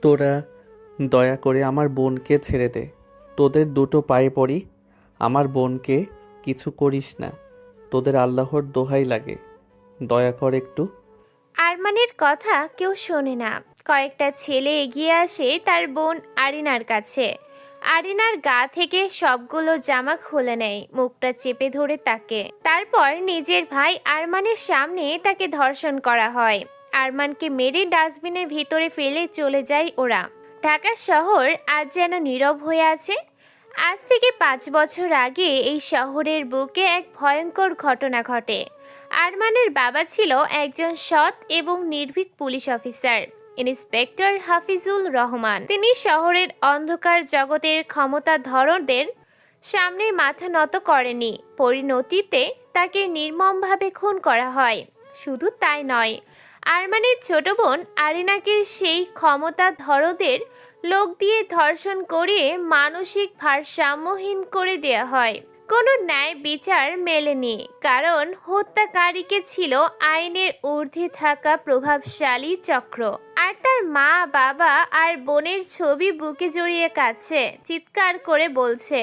তোরা দয়া করে আমার বোনকে ছেড়ে দে। তোদের দুটো পায়ে পড়ি, আমার বোনকে কিছু করিস না। তোদের আল্লাহর দোহাই লাগে, দয়া কর একটু। আরমানের কথা কেউ শোনে না। কয়েকটা ছেলে এগিয়ে আসে তার বোন আরিনার কাছে। আরিনার গা থেকে সবগুলো জামা খুলে নেয়, মুখটা চেপে ধরে তাকে। তারপর নিজের ভাই আরমানের সামনে তাকে ধর্ষণ করা হয়। আরমানকে মেরে ডাস্টবিনের ভিতরে ফেলে চলে যায় ওরা। ঢাকা শহর আজ যেন নীরব হয়ে আছে। আজ থেকে 5 বছর আগে এই শহরের বুকে এক ভয়ঙ্কর ঘটনা ঘটে। আরমানের বাবা ছিল একজন সৎ এবং নির্ভীক police officer, inspector Hafizul Rahman. তিনি শহরের অন্ধকার জগতের ক্ষমতাধরদের সামনে মাথা নত করেনি। পরিণতিতে তাকে নির্মমভাবে খুন করা হয়। শুধু তাই নয়, আরমানের ছোট বোন আরিনাকে সেই ক্ষমতাধরদের লোক দিয়ে ধর্ষণ করিয়ে মানসিক ভারসাম্যহীন করে দেয়া হয়। কোনো ন্যায় বিচার মেলেনি, কারণ হত্যাকারীকে ছিল আইনের ঊর্ধ্বে থাকা প্রভাবশালী চক্র। আর তার মা, বাবা আর বোনের ছবি বুকে জড়িয়ে কাছে চিৎকার করে বলছে,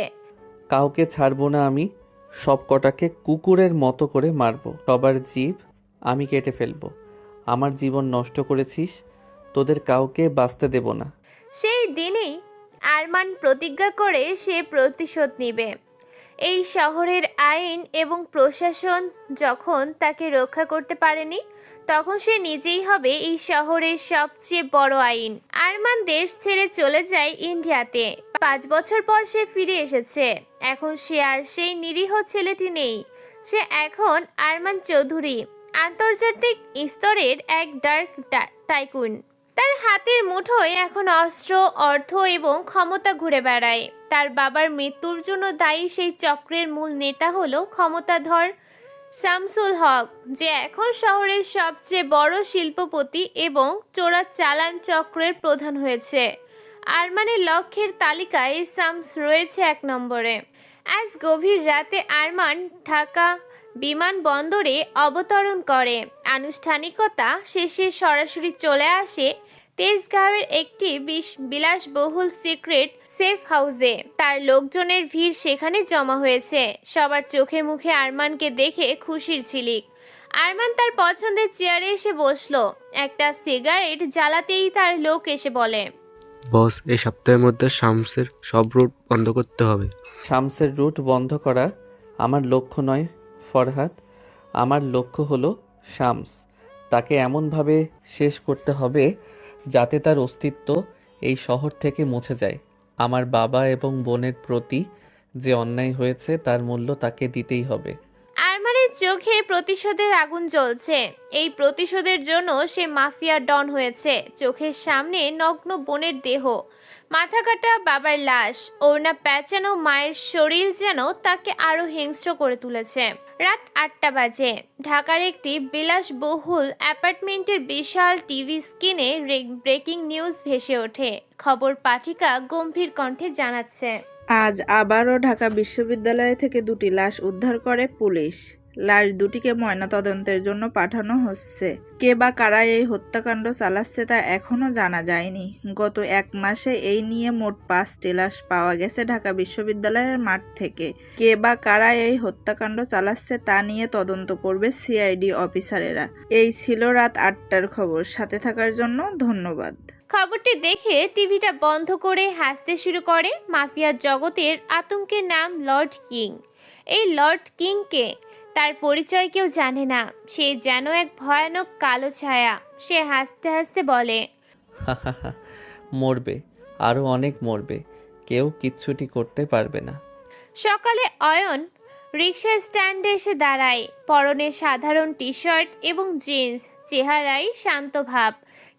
কাউকে ছাড়বো না আমি। সব কটাকে কুকুরের মতো করে মারবো, সবার জীব আমি কেটে ফেলবো। আমার জীবন নষ্ট করেছিস, তোদের কাউকে বাঁচতে দেব না। সেই দিনেই আরমান প্রতিজ্ঞা করে সে প্রতিশোধ নেবে। এই শহরের আইন এবং প্রশাসন যখন তাকে রক্ষা করতে পারেনি, তখন সে নিজেই হবে এই শহরের সবচেয়ে বড় আইন। আরমান দেশ ছেড়ে চলে যায় ইন্ডিয়াতে। 5 বছর পর সে ফিরে এসেছে। এখন সে আর সেই নিরীহ ছেলেটি নেই। সে এখন আরমান চৌধুরী, আন্তর্জাতিক স্তরের এক ডার্ক টাইকুন। তার হাতের মুঠোয় এখন অস্ত্র, অর্থ এবং ক্ষমতা ঘুরে বেড়ায়। তার বাবার মৃত্যুর জন্য দায়ী সেই চক্রের মূল নেতা হলো ক্ষমতাধর শামসুল হক, যে এখন শহরের সবচেয়ে বড় শিল্পপতি এবং চোরাচালান চক্রের প্রধান হয়েছে। আরমানের লক্ষ্যের তালিকায় শামস রয়েছে 1 নম্বরে। আজ গভীর রাতে আরমান ঢাকা বিমানবন্দরে অবতরণ করে। আনুষ্ঠানিকতা শেষে সরাসরি চলে আসে তেজগাঁওয়ের একটি বিলাসবহুল সিক্রেট সেফ হাউসে। তার লোকজনের ভিড় সেখানে জমা হয়েছে। সবার চোখে মুখে আরমানকে দেখে খুশির ঝিলিক। আরমান তার পছন্দের চেয়ারে এসে বসলো। একটা সিগারেট জ্বালাতেই তার লোক এসে বলে, বস, এই সপ্তাহের মধ্যে শামসের সব রুট বন্ধ করতে হবে। শামসের রুট বন্ধ করা আমার লক্ষ্য নয় ফরহাদ, আমার লক্ষ্য হলো শামস। তাকে এমনভাবে শেষ করতে হবে যাতে তার অস্তিত্ব এই শহর থেকে মুছে যায়। আমার বাবা এবং বোনের প্রতি যে অন্যায় হয়েছে তার মূল্য তাকে দিতেই হবে। আরমানের চোখে প্রতিশোধের আগুন জ্বলছে। এই প্রতিশোধের জন্য সে মাফিয়া ডন হয়েছে। চোখের সামনে নগ্ন বোনের দেহ, মাথা কাটা বাবার লাশ, ওড়না প্যাঁচানো মায়ের শরীর যেন তাকে আরো হিংস্র করে তুলেছে। রাত 8টা বাজে। ঢাকার একটি বিলাসবহুল অ্যাপার্টমেন্টের বিশাল টিভি স্ক্রিনে ব্রেকিং নিউজ ভেসে ওঠে। খবর পাঠিকা গম্ভীর কণ্ঠে জানাচ্ছে, আজ আবারও ঢাকা বিশ্ববিদ্যালয় থেকে 2টি লাশ উদ্ধার করে পুলিশ। লাশ দুটিকে ময়নাতদন্তের জন্য পাঠানো হচ্ছে। কে বা কারা এই হত্যাকাণ্ড চালাচ্ছে তা এখনো জানা যায়নি। গত 1 মাসে এই নিয়ে মোট 5টি লাশ পাওয়া গেছে ঢাকা বিশ্ববিদ্যালয়ের মাঠ থেকে। কে বা কারা এই হত্যাকাণ্ড চালাচ্ছে তা নিয়ে তদন্ত করবে সিআইডি অফিসারেরা। এই ছিল রাত 8টার খবর। সাথে থাকার জন্য ধন্যবাদ। খবরটি দেখে টিভিটা বন্ধ করে হাসতে শুরু করে। মাফিয়া জগতের আতঙ্কের নাম লর্ড কিং। এই লর্ড কিংকে তার পরিচয় কেউ জানে না। সে যেন এক ভয়ানক কালো ছায়া। সে হাসতে হাসতে বলে, মরবে, আরও অনেক মরবে, কেউ কিচ্ছুটি করতে পারবে না। সকালে অয়ন রিক্সা স্ট্যান্ডে এসে দাঁড়ায়। পরনে সাধারণ টি শার্ট এবং জিন্স, চেহারায় শান্ত ভাব,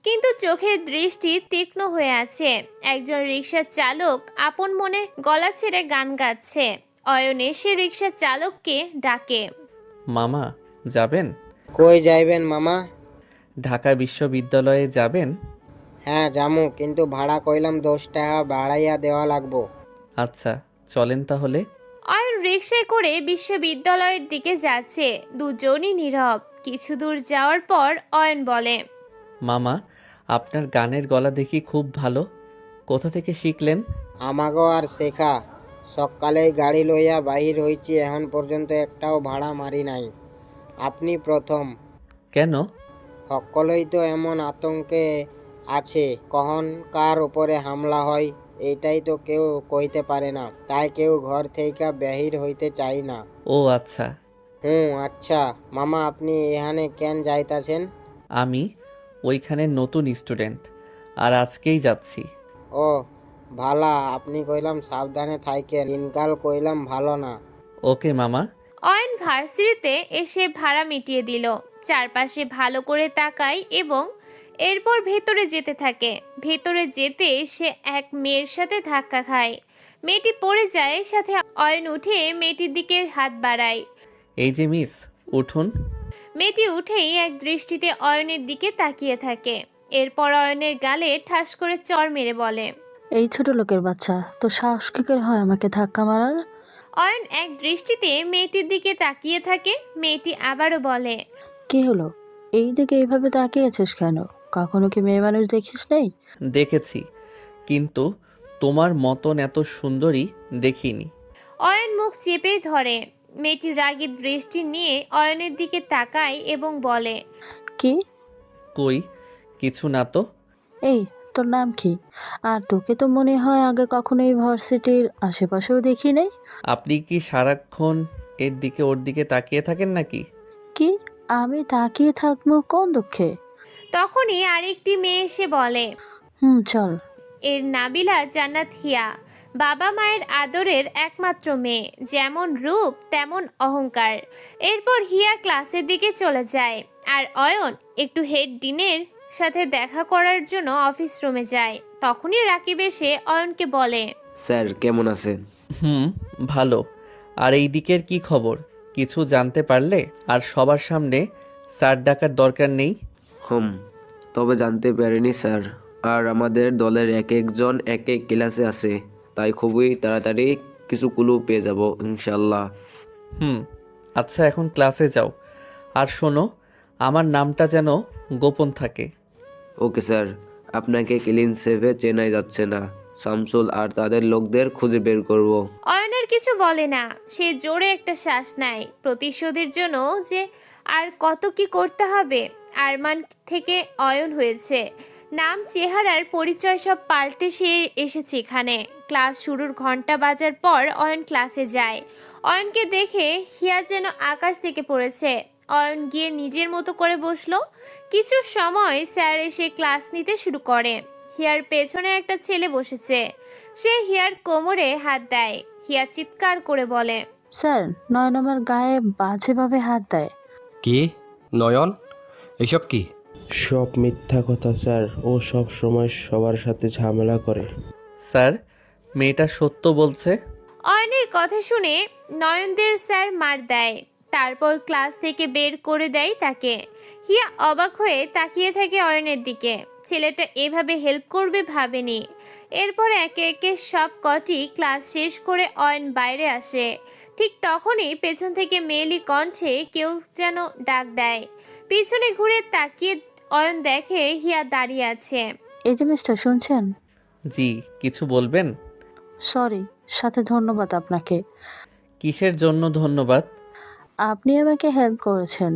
কিন্তু চোখের দৃষ্টি তীক্ষ্ণ হয়ে আছে। একজন রিক্সা চালক আপন মনে গলা ছেড়ে গান গাচ্ছে। অয়ন এসে রিক্সা চালককে ডাকে, মামা যাবেন? কই যাইবেন মামা? ঢাকা বিশ্ববিদ্যালয়ে যাবেন? হ্যাঁ যামু, কিন্তু ভাড়া কইলাম 10 টাকা বাড়াইয়া দেওয়া লাগবো। আচ্ছা চলেন তাহলে। অয়ন রিক্সায় করে বিশ্ববিদ্যালয়ের দিকে যাচ্ছে। দুজনই নীরব। কিছু দূর যাওয়ার পর অয়ন বলে, মামা আপনার গানের গলা দেখি খুব ভালো। কোথা থেকে শিখলেন? আমাগো আর শেখা, সকালেই গাড়ি লইয়া বাহির হইছি, এখন পর্যন্ত একটাও ভাড়া মারি নাই। আপনি প্রথম। কেন? সকলেই তো এমন আতঙ্কে আছে, কখন কার উপরে হামলা হয় এইটাই তো কেউ কইতে পারে না, তাই কেউ ঘর থেকে বাহির হইতে চাই না। ও আচ্ছা। আচ্ছা। মামা, আপনি এখানে কেন যাইতাছেন? আমি ওইখানে নতুন স্টুডেন্ট, আর আজকেই যাচ্ছি। ও ভালা, আপনি কইলাম সাবধানে থাইকেন, দিনকাল কইলাম ভালো না। ওকে মামা। অয়ন ভার্সিটিতে এসে ভাড়া মিটিয়ে দিল, চারপাশে ভালো করে তাকায় এবং এরপর ভেতরে যেতে থাকে। ভেতরে যেতে সে এক মেয়ের সাথে ধাক্কা খায়। মেয়েটি পড়ে যায়, সাথে অয়ন উঠে মেয়েটির দিকে হাত বাড়ায়। এই যে মিস, উঠুন। মেয়েটি উঠেই এক দৃষ্টিতে অয়নের দিকে তাকিয়ে থাকে। এরপর অয়নের গালে ঠাস করে চড় মেরে বলে, এই ছোট লোকের বাচ্চা, তো সাহস কি করে হয় আমাকে ধাক্কা মারার? অয়ন এক দৃষ্টিতে মেয়েটির দিকে তাকিয়ে থাকে। মেয়েটি আবারও বলে, কি হলো? এই দিকে এইভাবে তাকিয়েছিস কেন? কখনো কি মেয়ে মানুষ দেখিস নেই? দেখেছি, কিন্তু তোমার মতন এত সুন্দরী দেখিনি। অয়ন মুখ চেপে ধরে। মেয়েটি রাগী দৃষ্টি নিয়ে অয়নের দিকে তাকায় এবং বলে, কি? কই কিছু না তো। এই, তোর নাম কি? আর তোকে তো মনে হয় আগে কখনো এই ভার্সিটির আশেপাশেও দেখি নেই। আপনি কি সারাক্ষণ এর দিকে ওর দিকে তাকিয়ে থাকেন নাকি? কি? আমি তাকিয়ে থাকবো কোন দুঃখে? তখনই আরেকটি মেয়ে এসে বলে, চল। এর নাবিলা জান্নাত হিয়া, বাবা মায়ের আদরের একমাত্র মেয়ে, যেমন রূপ তেমন অহংকার। এরপর হিয়া ক্লাসের দিকে চলে যায়, আর অয়ন একটু হেড ডিনের সাথে দেখা করার জন্য অফিস রুমে যায়। তখনই রাকিব এসে অয়নকে বলে, স্যার কেমন আছেন? ভালো। আর এই দিকের কি খবর কিছু জানতে পারলে? আর সবার সামনে স্যার ডাকার দরকার নেই। তবে জানতে পারিনি স্যার। আর আমাদের দলের এক একজন এক এক ক্লাসে আছে, তাই খুবই তাড়াতাড়ি কিছু ক্লু পেয়ে যাব ইনশাল্লাহ। আচ্ছা, এখন ক্লাসে যাও। আর শোনো, আমার নামটা যেন গোপন থাকে। Okay sir. আপনাকে ক্লিন সেভে চেনাই যাচ্ছে না, শামসুল আর তাদের লোকদের খুঁজে বের করব। অয়নের কিছু বলে না। সে জোরে একটা শ্বাস নেয়, প্রতিশোধের জন্য যে আর কত কি করতে হবে। আরমান থেকে অয়ন হয়েছে, নাম চেহারার পরিচয় সব পাল্টে সে এসেছে এখানে। ক্লাস শুরুর ঘন্টা বাজার পর অয়ন ক্লাসে যায়। অয়নকে দেখে হিয়া যেন আকাশ থেকে পড়েছে। অয়ন গিয়ে নিজের মতো করে বসলো। কিছু সময় স্যার এসে ক্লাস নিতে শুরু করে। হিয়ার পেছনে একটা ছেলে বসেছে। সে হিয়ার কোমরে হাত দেয়। হিয়া চিৎকার করে বলে, স্যার, নয়ন আমার গায়ে বাজেভাবে হাত দেয়। কি? নয়ন, এসব কি? সব মিথ্যা কথা স্যার, ও সব সময় সবার সাথে ঝামেলা করে। স্যার, মেয়েটা সত্য বলছে। অয়নের কথা শুনে নয়নদের স্যার মার দেয়, তারপর ক্লাস থেকে বের করে দেয় তাকে। হিয়া অবাক হয়ে তাকিয়ে থাকে অয়নের দিকে। ছেলেটা এভাবে হেল্প করবে ভাবেনি। এরপর একে একে সব কটি ক্লাস শেষ করে অয়ন বাইরে আসে। ঠিক তখনই পেছন থেকে মেয়েলি কণ্ঠে কেউ যেন ডাক দেয়। পিছনে ঘুরে তাকিয়ে অয়ন দেখে হিয়া দাঁড়িয়ে আছে। এই যে মিস্টার, শুনছেন? জি, কিছু বলবেন? সরি, সাথে ধন্যবাদ আপনাকে। কিসের জন্য ধন্যবাদ? আপনি আমাকে হেল্প করেছেন।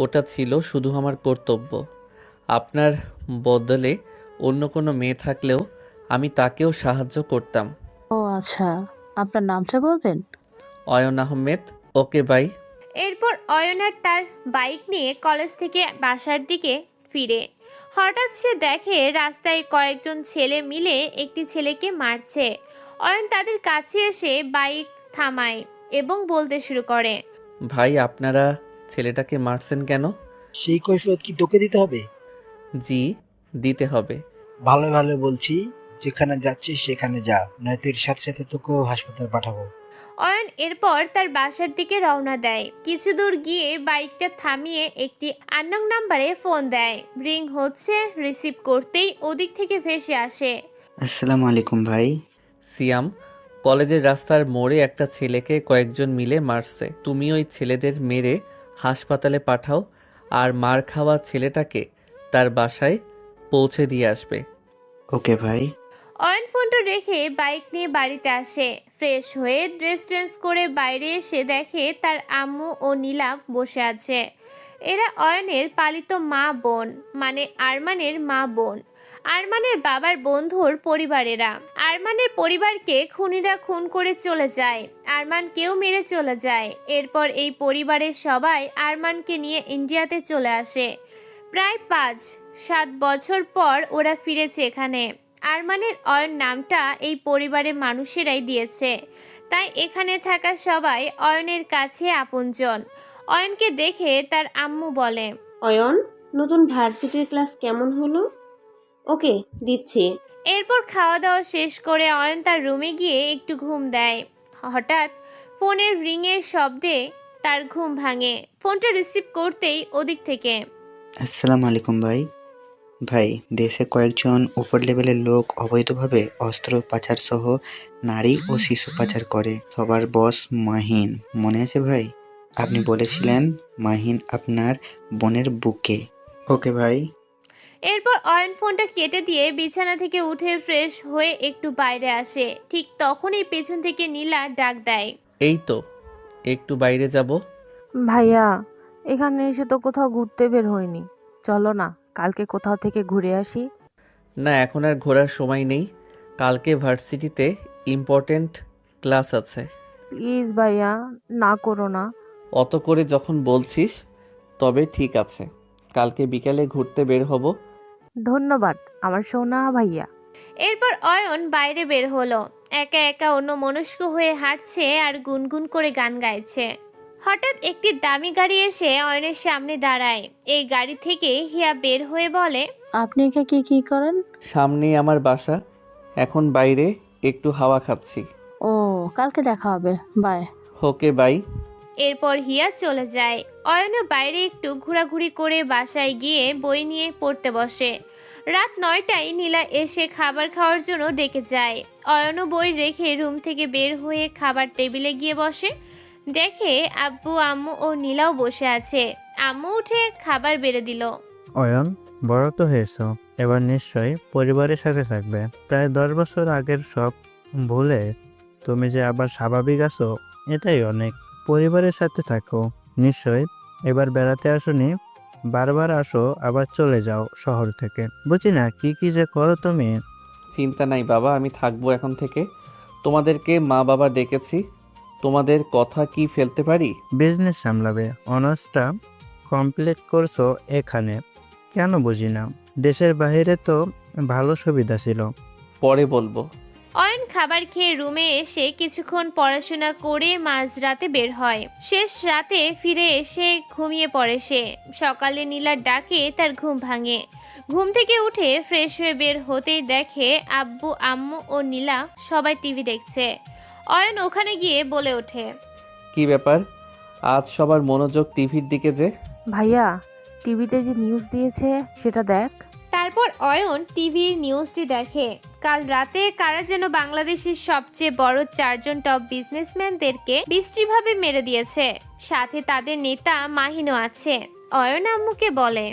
ওটা ছিল শুধু আমার কর্তব্য। আপনার বদলে অন্য কোনো মেয়ে থাকলেও আমি তাকেও সাহায্য করতাম। ও আচ্ছা, আপনার নামটা বলবেন? অয়ন আহমেদ। Okay bye. এরপর অয়ন আর তার বাইক নিয়ে কলেজ থেকে বাসার দিকে ফিরে। হঠাৎ সে দেখে রাস্তায় কয়েকজন ছেলে মিলে একটি ছেলেকে মারছে। অয়ন তাদের কাছে এসে বাইক থামায় এবং বলতে শুরু করে, ভাই, আপনারা ছেলেটাকে মারছেন কেন? সেই কৈফিয়ত কি তোকে দিতে হবে? জি, দিতে হবে। ভালো ভালো বলছি, যেখানে যাচ্ছিস সেখানে যা, নয়তো এর সাথে সাথে তোকেও হাসপাতাল পাঠাবো। অয়ন এরপর তার বাসার দিকে রওনা দেয়। কিছু দূর গিয়ে বাইকটা থামিয়ে একটি আননোন নাম্বারে ফোন দেয়। রিং হচ্ছে, রিসিভ করতেই ওদিক থেকে ভেসে আসে, আসসালামু আলাইকুম ভাই। সিয়াম, কলেজের রাস্তার মোড়ে একটা ছেলেকে কয়েকজন মিলে মারছে। তুমি ওই ছেলেদের মেরে হাসপাতালে পাঠাও, আর মার খাওয়া ছেলেটাকে তার বাসায় পৌঁছে দিয়ে আসবে। ওকে ভাই। অয়ন ফোনটা রেখে বাইক নিয়ে বাড়িতে আসে। ফ্রেশ হয়ে ড্রেস চেঞ্জ করে বাইরে এসে দেখে তার আম্মু ও নীলা বসে আছে। এরা অয়নের পালিত মা বোন, মানে আরমানের মা বোন, আরমানের বাবার বন্ধুর পরিবারেরা। আরমানের পরিবারকে খুনিরা খুন করে চলে যায়, আরমানকেও মেরে চলে যায়। এরপর এই পরিবারের সবাই আরমানকে নিয়ে ইন্ডিয়াতে চলে আসে। প্রায় 5-7 বছর পর ওরা ফিরেছে এখানে। আরমানের অয়ন নামটা এই পরিবারের মানুষেরাই দিয়েছে, তাই এখানে থাকা সবাই অয়নের কাছে আপনজন। অয়নকে দেখে তার আম্মু বলে, অয়ন, নতুন ভার্সিটির ক্লাস কেমন হলো? ওকে, দিচ্ছি। এরপর খাওয়া দাওয়া শেষ করে অয়ন তার রুমে গিয়ে একটু ঘুম দেয়। হঠাৎ ফোনের রিংয়ের শব্দে তার ঘুম ভাঙে। ফোনটা রিসিভ করতেই ওদিক থেকে, আসসালামু আলাইকুম ভাই। ভাই, দেশে কয়েকজন উপর লেভেলের লোক অবৈধভাবে অস্ত্র পাচার সহ নারী ও শিশু পাচার করে। সবার বস মাহিন, মনে আছে ভাই? আপনি বলেছিলেন মাহিন আপনার বোনের বুকে। ওকে ভাই। এরপর অয়ন ফোনটা কেটে দিয়ে বিছানা থেকে উঠে ফ্রেশ হয়ে একটু বাইরে আসে। ঠিক তখনই পেছন থেকে নীলা ডাক দেয়, এই তো একটু বাইরে যাব। ভাইয়া, এখানে এসে তো কোথাও ঘুরতে বের হয়নি। চলো না, কালকে কোথাও থেকে ঘুরে আসি। না, এখন আর ঘোরার সময় নেই। কালকে ভার্সিটিতে ইম্পর্ট্যান্ট ক্লাস আছে। প্লিজ ভাইয়া, না করো না। অত করে যখন বলছিস তবে ঠিক আছে, কালকে বিকেলে ঘুরতে বের হব। ধন্যবাদ আমার সোনা ভাইয়া। এরপর অয়ন বাইরে বের হলো। একা একা অন্য মনস্ক হয়ে হাঁটছে আর গুনগুন করে গান গাইছে। হঠাৎ একটি দামি গাড়ি এসে অয়নের সামনে দাঁড়ায়। এই গাড়ি থেকে হিয়া বের হয়ে বলে, আপনি একে কি করেন? সামনেই আমার বাসা, এখন বাইরে একটু হাওয়া খাচ্ছি। ও, কালকে দেখা হবে, বাই। Okay bye. এরপর হিয়া চলে যায়। অয়নও বাইরে একটু ঘোরাঘুরি করে বাসায় গিয়ে বই নিয়ে পড়তে বসে। রাত 9টায় নীলা এসে খাবার খাওয়ার জন্য ডেকে যায়। অয়নও বই রেখে রুম থেকে বের হয়ে খাবার টেবিলে গিয়ে বসে। দেখে আব্বু, আম্মু ও নীলাও বসে আছে। আম্মু উঠে খাবার বেড়ে দিল। অয়ন, বড় তো হয়েছ, এবার নিশ্চয়ই পরিবারের সাথে থাকবে। প্রায় 10 বছর আগের সব ভুলে তুমি যে আবার স্বাভাবিক আছো, এটাই অনেক। পরিবারের সাথে থাকো নিশ্চয়ই। এবার বেড়াতে আসোনি, বারবার আসো আবার চলে যাও শহর থেকে। বুঝি না কি কি যে করো তুমি। চিন্তা নাই বাবা, আমি থাকবো এখন থেকে। তোমাদেরকে মা বাবা ডেকেছি, তোমাদের কথা কি ফেলতে পারি? বিজনেস সামলাবে, অনার্সটা কমপ্লিট করছো এখানে, কেন বুঝি না। দেশের বাইরে তো ভালো সুবিধা ছিল। পরে বলবো। অয়ন খাবার খেয়ে রুমে এসে কিছুক্ষণ পড়াশোনা করে মাঝরাতে বের হয়। শেষ রাতে ফিরে এসে ঘুমিয়ে পড়ে সে। সকালে নীলার ডাকে তার ঘুম ভাঙে। ঘুম থেকে উঠে ফ্রেশ হয়ে বের হতেই দেখে আব্বু, আম্মু ও নীলা সবাই টিভি দেখছে। অয়ন ওখানে গিয়ে বলে ওঠে, কি ব্যাপার, আজ সবার মনোযোগ টিভির দিকে যে? ভাইয়া, টিভিতে যে নিউজ দিয়েছে সেটা দেখ। তারপর অয়ন টিভির নিউজটি দেখে। কাল রাতে কারা যেন বাংলাদেশের সবচেয়ে বড় 4 জন টপ বিজনেসম্যানদেরকে বিশ্রীভাবে মেরে দিয়েছে। সাথে তাদের নেতা মাহিনও আছে। অয়ন আম্মুকে বলে,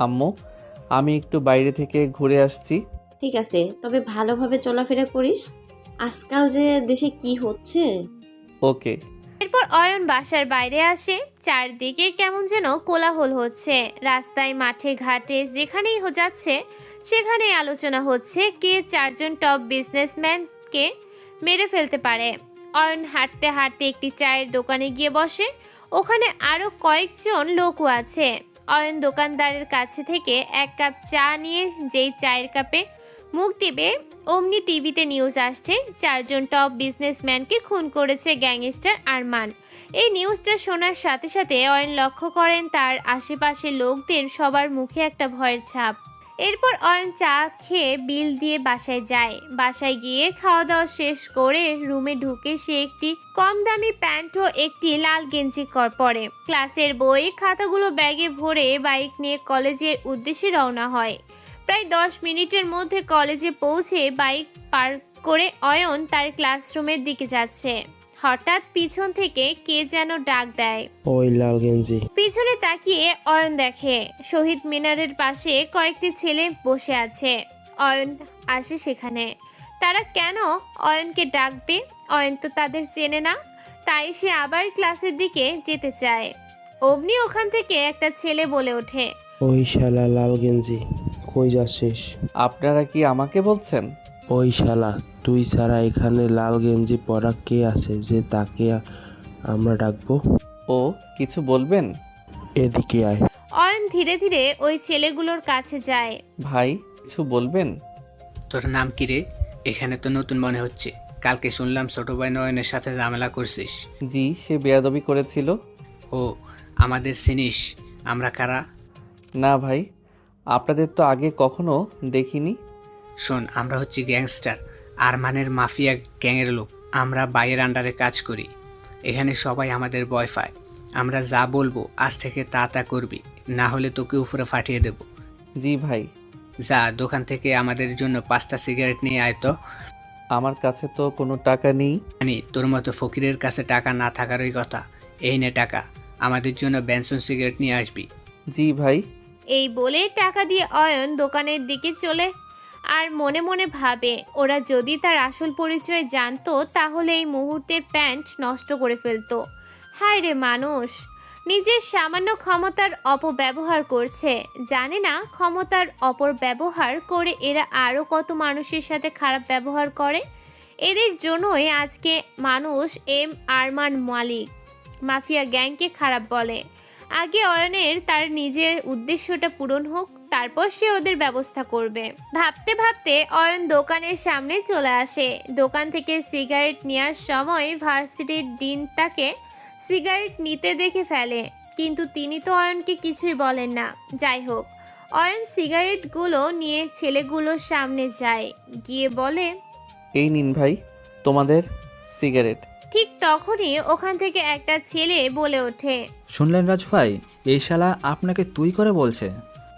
আম্মু, আমি একটু বাইরে থেকে ঘুরে আসছি। ঠিক আছে, তবে ভালোভাবে চলাফেরা করিস। আজকাল যে দেশে কি হচ্ছে। ওকে। এরপর অয়ন বাসার বাইরে আসে। চারদিকে কেমন যেন কোলাহল হচ্ছে। রাস্তায়, মাঠে, ঘাটে যেখানেই যাচ্ছে সেখানেই আলোচনা হচ্ছে কে 4 জন টপ বিজনেসম্যানকে মেরে ফেলতে পারে। অয়ন হাঁটতে হাঁটতে একটি চায়ের দোকানে গিয়ে বসে। ওখানে আরো কয়েকজন লোকও আছে। অয়ন দোকানদারের কাছে থেকে 1 কাপ চা নিয়ে যেই চায়ের কাপে মুখ দিবে অমনি টিভিতে নিউজ আসছে 4 জন টপ বিজনেসম্যানকে খুন করেছে গ্যাংস্টার আরমান। এই নিউজটা শোনার সাথে সাথে অয়ন লক্ষ্য করেন তার আশেপাশে লোকদের সবার মুখে একটা ভয়ের ছাপ। এরপর অয়ন চা খেয়ে বিল দিয়ে বাসায় যায়। বাসায় গিয়ে খাওয়া দাওয়া শেষ করে রুমে ঢুকে সে একটি কম দামি প্যান্ট ও একটি লাল গেঞ্জি পরে ক্লাসের বই খাতাগুলো ব্যাগে ভরে বাইক নিয়ে কলেজের উদ্দেশ্যে রওনা হয়। প্রায় 10 মিনিটের মধ্যে কলেজে পৌঁছে বাইক পার্ক করে অয়ন তার ক্লাসরুমের দিকে যাচ্ছে। হঠাৎ পিছন থেকে কে যেন ডাক দেয়। ওই লাল গেঞ্জি। পিছনে তাকিয়ে অয়ন দেখে শহীদ মিনারের পাশে কয়েকটি ছেলে বসে আছে। অয়ন আসে সেখানে। তারা কেন অয়নকে ডাকবে? অয়ন তো তাদের চেনে না, তাই সে আবার ক্লাসের দিকে যেতে চায়। অমনি ওখান থেকে একটা ছেলে বলে ওঠে, ওই শালা লাল গেঞ্জি, কই যাচ্ছিস? আপনারা কি আমাকে বলছেন? ওই শালা, তুই ছাড়া এখানে লাল গেঞ্জি পরা কে আছে যে তাকে আমরা ডাকবো? ও কিছু বলবেন? এদিকে আয়। অয়ন ধীরে ধীরে ওই ছেলেগুলোর কাছে যায়। ভাই কিছু বলবেন? তোর নাম কি রে? এখানে তো নতুন মনে হচ্ছে। কালকে শুনলাম ছোট ভাই নয়নের সাথে ঝামেলা করছিস। জি, সে বেয়াদবি করেছিল। ও, আমাদের চিনিস? আমরা কারা? না ভাই, আপনাদের তো আগে কখনো দেখিনি। শোন, আমরা হচ্ছি গ্যাংস্টার, আরমানের মাফিয়া গ্যাংয়ের লোক। আমরা বাইয়ের আন্ডারে কাজ করি। এখানে সবাই আমাদের ভয় পায়। আমরা যা বলবো আজ থেকে তা করবি, না হলে তোকে উপরে ফাটিয়ে দেব। জি ভাই। যা, দোকান থেকে আমাদের জন্য 5টা সিগারেট নিয়ে আয় তো। আমার কাছে তো কোনো টাকা নেই। জানি তোর মতো ফকিরের কাছে টাকা না থাকারই কথা। এই নে টাকা, আমাদের জন্য বেনসন সিগারেট নিয়ে আসবি। জি ভাই। এই বলে টাকা দিয়ে অয়ন দোকানের দিকে চলে। আর মনে মনে ভাবে, ওরা যদি তার আসল পরিচয় জানতো তাহলে এই মুহূর্তের প্যান্ট নষ্ট করে ফেলতো। হায় রে মানুষ, নিজের সামান্য ক্ষমতার অপব্যবহার করছে। জানে না ক্ষমতার অপব্যবহার করে এরা আরও কত মানুষের সাথে খারাপ ব্যবহার করে। এদের জন্যই আজকে মানুষ আরমান মালিক মাফিয়া গ্যাংকে খারাপ বলে। আগে অয়নের তার নিজের উদ্দেশ্যটা পূরণ হোক, তারপর সে ওদের ব্যবস্থা করবে। ভাবতে ভাবতে অয়ন দোকানের সামনে চলে আসে। দোকান থেকে সিগারেট নেওয়ার সময় ভার্সিটির ডিন তাকে সিগারেট নিতে দেখে ফেলে, কিন্তু তিনি তো অয়নকে কিছুই বলেন না। যাই হোক, অয়ন সিগারেটগুলো নিয়ে ছেলেগুলোর সামনে যায়, গিয়ে বলে, এই নিন ভাই তোমাদের সিগারেট। ঠিক তখনই ওখান থেকে একটা ছেলে বলে ওঠে, শুনলেন রাজ ভাই, এই শালা আপনাকে তুই করে বলছে।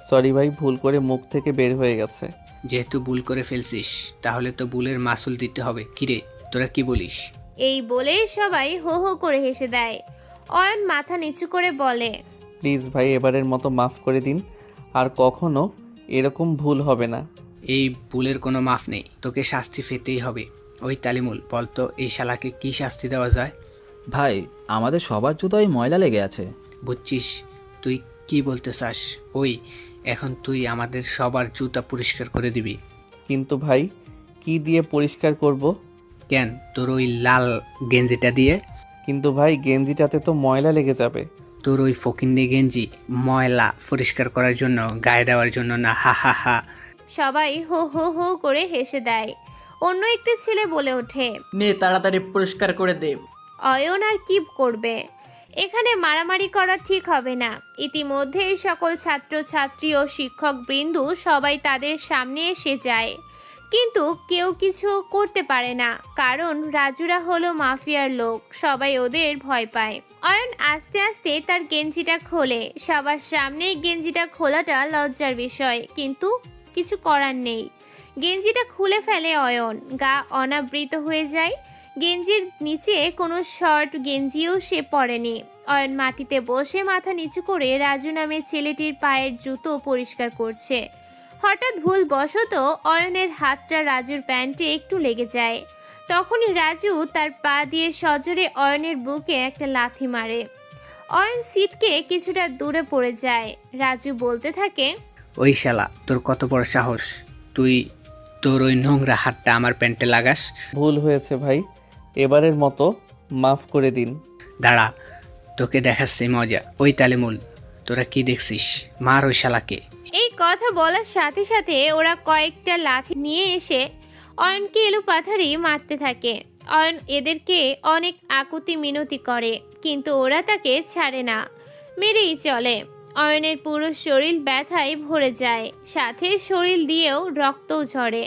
সরি ভাই, ভুল করে মুখ থেকে বের হয়ে গেছে। যেহেতু ভুল করে ফেলছিস তাহলে তো ভুলের মাসুল দিতে হবে। কিরে, তোরা কি বলিস? এই বলে সবাই হো হো করে হেসে দেয়। অয়ন মাথা নিচু করে বলে, প্লিজ ভাই, এবারের মতো মাফ করে দিন, আর কখনো এরকম ভুল হবে না। এই ভুলের কোনো মাফ নেই, তোকে শাস্তি পেতেই হবে। ওই তালিমুল, বলতো এই শালাকে কি শাস্তি দেওয়া যায়? ভাই, আমাদের সবার জুতোয় ময়লা লেগে আছে। বুঝছিস তুই কি বলতে চাস? ওই এখন তুই আমাদের সবার জুতা পরিষ্কার করে দিবি। কিন্তু ভাই, কি দিয়ে পরিষ্কার করব? কেন, তোর ওই লাল গেঞ্জিটা দিয়ে? কিন্তু ভাই, গেঞ্জিটাতে তো ময়লা লেগে যাবে। তোর ওই ফকিন্নি গেঞ্জি ময়লা পরিষ্কার করার জন্য, গায়ে দেওয়ার জন্য না। হা হা হা। সবাই হো হো হো করে হেসে দেয়। অন্য একটি ছেলে বলে ওঠে, নে তাড়াতাড়ি পরিষ্কার করে দে। অয়ন আর কি করবে? এখানে মারামারি করা ঠিক হবে না। ইতিমধ্যেই সকল ছাত্র ছাত্রী ও শিক্ষক বৃন্দু সবাই তাদের সামনে এসে যায়, কিন্তু কেউ কিছু করতে পারে না, কারণ রাজুরা হলো মাফিয়ার লোক। সবাই ওদের ভয় পায়। অয়ন আস্তে আস্তে তার গেঞ্জিটা খোলে। সবার সামনে গেঞ্জিটা খোলাটা লজ্জার বিষয়, কিন্তু কিছু করার নেই। গেঞ্জিটা খুলে ফেলে অয়ন, গা অনাবৃত হয়ে যায়। গেঞ্জির নিচে কোনো শর্ট গেঞ্জিও সে পরেনি। অয়ন মাটিতে বসে মাথা নিচু করে রাজু নামের ছেলেটির পায়ের জুতো পরিষ্কার করছে। হঠাৎ ভুলবশত অয়নের হাতটা রাজুর প্যান্টে একটু লেগে যায়। তখনই রাজু তার পা দিয়ে সজোরে অয়নের বুকে একটা লাথি মারে। অয়ন সিটকে কিছুটা দূরে পড়ে যায়। রাজু বলতে থাকে, ওই শালা, তোর কত বড় সাহস! তুই তোর ওই নোংরা হাতটা আমার প্যান্টে লাগাস? ভুল হয়েছে ভাই, এবারের মতো মাফ করে দিন। দাঁড়া, তোকে দেখাচ্ছি মজা। ওই তালিমুল, তোরা কি দেখছিস? মার ওই শালাকে। এই কথা বলার সাথে সাথে ওরা কয়েকটা লাথি নিয়ে এসে অয়নকে এলোপাথারি মারতে থাকে। অয়ন এদেরকে অনেক আকুতি মিনতি করে, কিন্তু ওরা তাকে ছাড়ে না, মেরেই চলে। অয়নের পুরো শরীর ব্যথায় ভরে যায়, সাথে শরীর দিয়েও রক্তও ঝরে।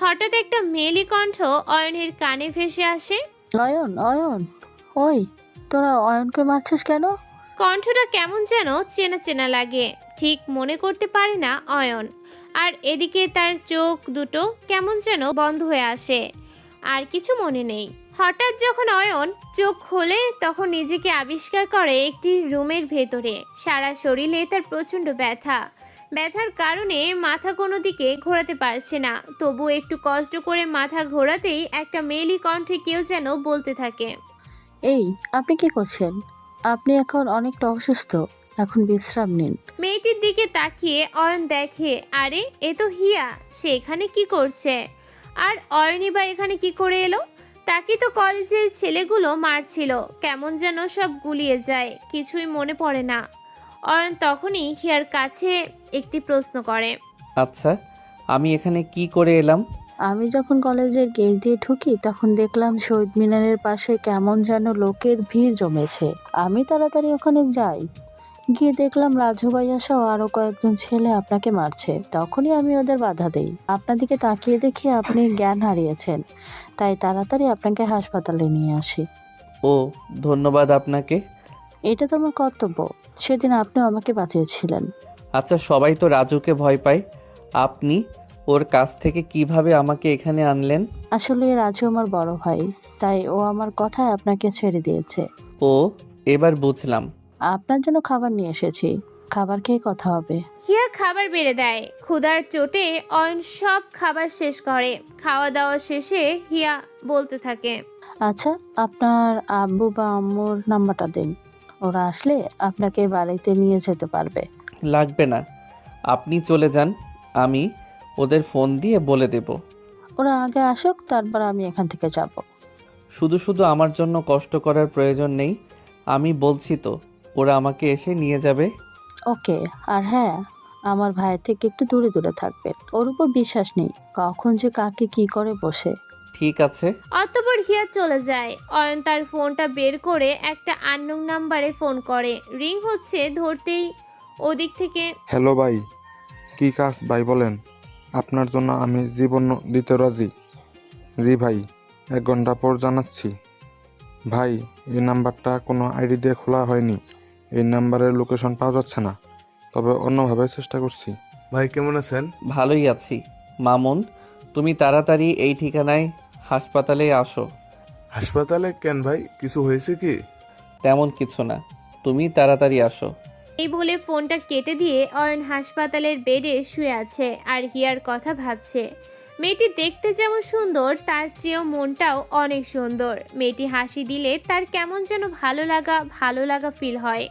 হঠাৎ একটা মেলি কণ্ঠ অয়নের কানে ভেসে আসে, অয়ন, অয়ন, ওই তোরা অয়নকে মারছিস কেন? কণ্ঠটা কেমন যেন চেনা চেনা লাগে, ঠিক মনে করতে পারে না অয়ন। আর এদিকে তার চোখ দুটো কেমন যেন বন্ধ হয়ে আসে, আর কিছু মনে নেই। হঠাৎ যখন অয়ন চোখ খোলে তখন নিজেকে আবিষ্কার করে একটি রুমের ভেতরে। সারা শরীরে তার প্রচণ্ড ব্যথার কারণে মাথা কোনো দিকে ঘোরাতে পারছে না। তবু একটু কষ্ট করে মাথা ঘোরাতেই একটা মেয়েলি কণ্ঠে কেউ যেন বলতে থাকে, এই আপনি কি করছেন? আপনি এখন অনেকটা অসুস্থ, এখন বিশ্রাম নিন। মেয়েটির দিকে তাকিয়ে অয়ন দেখে, আরে এ তো হিয়া, সে এখানে কি করছে? আর অয়নই বা এখানে কি করে এলো? তাকে তো কলেজের ছেলেগুলো মারছিল। কেমন যেন সব গুলিয়ে যায়, কিছুই মনে পড়ে না। অয়ন তখনই হিয়ার কাছে একটি প্রশ্ন করে, আচ্ছা, আমি এখানে কি করে এলাম? আমি যখন কলেজের গেট দিয়ে ঢুকি তখন দেখলাম শহীদ মিনারের পাশে কেমন যেন লোকের ভিড় জমেছে। আমি তাড়াতাড়ি ওখানে যাই, গিয়ে দেখলাম রাজু ভাইয়া সহ আরো কয়েকজন ছেলে আপনাকে মারছে। তখনই আমি ওদের বাধা দেই। আপনার দিকে তাকিয়ে দেখি আপনি জ্ঞান হারিয়েছেন, তাই তাড়াতাড়ি আপনাকে হাসপাতালে নিয়ে আসি। ও, ধন্যবাদ আপনাকে। এটা তো আমার কর্তব্য, সেদিন আপনি আমাকে বাঁচিয়েছিলেন। আচ্ছা, সবাই তো রাজুকে ভয় পায়, আপনি ওর কাছ থেকে কিভাবে আমাকে এখানে আনলেন? আসলে রাজু আমার বড় ভাই, তাই ও আমার কথায় আপনাকে ছেড়ে দিয়েছে। ও, এবার বুঝলাম। আপনার জন্য খাবার নিয়ে এসেছি, খাবার খেয়ে কথা হবে। হিয়া খাবার বেড়ে দেয়। ক্ষুধার চোটে অয়ন সব খাবার শেষ করে। খাওয়া দাওয়া শেষে হিয়া বলতে থাকে, আচ্ছা, আপনার আব্বু বা আম্মুর নাম্বারটা দিন, ওরা আসলে আপনাকে বাড়িতে নিয়ে যেতে পারবে। লাগবে না, আপনি চলে যান, আমি ওদের ফোন দিয়ে বলে দেব। ওরা আগে আসুক, তারপর আমি এখান থেকে যাব। শুধু শুধু আমার জন্য কষ্ট করার প্রয়োজন নেই, আমি বলছি তো, ওরা আমাকে এসে নিয়ে যাবে। ওকে, আর হ্যাঁ, আমার ভাইয়ের থেকে একটু দূরে দূরে থাকবেন, ওর উপর বিশ্বাস নেই, কখন যে কাকে কি করে বসে। ঠিক আছে। অতঃপর হিয়া চলে যায়। অয়ন তার ফোনটা বের করে একটা আননোন নাম্বারে ফোন করে। রিং হচ্ছে, ধরতেই ওদিক থেকে, হ্যালো ভাই, কি কাজ ভাই বলেন? আপনার জন্য আমি জীবন দিতে রাজি। জি ভাই, 1 ঘন্টা পর জানাচ্ছি। ভাই, এই নাম্বারটা কোনো আইডি দিয়ে খোলা হয়নি, এই নাম্বারের লোকেশন পাওয়া যাচ্ছে না, তবে অন্যভাবে চেষ্টা করছি। ভাই কেমন আছেন? ভালোই আছি। মামুন, তুমি তাড়াতাড়ি এই ঠিকানায় হাসপাতালে আসো। হাসপাতালে কেন ভাই, কিছু হয়েছে কি? তেমন কিছু না, তুমি তাড়াতাড়ি আসো। এই বলে ফোনটা কেটে দিয়ে অয়ন হাসপাতালের বেডে শুয়ে আছে আর হিয়ার কথা ভাবছে। মেয়েটি দেখতে যেমন সুন্দর, তার চেয়েও মনটাও অনেক সুন্দর। মেয়েটি হাসি দিলে তার কেমন যেন ভালো লাগা ফিল হয়।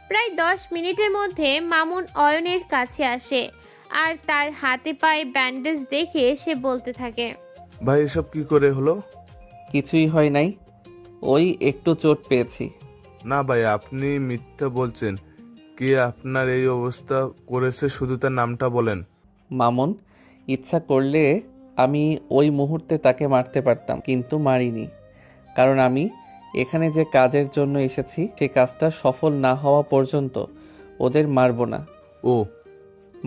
প্রায় 10 মিনিটের মধ্যে মামুন অয়নের কাছে আসে আর তার হাতে পায়ে ব্যান্ডেজ দেখে সে বলতে থাকে, ভাই এসব কি করে হলো? কিছুই হয় নাই, ওই একটু চোট পেয়েছি। না ভাই, আপনি মিথ্যা বলছেন। কে আপনার এই অবস্থা করেছে, শুধু তার নামটা বলেন। মামুন, ইচ্ছা করলে আমি ওই মুহূর্তে তাকে মারতে পারতাম, কিন্তু মারিনি, কারণ আমি এখানে যে কাজের জন্য এসেছি সে কাজটা সফল না হওয়া পর্যন্ত ওদের মারবো না। ও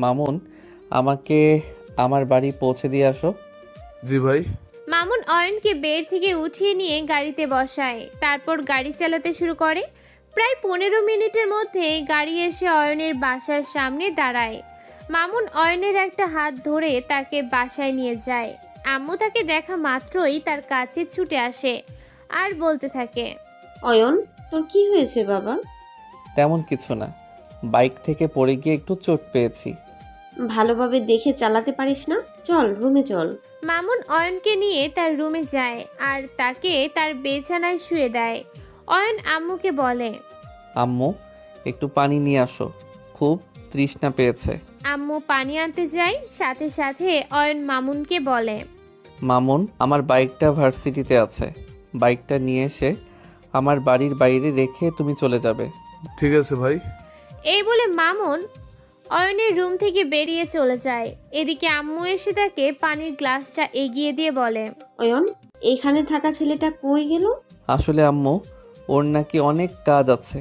মামুন, আমাকে আমার বাড়ি পৌঁছে দিয়ে আসো। জি ভাই। মামুন অয়নকে বেড থেকে উঠিয়ে নিয়ে গাড়িতে বসায়, তারপর গাড়ি চালাতে শুরু করে। প্রায় 15 মিনিটের মধ্যে গাড়ি এসে অয়নের বাসার সামনে দাঁড়ায়। মামুন অয়নের একটা হাত ধরে তাকে বাসায় নিয়ে যায়। আম্মু তাকে দেখা মাত্রই তার কাছে ছুটে আসে আর বলতে থাকে, অয়ন, তোর কি হয়েছে বাবা? তেমন কিছু না, বাইক থেকে পড়ে গিয়ে একটু চোট পেয়েছি। ভালোভাবে দেখে চালাতে পারিস না? চল রুমে চল। মামুন অয়নকে নিয়ে তার রুমে যায় আর তাকে তার বিছানায় শুয়ে দেয়। অয়ন আম্মুকে বলে, আম্মু, একটু পানি নিয়ে আসো, খুব তৃষ্ণা পেয়েছে। আম্মু পানি আনতে যায়, সাথে সাথে অয়ন মামুনকে বলে, মামুন, আমার বাইকটা ভার্সিটিতে আছে, বাইকটা নিয়ে এসে আমার বাড়ির বাইরে রেখে তুমি চলে যাবে। ঠিক আছে ভাই। এই বলে মামুন অয়নের রুম থেকে বেরিয়ে চলে যায়। এদিকে আম্মু এসে তাকে পানির গ্লাসটা এগিয়ে দিয়ে বলে, অয়ন, এখানে থাকা ছেলেটা কই গেল? আসলে আম্মু, ওর নাকি অনেক কাজ আছে,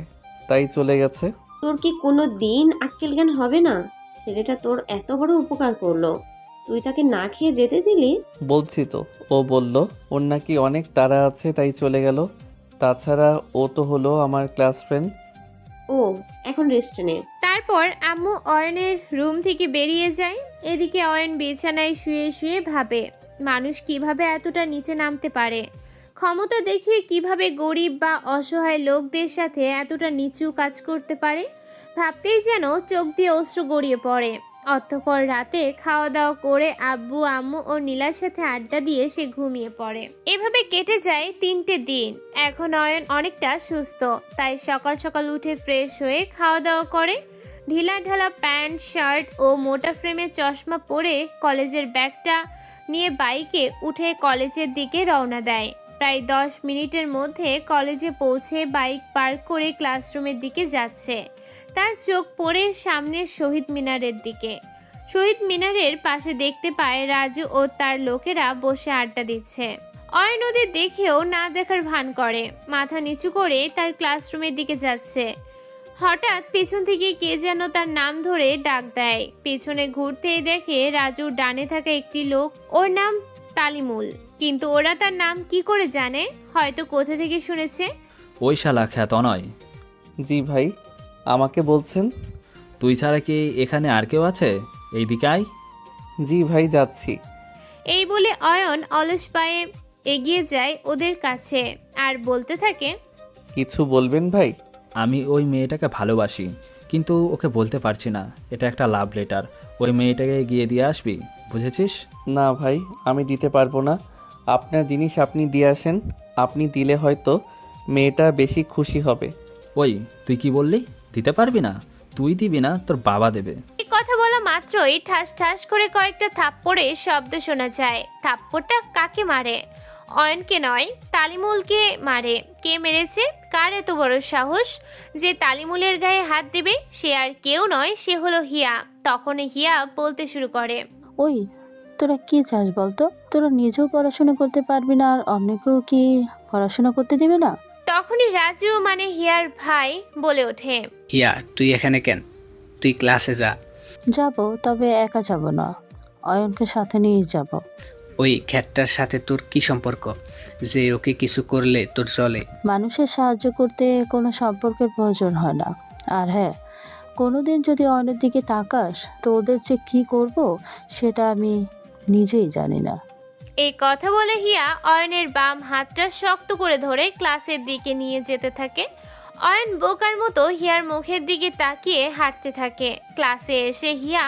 তাই চলে গেছে। তোর কি কোনো দিন আক্কেল জ্ঞান হবে না? ছেলেটা তোর এত বড় উপকার করলো, তুই তাকে না খেয়ে যেতে দিলি? বলছি তো, ও বলল ওর নাকি অনেক তাড়া আছে তাই চলে গেল। তাছাড়া ও তো হলো আমার ক্লাস ফ্রেন্ড। ও এখন রেস্ট নে। তারপর আম্মু অয়নের রুম থেকে বেরিয়ে যায়। এদিকে অয়ন বিছানায় শুয়ে শুয়ে ভাবে, মানুষ কিভাবে এতটা নিচে নামতে পারে। ক্ষমতা দেখিয়ে কিভাবে গরিব বা অসহায় লোকদের সাথে এতটা নিচু কাজ করতে পারে ভাবতেই যেন চোখ দিয়ে অশ্রু গড়িয়ে পড়ে। অতঃপর রাতে খাওয়া দাওয়া করে আব্বু আম্মু ও নীলার সাথে আড্ডা দিয়ে সে ঘুমিয়ে পড়ে। এভাবে কেটে যায় 3টে দিন। এখন অয়ন অনেকটা সুস্থ, তাই সকাল সকাল উঠে ফ্রেশ হয়ে খাওয়া দাওয়া করে ঢিলা ঢালা প্যান্ট শার্ট ও মোটা ফ্রেমের চশমা পরে কলেজের ব্যাগটা নিয়ে বাইকে উঠে কলেজের দিকে রওনা দেয়। প্রায় 10 মিনিটের মধ্যে কলেজে পৌঁছে বাইক পার্ক করে ক্লাসরুমের দিকে যাচ্ছে। তার চোখ পড়ে সামনের শহীদ মিনারের দিকে। শহীদ মিনারের পাশে দেখতে পায় রাজু ও তার লোকেরা বসে আড্ডা দিচ্ছে। অয়ন ওদের দেখেও না দেখার ভান করে মাথা নিচু করে তার ক্লাসরুমের দিকে যাচ্ছে। হঠাৎ পেছন থেকে কে যেন তার নাম ধরে ডাক দেয়। পেছনে ঘুরতেই দেখে রাজুর ডানে থাকা একটি লোক, ওর নাম তালিমুল। কিন্তু ওরা তার নাম কি করে জানে? হয়তো কোথা থেকে শুনেছে। ওই শালা খ্যাত নয়? জি ভাই, আমাকে বলছেন? তুই ছাড়া কি এখানে আর কেউ আছে? এইদিকে আয়। জি ভাই, যাচ্ছি। এই বলে অয়ন অলস পায়ে এগিয়ে যায় ওদের কাছে আর বলতে থাকে, কিছু বলবেন ভাই? আমি ওই মেয়েটাকে ভালোবাসি, কিন্তু ওকে বলতে পারছি না। এটা একটা লাভ লেটার। ওই মেয়েটাকে গিয়ে দিয়ে আসবি, বুঝেছিস? না ভাই, আমি দিতে পারবো না। আপনার জিনিস আপনি দিয়ে আসেন। আপনি দিলে হয়তো মেয়েটা বেশি খুশি হবে। ওই, তুই কি বললি? দিতে পারবি না? তুই দিবি না, তোর বাবা দেবে। এই কথা বলা মাত্রই ঠাস ঠাস করে কয়েকটা থাপ্পড়ের শব্দ শোনা যায়। থাপ্পড়টা কাকে মারে? অয়নকে নয়, তালিমুলকে মারে। কে মেরেছে? কার এত বড় সাহস যে তালিমুলের গায়ে হাত দেবে? সে আর কেউ নয়, সে হলো হিয়া। তখনই হিয়া বলতে শুরু করে, ওই, তোরা কি চাস বলতো? তোরা নিজেও পড়াশোনা করতে পারবি না, আর অন্যকেও কি পড়াশোনা করতে দিবে না? তখনই রাজু মানে হিয়ার ভাই বলে ওঠে, হিয়া, তুই এখানে কেন? তুই ক্লাসে যা। যাব, তবে একা যাব না, অয়নকে সাথে নিয়ে যাব। ওই খ্যাতটার সাথে তোর কি সম্পর্ক যে ওকে কিছু করলে তোর চলে? মানুষের সাহায্য করতে কোনো সম্পর্কের প্রয়োজন হয় না। আর হ্যাঁ, কোনোদিন যদি অয়নের দিকে তাকাস তো ওদের যে কি করব সেটা আমি নিজেই জানি না। এই কথা বলে হিয়া অয়নের বাম হাতটা শক্ত করে ধরে ক্লাসের দিকে নিয়ে যেতে থাকে। অয়ন বোকার মতো হিয়ার মুখের দিকে তাকিয়ে হাঁটতে থাকে। ক্লাসে এসে হিয়া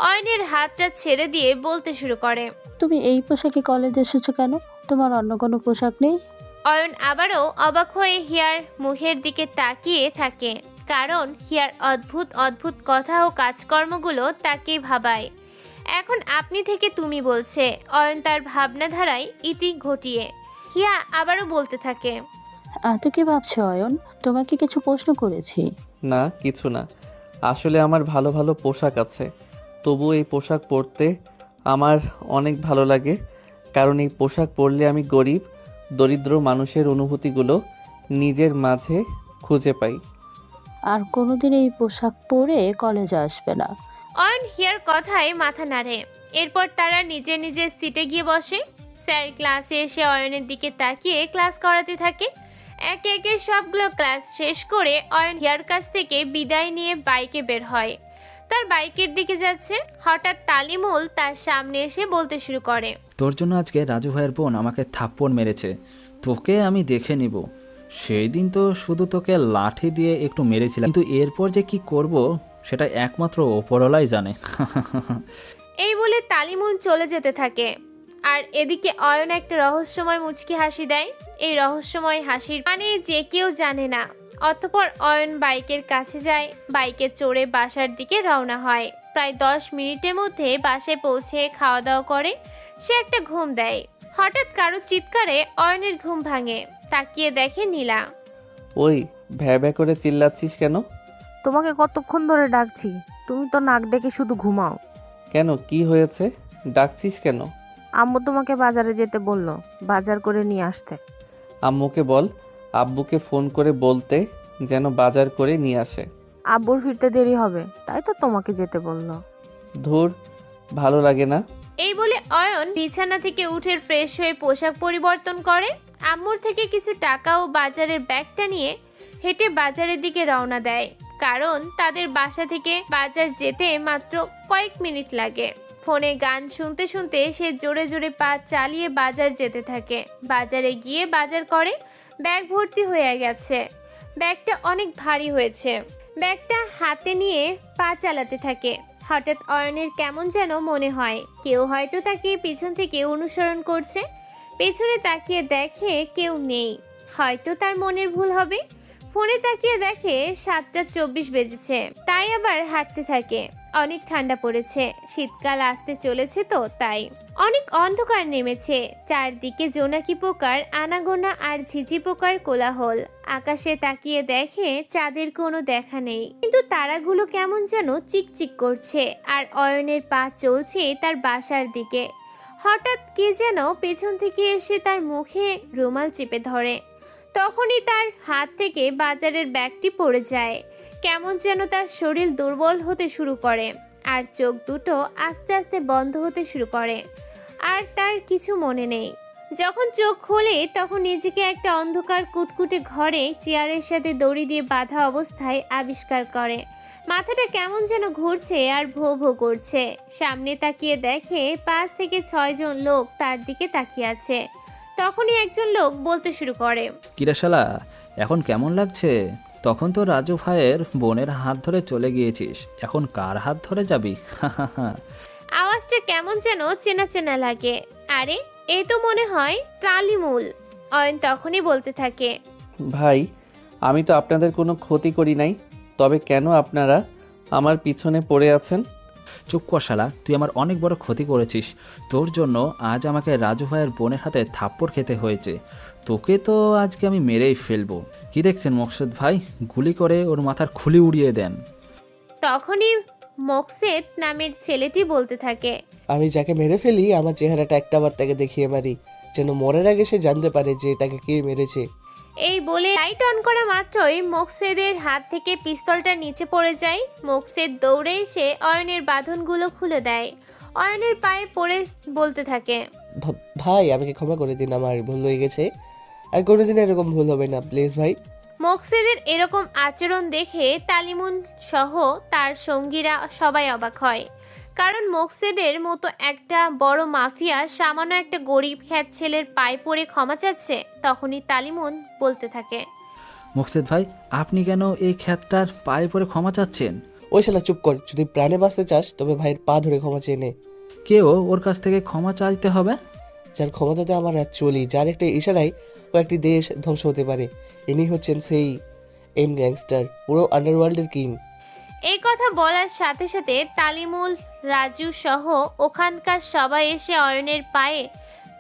অয়নের হাতটা ছেড়ে দিয়ে বলতে শুরু করে, তুমি এই পোশাকে কলেজে এসেছো কেন? তোমার অন্য কোনো পোশাক নেই? অয়ন আবারও অবাক হয়ে হিয়ার মুখের দিকে তাকিয়ে থাকে, কারণ হিয়ার অদ্ভুত অদ্ভুত কথা ও কাজকর্মগুলো তাকেই ভাবায়। এখন আপনি থেকে তুমি বলছে। অয়ন তার ভাবনাধারায় ইতি ঘটিয়ে হিয়া আবারও বলতে থাকে, এত কি ভাবছো অয়ন? তোমাকে কিছু প্রশ্ন করেছি। না, কিছু না। আসলে আমার ভালো ভালো পোশাক আছে, তবু এই পোশাক পরতে আমার অনেক ভালো লাগে, কারণ এই পোশাক পরলে আমি গরিব দরিদ্র মানুষের অনুভূতিগুলো নিজের মাঝে খুঁজে পাই। আর কোনোদিন এই পোশাক পরে কলেজে আসবে না। অয়ন হিয়ার কথায় মাথা নাড়ে। এরপর তারা নিজের নিজের সিটে গিয়ে বসে। স্যার ক্লাসে এসে অয়নের দিকে তাকিয়ে ক্লাস করাতে থাকে। একে একে সবগুলো ক্লাস শেষ করে অয়ন হিয়ার কাছ থেকে বিদায় নিয়ে বাইকে বের হয়। তার বাইকের দিকে যাচ্ছে, হঠাৎ তালিমুল তার সামনে এসে বলতে শুরু করে, তোর জন্য আজকে রাজু ভাইয়ের বোন আমাকে থাপ্পড় মেরেছে, তোকে আমি দেখে নিব। সেই দিন তো শুধু তোকে লাঠি দিয়ে একটু মেরেছিলাম, কিন্তু এরপর যে কি করব সেটা একমাত্র ওপরওয়ালাই জানে। এই বলে তালিমুল চলে যেতে থাকে। আর এদিকে অয়ন একটা রহস্যময় মুচকি হাসি দেয়। এই রহস্যময় হাসির মানে যে কেউ জানে না। অতঃপর অয়ন বাইকের কাছে যায়, বাইকে চড়ে বাসার দিকে রওনা হয়। প্রায় 10 মিনিটের মধ্যে বাসায় পৌঁছে খাওয়া দাওয়া করে সে একটা ঘুম দেয়। হঠাৎ কারো চিৎকারে অয়নের ঘুম ভাঙে। তাকিয়ে দেখে নীলা। ওই, ভ্যা ভ্যা করে চিল্লাচ্ছিস কেন? তোমাকে কতক্ষণ ধরে ডাকছি, তুমি তো নাক ডেকে শুধু ঘুমাও। কেন, কি হয়েছে? ডাকছিস কেন? আম্মু তোমাকে বাজারে যেতে বললো, বাজার করে নিয়ে আসতে। আম্মুকে বল আব্বুকে ফোন করে বলতে যেন বাজার করে নিয়ে আসে। আব্বুর ফিরতে দেরি হবে, তাই তো তোমাকে যেতে বললো। ধুর, ভালো লাগে না। এই বলে অয়ন বিছানা থেকে উঠে ফ্রেশ হয়ে পোশাক পরিবর্তন করে। আম্মুর থেকে কিছু টাকা ও বাজারের ব্যাগটা নিয়ে হেঁটে বাজারের দিকে রওনা দেয়। কারণ তাদের বাসা থেকে বাজার যেতে মাত্র কয়েক মিনিট লাগে। ফোনে গান শুনতে শুনতে সে জোরে জোরে পা চালিয়ে বাজার যেতে থাকে। বাজারে গিয়ে বাজার করে, ব্যাগ ভর্তি হয়ে গেছে। ব্যাগটা অনেক ভারী হয়েছে। ব্যাগটা হাতে নিয়ে পা চালাতে থাকে। হঠাৎ অয়নের কেমন যেন মনে হয় কেউ হয়তো তাকে পিছন থেকে অনুসরণ করছে। পেছনে তাকিয়ে দেখে কেউ নেই। হয়তো তার মনের ভুল হবে। ফোনে তাকিয়ে দেখে 7:24 বেজেছে। তাই আবার হাঁটতে থাকে। অনেক ঠান্ডা পড়েছে, শীতকাল আসতে চলেছে তো তাই। অনেক অন্ধকার নেমেছে, চারদিকে জোনাকি পোকার আনাগোনা আর ঝিঝি পোকার কোলাহল। আকাশে তাকিয়ে দেখে চাঁদের কোনো দেখা নেই, কিন্তু তারাগুলো কেমন যেন চিকচিক করছে। আর অয়নের পা চলছে তার বাসার দিকে। হঠাৎ কে যেন পেছন থেকে এসে তার মুখে রুমাল চেপে ধরে। তখনই তার হাত থেকে বাজারের ব্যাগটি পড়ে যায়। কেমন যেন তার শরীর দুর্বল হতে শুরু করে আর চোখ দুটো আস্তে আস্তে বন্ধ হতে শুরু করে। আর তার কিছু মনে নেই। যখন চোখ খোলে তখন নিজেকে একটা অন্ধকার কুটকুটে ঘরে চেয়ারের সাথে দড়ি দিয়ে বাঁধা অবস্থায় আবিষ্কার করে। মাথাটা কেমন যেন ঘুরছে আর ভো ভো করছে। সামনে তাকিয়ে দেখে 5 থেকে 6 জন লোক তার দিকে তাকিয়ে আছে। তখনই একজন লোক বলতে শুরু করে, কিরে শালা, এখন কেমন লাগছে? তখন তো রাজু ভাইয়ের বোনের হাত ধরে চলে গিয়েছিস, এখন কার হাত ধরে যাবি? আওয়াজটা কেমন যেন চেনা চেনা লাগে। আরে এই তো মনে হয় তালিমুল। অয়ন তখনই বলতে থাকে, ভাই, আমি তো আপনাদের কোনো ক্ষতি করি নাই, তবে কেন আপনারা আমার পিছনে পড়ে আছেন? চুপ কর শালা, তুই আমার অনেক বড় ক্ষতি করেছিস। তোর জন্য আজ আমাকে রাজু ভাইয়ের বোনের হাতে থাপ্পড় খেতে হয়েছে। তোকে তো আজকে আমি মেরেই ফেলবো। কি দেখছেন মকসুদ ভাই, গুলি করে ওর মাথার খুলি উড়িয়ে দেন। তখনই মকসেদ নামের ছেলেটি বলতে থাকে, আমি যাকে মেরে ফেলি আমার চেহারাটা একটাবার তাকে দেখিয়ে মারি, যেন মরার আগে সে জানতে পারে যে তাকে কে মেরেছে। এই বলে লাইট অন করা মাত্রই মকসেদের হাত থেকে পিস্তলটা নিচে পড়ে যায়। মকসেদ দৌড়ে এসে অয়নের বাঁধনগুলো খুলে দেয়। অয়নের পায়ে পড়ে বলতে থাকে, ভাই আমাকে ক্ষমা করে দিন, আমার ভুল হয়ে গেছে, আর কোনোদিন এরকম ভুল হবে না, প্লিজ ভাই। মকসেদের এরকম আচরণ দেখে তালিমুন সহ তার সঙ্গীরা সবাই অবাক হয়। কারণ মকসেদের মতো একটা বড় মাফিয়া সামান্য একটা গরিব খ্যাত ছেলের পায়ে পড়ে ক্ষমা চাচ্ছে। তখনই তালিমুন বলতে থাকে, মকসেদ ভাই, আপনি কেন এই খ্যাতটার পায়ে পড়ে ক্ষমা চাচ্ছেন? ওই শালা চুপ কর, যদি প্রাণে বাঁচতে চাস তবে ভাইয়ের পা ধরে ক্ষমা চেয়ে নে। কেউ ওর কাছ থেকে ক্ষমা চাইতে হবে? যার ক্ষমতাতে আমার আর চলি, যার একটা ইশারায় কয়েকটি দেশ ধ্বংস হতে পারে। ইনি হচ্ছেন সেই এম গ্যাংস্টার, পুরো আন্ডারওয়ার্ল্ডের কিং। এই কথা বলার সাথে সাথে তালিমুল, রাজু সহ ওখানকার সবাই এসে অয়নের পায়ে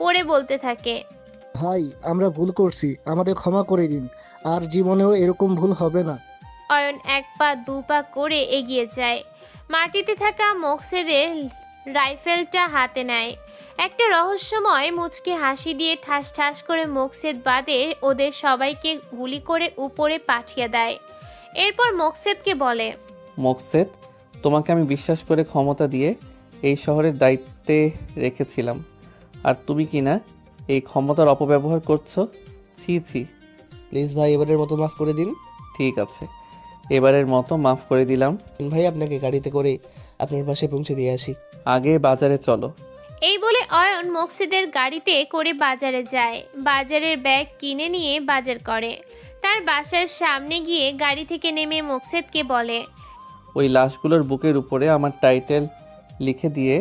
পড়ে বলতে থাকে, ভাই আমরা ভুল করছি, আমাদের ক্ষমা করে দিন, আর জীবনেও এরকম ভুল হবে না। অয়ন 1 পা 2 পা করে এগিয়ে যায়। মাটিতে থাকা মকসেদের রাইফেলটা হাতে নেয়। একটা রহস্যময় মুচকে হাসি দিয়ে ঠাস ঠাস করে মকসেদ বাদে ওদের সবাইকে গুলি করে উপরে পাঠিয়ে দেয়। এরপর মকসেদকে বলে, মকসেদ, তোমাকে আমি বিশ্বাস করে ক্ষমতা দিয়ে এই শহরের দায়িত্বে রেখেছিলাম, আর তুমি কি না এই ক্ষমতার অপব্যবহার করছো? ছি ছি। প্লিজ ভাই এবারের মতো মাফ করে দিন। ঠিক আছে, এবারের মতো মাফ করে দিলাম। ভাই আপনাকে গাড়িতে করে আপনার পাশে পৌঁছে দিয়ে আসি। আগে বাজারে চলো। এই বলে অয়ন মকসেদের গাড়িতে করে বাজারে যায়। বাজারের ব্যাগ কিনে নিয়ে বাজার করে। তার বাসার সামনে গিয়ে গাড়ি থেকে নেমে মকসেদকে বলে, ওই লাশগুলোর বুকের উপরে আমার টাইটেল লিখে দিয়ে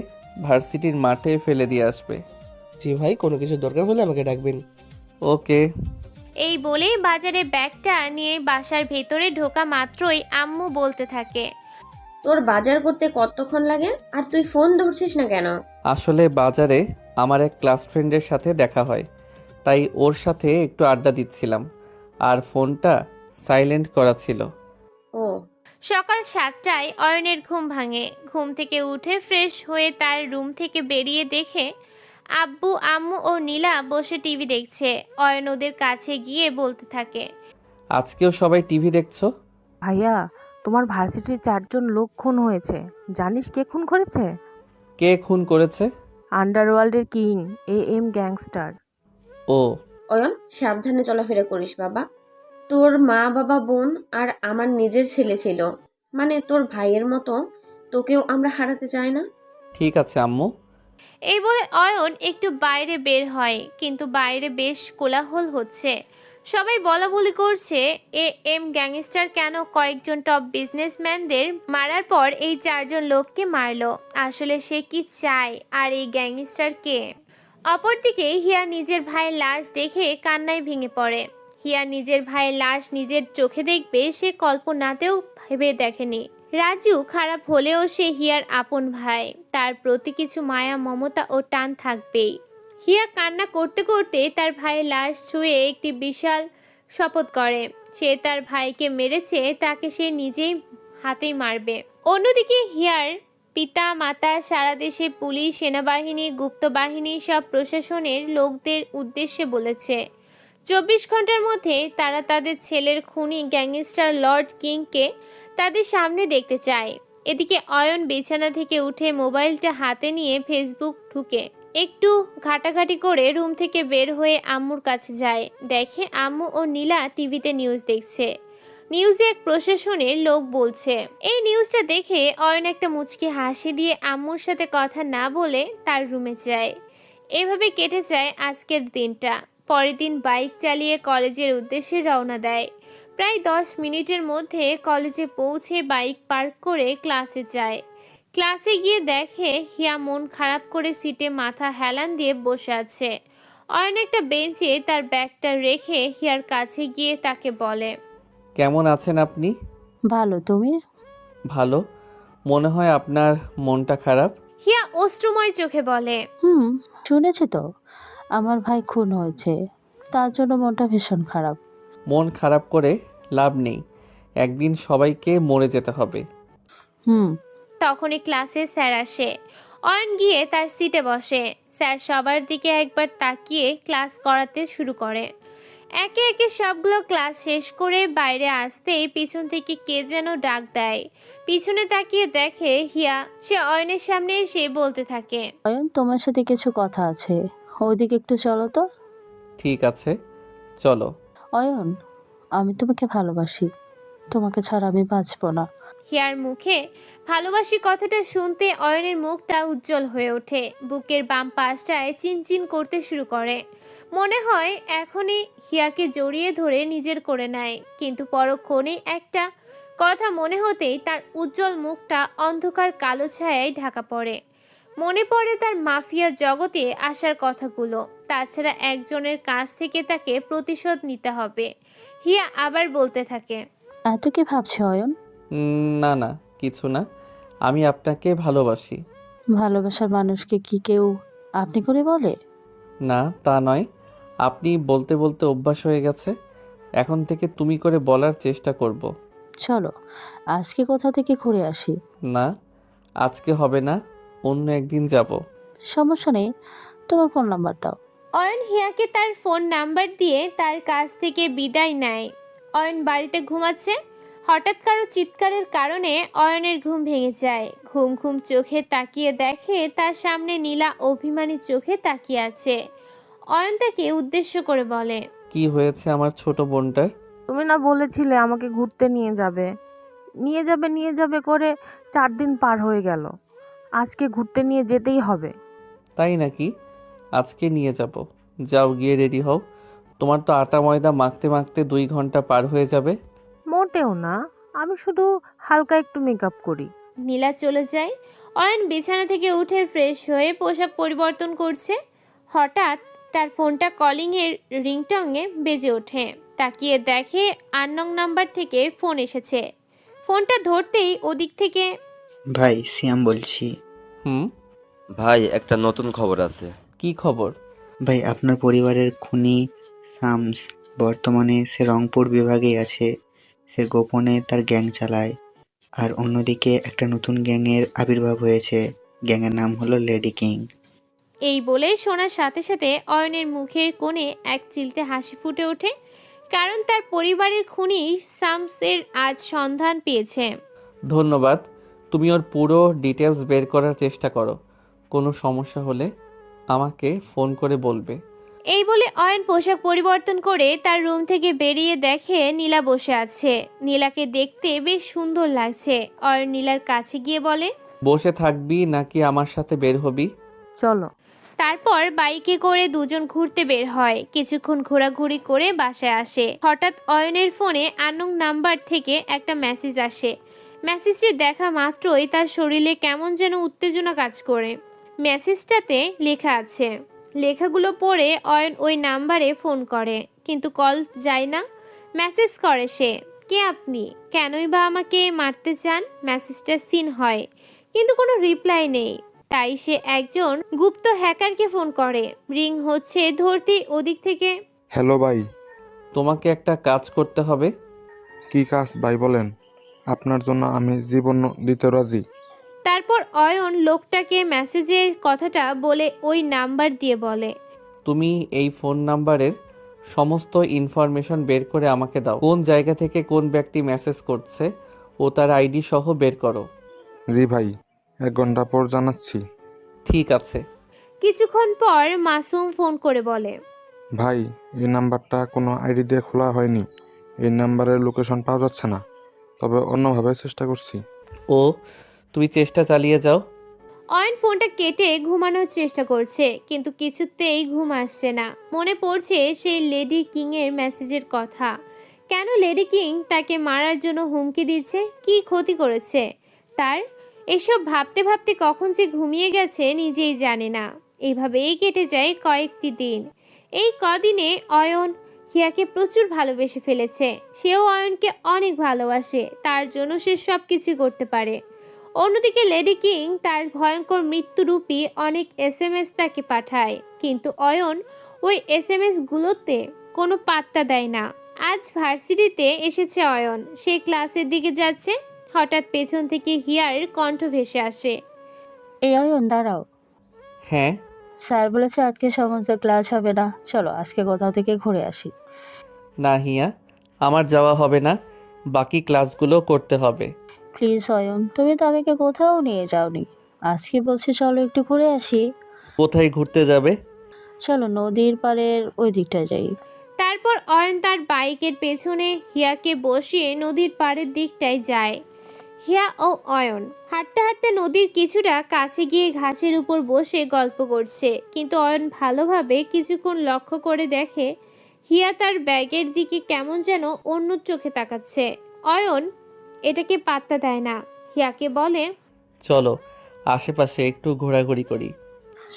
ভার্সিটির মাঠে ফেলে দিয়ে আসবে। জি ভাই, কোনো কিছু দরকার হলে আমাকে ডাকবেন। ওকে। এই বলে বাজারে ব্যাগটা নিয়ে বাসার ভেতরে ঢোকা মাত্রই আম্মু বলতে থাকে, তোর বাজার করতে কতক্ষণ লাগে, আর তুই ফোন ধরছিস না কেন? আসলে বাজারে আমার এক ক্লাস ফ্রেন্ডের সাথে দেখা হয়, তাই ওর সাথে একটু আড্ডা দিচ্ছিলাম, আর ফোনটা সাইলেন্ট করা ছিল। ও। সকাল 7টায় অয়নের ঘুম ভাঙে। ঘুম থেকে উঠে ফ্রেশ হয়ে তার রুম থেকে বেরিয়ে দেখে আব্বু, আম্মু ও নীলা বসে টিভি দেখছে। অয়ন ওদের কাছে গিয়ে বলতে থাকে, আজকেও সবাই টিভি দেখছো? ভাইয়া, তোমার ভার্সিটির 4 জন লোক খুন হয়েছে। জানিস কে খুন করেছে? কে খুন করেছে? আন্ডারওয়ার্ল্ডের কিং এম গ্যাংস্টার। ও। অয়ন সাবধানে চলাফেরা করিস বাবা। তোর মা বাবা বোন আর আমার নিজের ছেলে ছিল, মানে তোর ভাইয়ের মতো তোকেও আমরা হারাতে চাই না। ঠিক আছে আম্মু। এই বলে অয়ন একটু বাইরে বের হয়, কিন্তু বাইরে বেশ কোলাহল হচ্ছে। সবাই বলাবলি করছে এম গ্যাংস্টার কেন কয়েকজন টপ বিজনেসম্যানদের মারার পর এই 4 জন লোককে মারলো। আসলে সে কি চায়, আর এই গ্যাংস্টার কে? অপরদিকে হিয়া নিজের ভাইয়ের লাশ দেখে কান্নায় ভেঙে পড়ে। হিয়া নিজের ভাইয়ের লাশ নিজের চোখে দেখবে সে কল্পনাতেও ভেবে দেখেনি। রাজু খারাপ হলেও সে হিয়ার আপন ভাই, তার প্রতি কিছু মায়া মমতা ও টান থাকবেই। হিয়া কান্না করতে করতে তার ভাইয়ের লাশ ছুঁয়ে একটি বিশাল শপথ করে, সে তার ভাইকে মেরেছে, তাকে সে নিজেই হাতেই মারবে। অন্যদিকে হিয়ার পিতা মাতা সারা দেশে পুলিশ, সেনাবাহিনী, গুপ্ত বাহিনী সব প্রশাসনের লোকদের উদ্দেশ্যে বলেছে 24 ঘন্টার মধ্যে তারা তাদের ছেলের খুনি গ্যাংস্টার লর্ড কিংকে তাদের সামনে দেখতে চায়। এদিকে অয়ন বিছানা থেকে উঠে মোবাইলটা হাতে নিয়ে ফেসবুক ঢুকে একটু ঘাটাঘাটি করে রুম থেকে বের হয়ে আম্মুর কাছে যায়। দেখে আম্মু ও নীলা টিভিতে নিউজ দেখছে। নিউজে এক প্রশাসনের লোক বলছে। এই নিউজটা দেখে অয়ন একটা মুচকি হাসি দিয়ে আম্মুর সাথে কথা না বলে তার রুমে যায়। এভাবে কেটে যায় আজকের দিনটা। পরের দিন বাইক চালিয়ে কলেজের উদ্দেশ্যে রওনা দেয়। প্রায় 10 মিনিটের মধ্যে কলেজে পৌঁছে বাইক পার্ক করে ক্লাসে যায়। ক্লাসে গিয়ে দেখে হিয়া মন খারাপ করে সিটে মাথা হেলান দিয়ে বসে আছে। অয়ন একটা বেঞ্চে তার ব্যাগটা রেখে হিয়ার কাছে গিয়ে তাকে বলে, কেমন আছেন আপনি? ভালো, তুমি? ভালো। মনে হয় আপনার মনটা খারাপ। হিয়া অশ্রুময় চোখে বলে, শুনেছি তো, আমার ভাই খুন হয়েছে, তার জন্য মনটা ভীষণ খারাপ। মন খারাপ করে লাভ নেই, একদিন সবাইকে মরে যেতে হবে। তখনই ক্লাসে স্যার আসে। অয়ন গিয়ে তার সিটে বসে। স্যার সবার দিকে একবার তাকিয়ে ক্লাস করাতে শুরু করে। একে একে সবগুলো ক্লাস শেষ করে বাইরে আসতেই পিছন থেকে কে যেন ডাক দেয়। পিছনে তাকিয়ে দেখে হিয়া। সে অয়নের সামনে এসে বলতে থাকে, অয়ন, তোমার সাথে কিছু কথা আছে, ওইদিকে একটু চলো তো। ঠিক আছে, চলো। অয়ন, আমি তোমাকে ভালোবাসি, তোমাকে ছাড়া আমি বাঁচবো না। হিয়ার মুখে ভালোবাসি কথাটা শুনতে অয়নের মুখটা উজ্জ্বল হয়ে ওঠে। বুকের বাম পাশটায় চিনচিন করতে শুরু করে। মনে হয় এখনই হিয়াকে জড়িয়ে ধরে নিজের করে নেয়, কিন্তু পরক্ষণে একটা কথা মনে হতেই তার উজ্জ্বল মুখটা অন্ধকার কালো ছায়ায় ঢাকা পড়ে। মনে পড়ে তার মাফিয়া জগতে আসার কথাগুলো। তাছাড়া একজনের কাছ থেকে তাকে প্রতিশোধ নিতে হবে। হিয়া আবার বলতে থাকে, এত কি ভাবছো অয়ন? না না, কিছু না, আমি আপনাকে ভালোবাসি। ভালোবাসার মানুষকে কি কেউ আপনি করে বলে? না, তা নয়, আপনি বলতে বলতে অভ্যাস হয়ে গেছে, এখন থেকে তুমি করে বলার চেষ্টা করব। চলো আজকে কোথা থেকে ঘুরে আসি। না, আজকে হবে না, অন্য একদিন যাব। সমস্যা নেই, তোমার ফোন নাম্বার দাও। অয়ন হিয়াকে তার ফোন নাম্বার দিয়ে তার কাছ থেকে বিদায় নেয়। অয়ন বাড়িতে ঘুমাচ্ছে। হঠাৎ কারো চিৎকারের কারণে অয়নের ঘুম ভেঙে যায়। ঘুম ঘুম চোখে তাকিয়ে দেখে তার সামনে নীলা অভিমানী চোখে তাকিয়ে আছে। অয়ন তাকে উদ্দেশ্য করে বলে, কি হয়েছে আমার ছোট বোনটার? তুমি না বলেছিলে আমাকে ঘুরতে নিয়ে যাবে নিয়ে যাবে করে 4 দিন পার হয়ে গেল। আজকে ঘুরতে নিয়ে যেতেই হবে। তাই নাকি? আজকে নিয়ে যাব। যাও, গিয়ে রেডি হও। তোমার তো আটা ময়দা মাখতে মাখতে 2 ঘন্টা পার হয়ে যাবে। মোটেও না, আমি শুধু হালকা একটু মেকআপ করি। নীলা চলে যায়। অয়ন বিছানা থেকে উঠে ফ্রেশ হয়ে পোশাক পরিবর্তন করছে। হঠাৎ তার ফোনটা কলিংয়ের রিংটংয়ে বেজে ওঠে। তাকিয়ে দেখে আননোন নাম্বার থেকে ফোন এসেছে। ফোনটা ধরতেই ওদিক থেকে, ভাই সিয়াম বলছি। ভাই, একটা নতুন খবর আছে। কি খবর? ভাই, আপনার পরিবারের খুনি শামস বর্তমানে সে রংপুর বিভাগে আছে। সে গোপনে তার গ্যাং চালায়। আর অন্যদিকে একটা নতুন গ্যাংয়ের আবির্ভাব হয়েছে। গ্যাংয়ের নাম হলো লেডি কিং। এই বলে শোনার সাথে সাথে অয়নের মুখের কোণে এক চিলতে হাসি ফুটে ওঠে, কারণ তার পরিবারের খুনি শামসের আজ সন্ধান পেয়েছে। ধন্যবাদ। তুমি ওর পুরো ডিটেলস বের করার চেষ্টা করো। কোনো সমস্যা হলে আমাকে ফোন করে বলবে। এই বলে অয়ন পোশাক পরিবর্তন করে তার রুম থেকে বেরিয়ে দেখে নীলা বসে আছে। নীলাকে দেখতে বেশ সুন্দর লাগছে। অয়ন নীলার কাছে গিয়ে বলে, বসে থাকবি নাকি আমার সাথে বের হবি? চলো। তারপর বাইকে করে দুজন ঘুরতে বের হয়। কিছুক্ষণ ঘোরাঘুরি করে বাসায় আসে। হঠাৎ অয়নের ফোনে আননোন নাম্বার থেকে একটা মেসেজ আসে। মেসেজটি দেখা মাত্রই তার শরীরে কেমন যেন উত্তেজনা কাজ করে। মেসেজটাতে লেখা আছে। লেখাগুলো পড়ে অয়ন ওই নাম্বারে ফোন করে, কিন্তু কল যায় না। মেসেজ করে সে, কে আপনি, কেনই বা আমাকে মারতে চান? মেসেজটা সিন হয়, কিন্তু কোনো রিপ্লাই নেই। তাই সে একজন গুপ্ত হ্যাকারকে ফোন করে। রিং হচ্ছে, ধরতেই ওদিক থেকে, হ্যালো ভাই। তোমাকে একটা কাজ করতে হবে। কি কাজ ভাই বলেন? আপনার জন্য আমি জীবন দিতে রাজি। তারপর অয়ন লোকটাকে মেসেজের কথাটা বলে ওই নাম্বার দিয়ে বলে, তুমি এই ফোন নাম্বারের সমস্ত ইনফরমেশন বের করে আমাকে দাও। কোন জায়গা থেকে কোন ব্যক্তি মেসেজ করছে ও তার আইডি সহ বের করো। জি ভাই, 1 ঘন্টা পর জানাচ্ছি। ঠিক আছে। কিছুক্ষণ পর মাসুম ফোন করে বলে, ভাই, এই নাম্বারটা কোনো আইডি দিয়ে খোলা হয়নি। এই নাম্বারের লোকেশন পাওয়া যাচ্ছে না, তবে অন্যভাবে চেষ্টা করছি। ও, তুমি চেষ্টা চালিয়ে যাও। অয়ন ফোনটা কেটে ঘুমানোর চেষ্টা করছে, কিন্তু কিছুতেই ঘুম আসছে না। মনে পড়ছে সেই লেডি কিং এর মেসেজের কথা। কেন লেডি কিং তাকে মারার জন্য হুমকি দিচ্ছে? কি ক্ষতি করেছে তার? এসব ভাবতে ভাবতে কখন যে ঘুমিয়ে গেছে নিজেই জানে না। এইভাবেই কেটে যায় কয়েকটি দিন। এই কদিনে অয়ন হিয়াকে প্রচুর ভালোবেসে ফেলেছে। সেও অয়নকে অনেক ভালোবাসে, তার জন্য সে সব কিছুই করতে পারে। অন্যদিকে লেডি কিং তার ভয়ঙ্কর মৃত্যুরূপী অনেক SMS তাকে পাঠায়, কিন্তু অয়ন ওই SMS গুলোতে কোনো পাত্তা দেয় না। আজ ভার্সিটিতে এসেছে অয়ন। সে ক্লাসের দিকে যাচ্ছে, হঠাৎ পেছন থেকে হিয়ার কণ্ঠ ভেসে আসে। এই অয়ন, দাঁড়াও। হ্যাঁ। স্যার বলেছে আজকে সমস্ত ক্লাস হবে না, চলো আজকে কোথাও থেকে ঘুরে আসি। না হিয়া, আমার যাওয়া হবে না, বাকি ক্লাসগুলো করতে হবে। প্লিজ অয়ন, তুমি তো আমাকে কোথাও নিয়ে যাওনি, আজকে বলছি চলো একটু ঘুরে আসি। কোথায় ঘুরতে যাবে? চলো নদীর পাড়ের ওই দিকটায় যাই। তারপর অয়ন তার বাইকের পেছনে হিয়াকে বসিয়ে নদীর পাড়ের দিকটায় যায়। হিয়া ও অয়ন হাঁটতে হাঁটতে নদীর কিছুটা কাছে গিয়ে ঘাসের উপর বসে গল্প করছে, কিন্তু অয়ন ভালোভাবে কিছুক্ষণ লক্ষ্য করে দেখে হিয়া তার ব্যাগের দিকে কেমন যেন অন্য চোখে তাকাচ্ছে। অয়ন এটাকে পাত্তা দেয় না। হিয়াকে বলে, চলো আশেপাশে একটু ঘোরাঘুরি করি।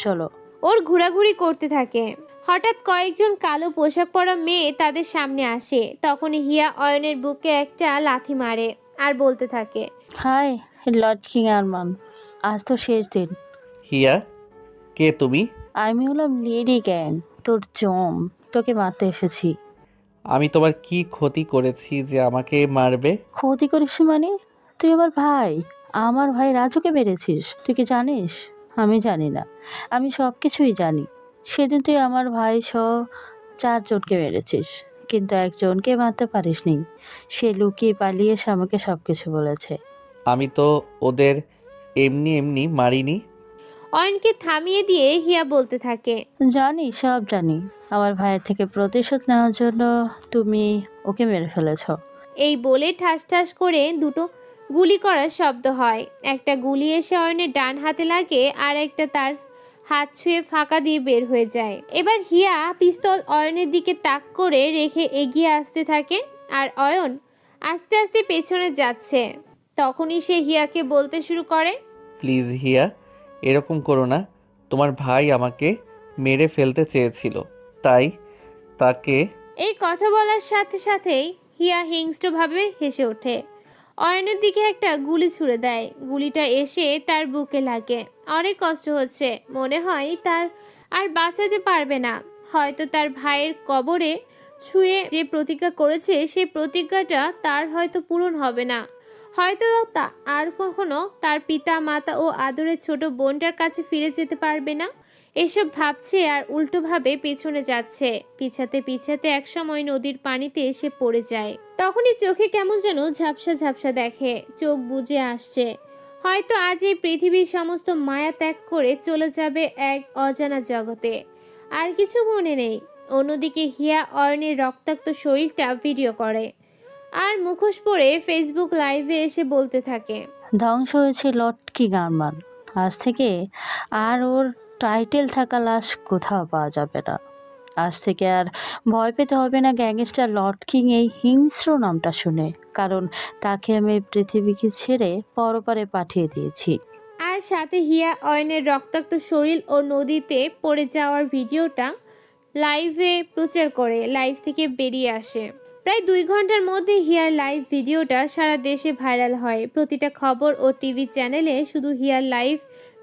চলো। ওর ঘোরাঘুরি করতে থাকে। হঠাৎ কয়েকজন কালো পোশাক পরা মেয়ে তাদের সামনে আসে। তখন হিয়া অয়নের বুকে একটা লাথি মারে আর বলতে থাকে, হাই লর্ড কিং আরমান, আজ তো শেষ দিন। হিয়া, কে তুমি? আমি হলাম লেডি গ্যাং, তোর জম, তোকে মারতে এসেছি। আমি তোমার কি ক্ষতি করেছি যে আমাকে মারবে? ক্ষতি করিস মানে? তুই আমার ভাই রাজুকে মেরেছিস, তুই কি জানিস? আমি জানি না, আমি সব কিছুই জানি। সেদিন তুই আমার ভাই সহ 4 জনকে মেরেছিস, কিন্তু একজনকে মারতে পারিসনি। সে লুকিয়ে পালিয়ে এসে আমাকে সব কিছু বলেছে। আমি তো ওদের এমনি এমনি মারিনি। অয়নকে থামিয়ে দিয়ে হিয়া বলতে থাকে, জানি, সব জানি। আমার ভাইয়ের থেকে প্রতিশোধ নেওয়ার জন্য তুমি ওকে মেরে ফেলেছ। এই বলে ঠাস ঠাস করে দুটো গুলি করার শব্দ হয়। একটা গুলি এসে অয়নের ডান হাতে লাগে, আর একটা তার হাত ছুঁয়ে ফাঁকা দিয়ে বের হয়ে যায়। এবার হিয়া পিস্তল অয়নের দিকে তাক করে রেখে এগিয়ে আসতে থাকে, আর অয়ন আস্তে আস্তে পেছনে যাচ্ছে। তখনই সে হিয়াকে বলতে শুরু করে, প্লিজ হিয়া, এরকম করো না। তোমার ভাই আমাকে মেরে ফেলতে চেয়েছিল, তাই তাকে। এই কথা বলার সাথে সাথেই হিয়া হিংস্রভাবে হেসে ওঠে। অয়নের দিকে একটা গুলি ছুড়ে দেয়। গুলিটা এসে তার বুকে লাগে। অনেক কষ্ট হচ্ছে, মনে হয় তার আর বাঁচাতে পারবে না। হয়তো তার ভাইয়ের কবরে ছুঁয়ে যে প্রতিজ্ঞা করেছে সেই প্রতিজ্ঞাটা তার হয়তো পূরণ হবে না। হয়তো তা আর কখনো তার পিতা মাতা ও আদরের ছোট বোনটার কাছে ফিরে যেতে পারবে না। এসব ভাবছে আর উল্টোভাবে পেছনে যাচ্ছে। পিছাতে পিছাতে একসময় নদীর পানিতে এসে পড়ে যায়। তখনই চোখে কেমন যেন ঝাপসা ঝাপসা দেখে, চোখ বুজে আসছে। হয়তো আজ এই পৃথিবীর সমস্ত মায়া ত্যাগ করে চলে যাবে এক অজানা জগতে। আর কিছু মনে নেই। অন্যদিকে হিয়া অয়নের রক্তাক্ত শরীরটা ভিডিও করে আর মুখোশ পরে ফেসবুক লাইভে এসে বলতে থাকে, ধ্বংস হয়েছে লটকি গারমান। আজ থেকে আর ওর টাইটেল থাকা লাশ কোথাও পাওয়া যাবে না। আজ থেকে আর ভয় পেতে হবে না গ্যাংস্টার লটকিং এই হিংস্র নামটা শুনে, কারণ তাকে আমি পৃথিবীকে ছেড়ে পরপারে পাঠিয়ে দিয়েছি। আর সাথে হিয়া অয়নের রক্তাক্ত শরীর ও নদীতে পড়ে যাওয়ার ভিডিওটা লাইভে প্রচার করে লাইভ থেকে বেরিয়ে আসে। প্রায় 2 ঘন্টার মধ্যে হিয়ার লাইভ ভিডিওটা সারা দেশে ভাইরাল হয়। প্রতিটা খবর ও টিভি চ্যানেলে শুধু হিয়ার লাইভ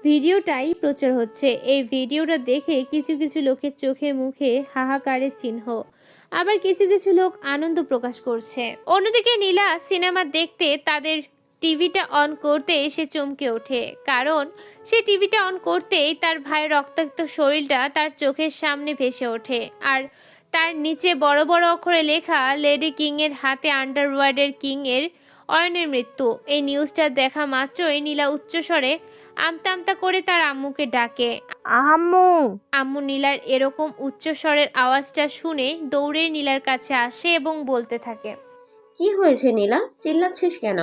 ভিডিওটাই প্রচার হচ্ছে। এই ভিডিওটা দেখে কিছু কিছু লোকের চোখে মুখে হাহাকারের চিহ্ন, আবার কিছু কিছু লোক আনন্দ প্রকাশ করছে। অন্যদিকে নীলা সিনেমা দেখতে তাদের টিভিটা অন করতে এসে চমকে ওঠে, কারণ সে টিভিটা অন করতেই তার ভাইয়ের রক্তাক্ত শরীরটা তার চোখের সামনে ভেসে ওঠে। আর তার নিচে বড় বড় অক্ষরে লেখা, লেডি কিংয়ের হাতে আন্ডারওয়ার্ল্ডের কিংয়ের অয়নের মৃত্যু। এই নিউজটা দেখা মাত্রই নীলা উচ্চস্বরে আমতা আমতা করে তার আম্মুকে ডাকে। আম্মু! আম্মু নীলার এরকম উচ্চস্বরের আওয়াজটা শুনে দৌড়ে নীলার কাছে আসে এবং বলতে থাকে, কি হয়েছে নীলা, চিল্লাচ্ছিস কেন?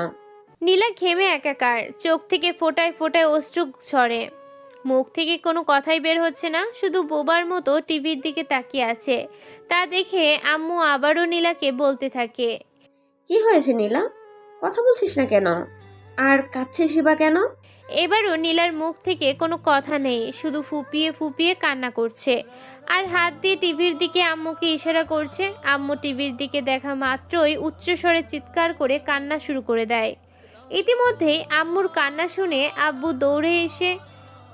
নীলা ঘেমে একাকার, চোখ থেকে ফোঁটায় ফোঁটায় অশ্রু ঝরে, মুখ থেকে কোনো কথাই বের হচ্ছে না, শুধু বোবার মতো টিভির দিকে তাকিয়ে আছে। তা দেখে আম্মু আবারও নীলাকে বলতে থাকে, কি হয়েছে নীলা, কথা বলছিস না কেন? আর কাঁদছিস বা কেন? এবারও নীলার মুখ থেকে কোনো কথা নেই, শুধু ফুপিয়ে ফুপিয়ে কান্না করছে আর হাত দিয়ে টিভির দিকে আম্মুকে ইশারা করছে। আম্মু টিভির দিকে দেখা মাত্রই উচ্চস্বরে চিৎকার করে কান্না শুরু করে দেয়। ইতিমধ্যেই আম্মুর কান্না শুনে আব্বু দৌড়ে এসে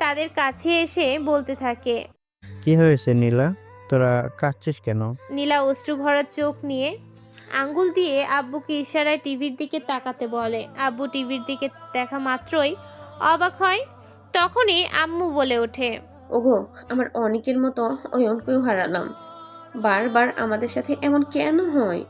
তাদের কাছে এসে বলতে থাকে, কি হয়েছে নীলা, তোরা কাঁদছিস কেন? নীলা অশ্রু ভরা চোখ নিয়ে আঙ্গুল দিয়ে আব্বুকে ইশারায় টিভির দিকে তাকাতে বলে। আব্বু টিভির দিকে দেখা মাত্রই অবাক হয়। তখনই আম্মু বলে ওঠে, ওগো, আমার অনেকের মতো ওই অঙ্কেও হারালাম। বারবার আমাদের সাথে এমন কেন হয়?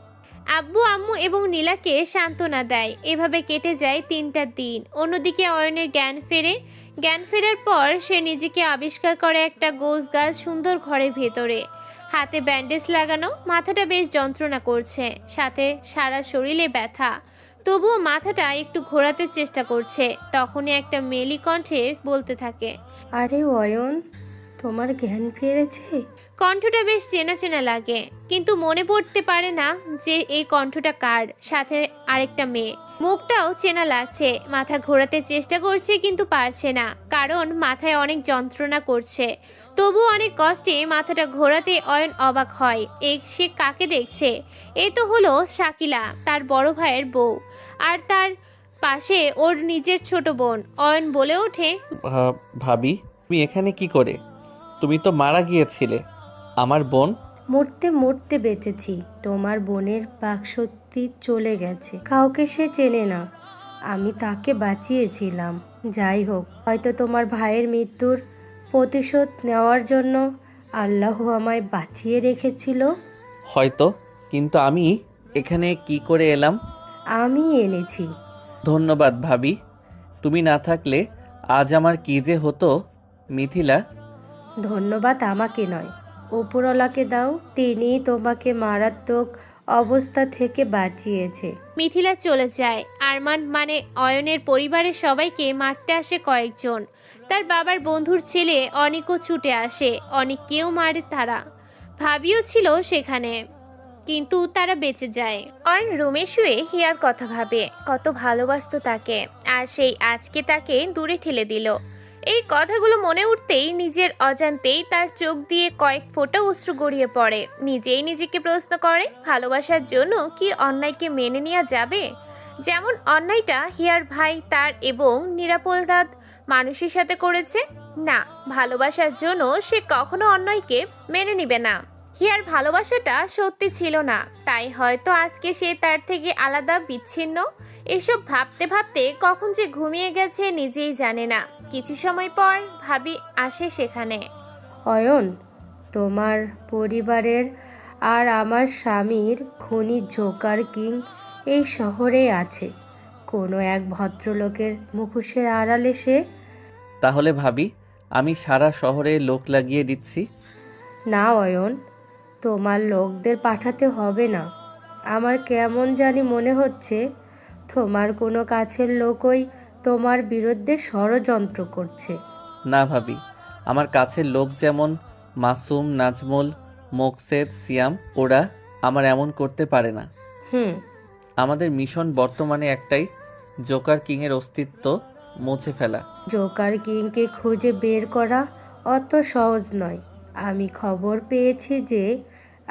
আব্বু আম্মু এবং নীলাকে সান্ত্বনা দেয়। এভাবে কেটে যায় 3টা দিন। অন্যদিকে অয়নের জ্ঞান ফেরার পর সে নিজেকে আবিষ্কার করে একটা গোছগাছ সুন্দর ঘরের ভেতরে, হাতে ব্যান্ডেজ লাগানো, মাথাটা বেশ যন্ত্রণা করছে, সাথে সারা শরীরে ব্যথা, তবুও মাথাটা একটু ঘোরাতে চেষ্টা করছে। তখনই একটা মেলি কণ্ঠে বলতে থাকে, আরে অয়ন, তোমার জ্ঞান ফিরেছে? কণ্ঠটা বেশ চেনা চেনা লাগে, কিন্তু মনে পড়তে পারে না যে এই কণ্ঠটা কার। সাথে আরেকটা মেয়ে, মুখটাও চেনা লাগছে। মাথা ঘোরাতে চেষ্টা করছে কিন্তু পারছে না, কারণ মাথায় অনেক যন্ত্রণা করছে। তবু অনেক কষ্টে মাথাটা ঘোরাতে অয়ন অবাক হয়। সে কাকে দেখছে? এ তো হলো শাকিলা, তার বড় ভাইয়ের বউ, আর তার পাশে ওর নিজের ছোট বোন। অয়ন বলে ওঠে, ভাবি, তুমি এখানে কি করে? তুমি তো মারা গিয়েছিলে। আমার বোন? মরতে মরতে বেঁচেছি। তোমার বোনের বাকশক্তি চলে গেছে, কাউকে সে চেনে না। আমি তাকে বাঁচিয়েছিলাম। যাই হোক, হয়তো তোমার ভাইয়ের মৃত্যুর প্রতিশোধ নেওয়ার জন্য আল্লাহ আমায় বাঁচিয়ে রেখেছিল। হয়তো, কিন্তু আমি এখানে কি করে এলাম? আমি এনেছি। ধন্যবাদ ভাবি, তুমি না থাকলে আজ আমার কি যে হতো। মিথিলা, ধন্যবাদ আমাকে নয়, উপরওয়ালাকে দাও। তিনি তোমাকে মারাত্মক অবস্থা থেকে বাঁচিয়েছে। মিথিলা চলে যায়। আরমান মানে অয়নের পরিবারের সবাইকে মারতে আসে কয়েকজন। তার বাবার বন্ধুর ছেলে অনিকও ছুটে আসে। অনেককেও মারে তারা। ভাবিও ছিল সেখানে, কিন্তু তারা বেঁচে যায়। অয়ন রুমে শুয়ে হিয়ার কথা ভাবে, কত ভালোবাসতো তাকে, আর সেই আজকে তাকে দূরে ঠেলে দিল। এই কথাগুলো মনে উঠতেই নিজের অজান্তেই তার চোখ দিয়ে কয়েক ফোঁটা অশ্রু গড়িয়ে পড়ে। নিজেই নিজেকে প্রশ্ন করে, ভালোবাসার জন্য কি অন্যায়কে মেনে নেওয়া যাবে? যেমন অন্যায়টা হিয়ার ভাই তার এবং নিরাপরাধ মানুষের সাথে করেছে। না, ভালোবাসার জন্য সে কখনো অন্যায়কে মেনে নিবে না। হিয়ার ভালোবাসাটা সত্যি ছিল না, তাই হয়তো আজকে সে তার থেকে আলাদা, বিচ্ছিন্ন। এসব ভাবতে ভাবতে কখন যে ঘুমিয়ে গেছে নিজেই জানে না। কিছু সময় পর ভাবি আসে সেখানে। অয়ন, তোমার পরিবারের আর আমার স্বামীর খুনি জোকার কিং এই শহরে আছে। কোনো এক ভদ্রলোকের মুখোশের আড়ালে সে। তাহলে ভাবি, আমি সারা শহরে লোক লাগিয়ে দিচ্ছি। না অয়ন, তোমার লোকদের পাঠাতে হবে না। আমার কেমন জানি মনে হচ্ছে তোমার কোনো কাছের লোকই তোমার বিরুদ্ধে ষড়যন্ত্র করছে। না ভাবি, আমার কাছের লোক যেমন মাসুম, নাজমুল, মোকসেদ, সিয়াম, ওরা আমার এমন করতে পারে না। হুম। আমাদের মিশন বর্তমানে একটাই, জোকার কিংয়ের অস্তিত্ব মুছে ফেলা। জোকার কিংকে খুঁজে বের করা অত সহজ নয়। আমি খবর পেয়েছি যে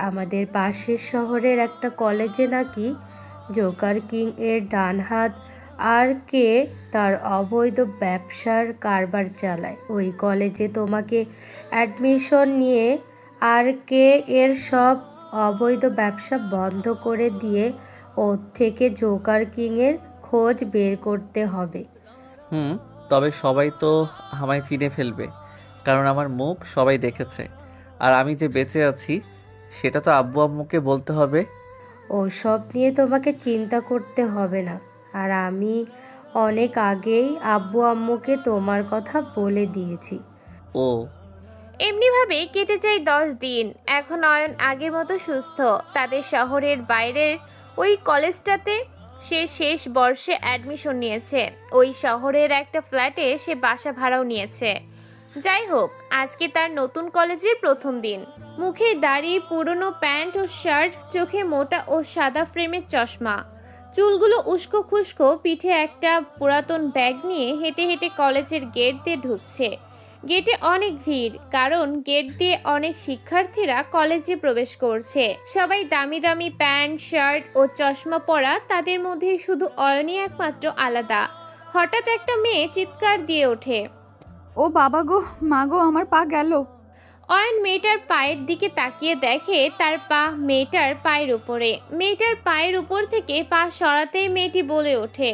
আমাদের পাশের শহরের একটা কলেজে নাকি জোকার কিং এর ডান হাত আর কে তার অবৈধ ব্যবসার কারবার চালায়। ওই কলেজে তোমাকে অ্যাডমিশন নিয়ে আর কে এর সব অবৈধ ব্যবসা বন্ধ করে দিয়ে ওর থেকে জোকার কিংয়ের খোঁজ বের করতে হবে। তবে সবাই তো আমায় চিনে ফেলবে, কারণ আমার মুখ সবাই দেখেছে। আর আমি যে বেঁচে আছি সেটা তো আব্বু আম্মুকে বলতে হবে। ওসব নিয়ে তোমাকে চিন্তা করতে হবে না। আর আমি অনেক আগেই আব্বু আম্মুকে তোমার কথা বলে দিয়েছি। ও এমনিভাবে কেটে যায় 10 দিন। এখন অয়ন আগের মতো সুস্থ। তাদের শহরের বাইরের ওই কলেজটাতে সে শেষ বর্ষে অ্যাডমিশন নিয়েছে। ওই শহরের একটা ফ্ল্যাটে সে বাসা ভাড়াও নিয়েছে। যাই হোক, আজকে তার নতুন কলেজের প্রথম দিন। মুখে দাড়ি, পুরনো প্যান্ট ও শার্ট, চোখে মোটা ও সাদা ফ্রেমের চশমা, চুলগুলো উস্কো খুস্কো, পিঠে একটা পুরাতন ব্যাগ নিয়ে হেঁটে হেঁটে কলেজের গেট দিয়ে ঢুকছে। গেটে অনেক ভিড়, কারণ গেট দিয়ে অনেক শিক্ষার্থীরা কলেজে প্রবেশ করছে। সবাই দামি দামি প্যান্ট, শার্ট ও চশমা পরা। তাদের মধ্যে শুধু অয়নই একমাত্র আলাদা। হঠাৎ একটা মেয়ে চিৎকার দিয়ে ওঠে, ও বাবা গো, মা গো, আমার পা গেল। অয়ন মেয়েটার পায়ের দিকে তাকিয়ে দেখে তার পা মেয়েটার পায়ের উপরে। মেয়েটার পায়ের উপর থেকে পা সরাতেই মেয়েটি বলে ওঠে,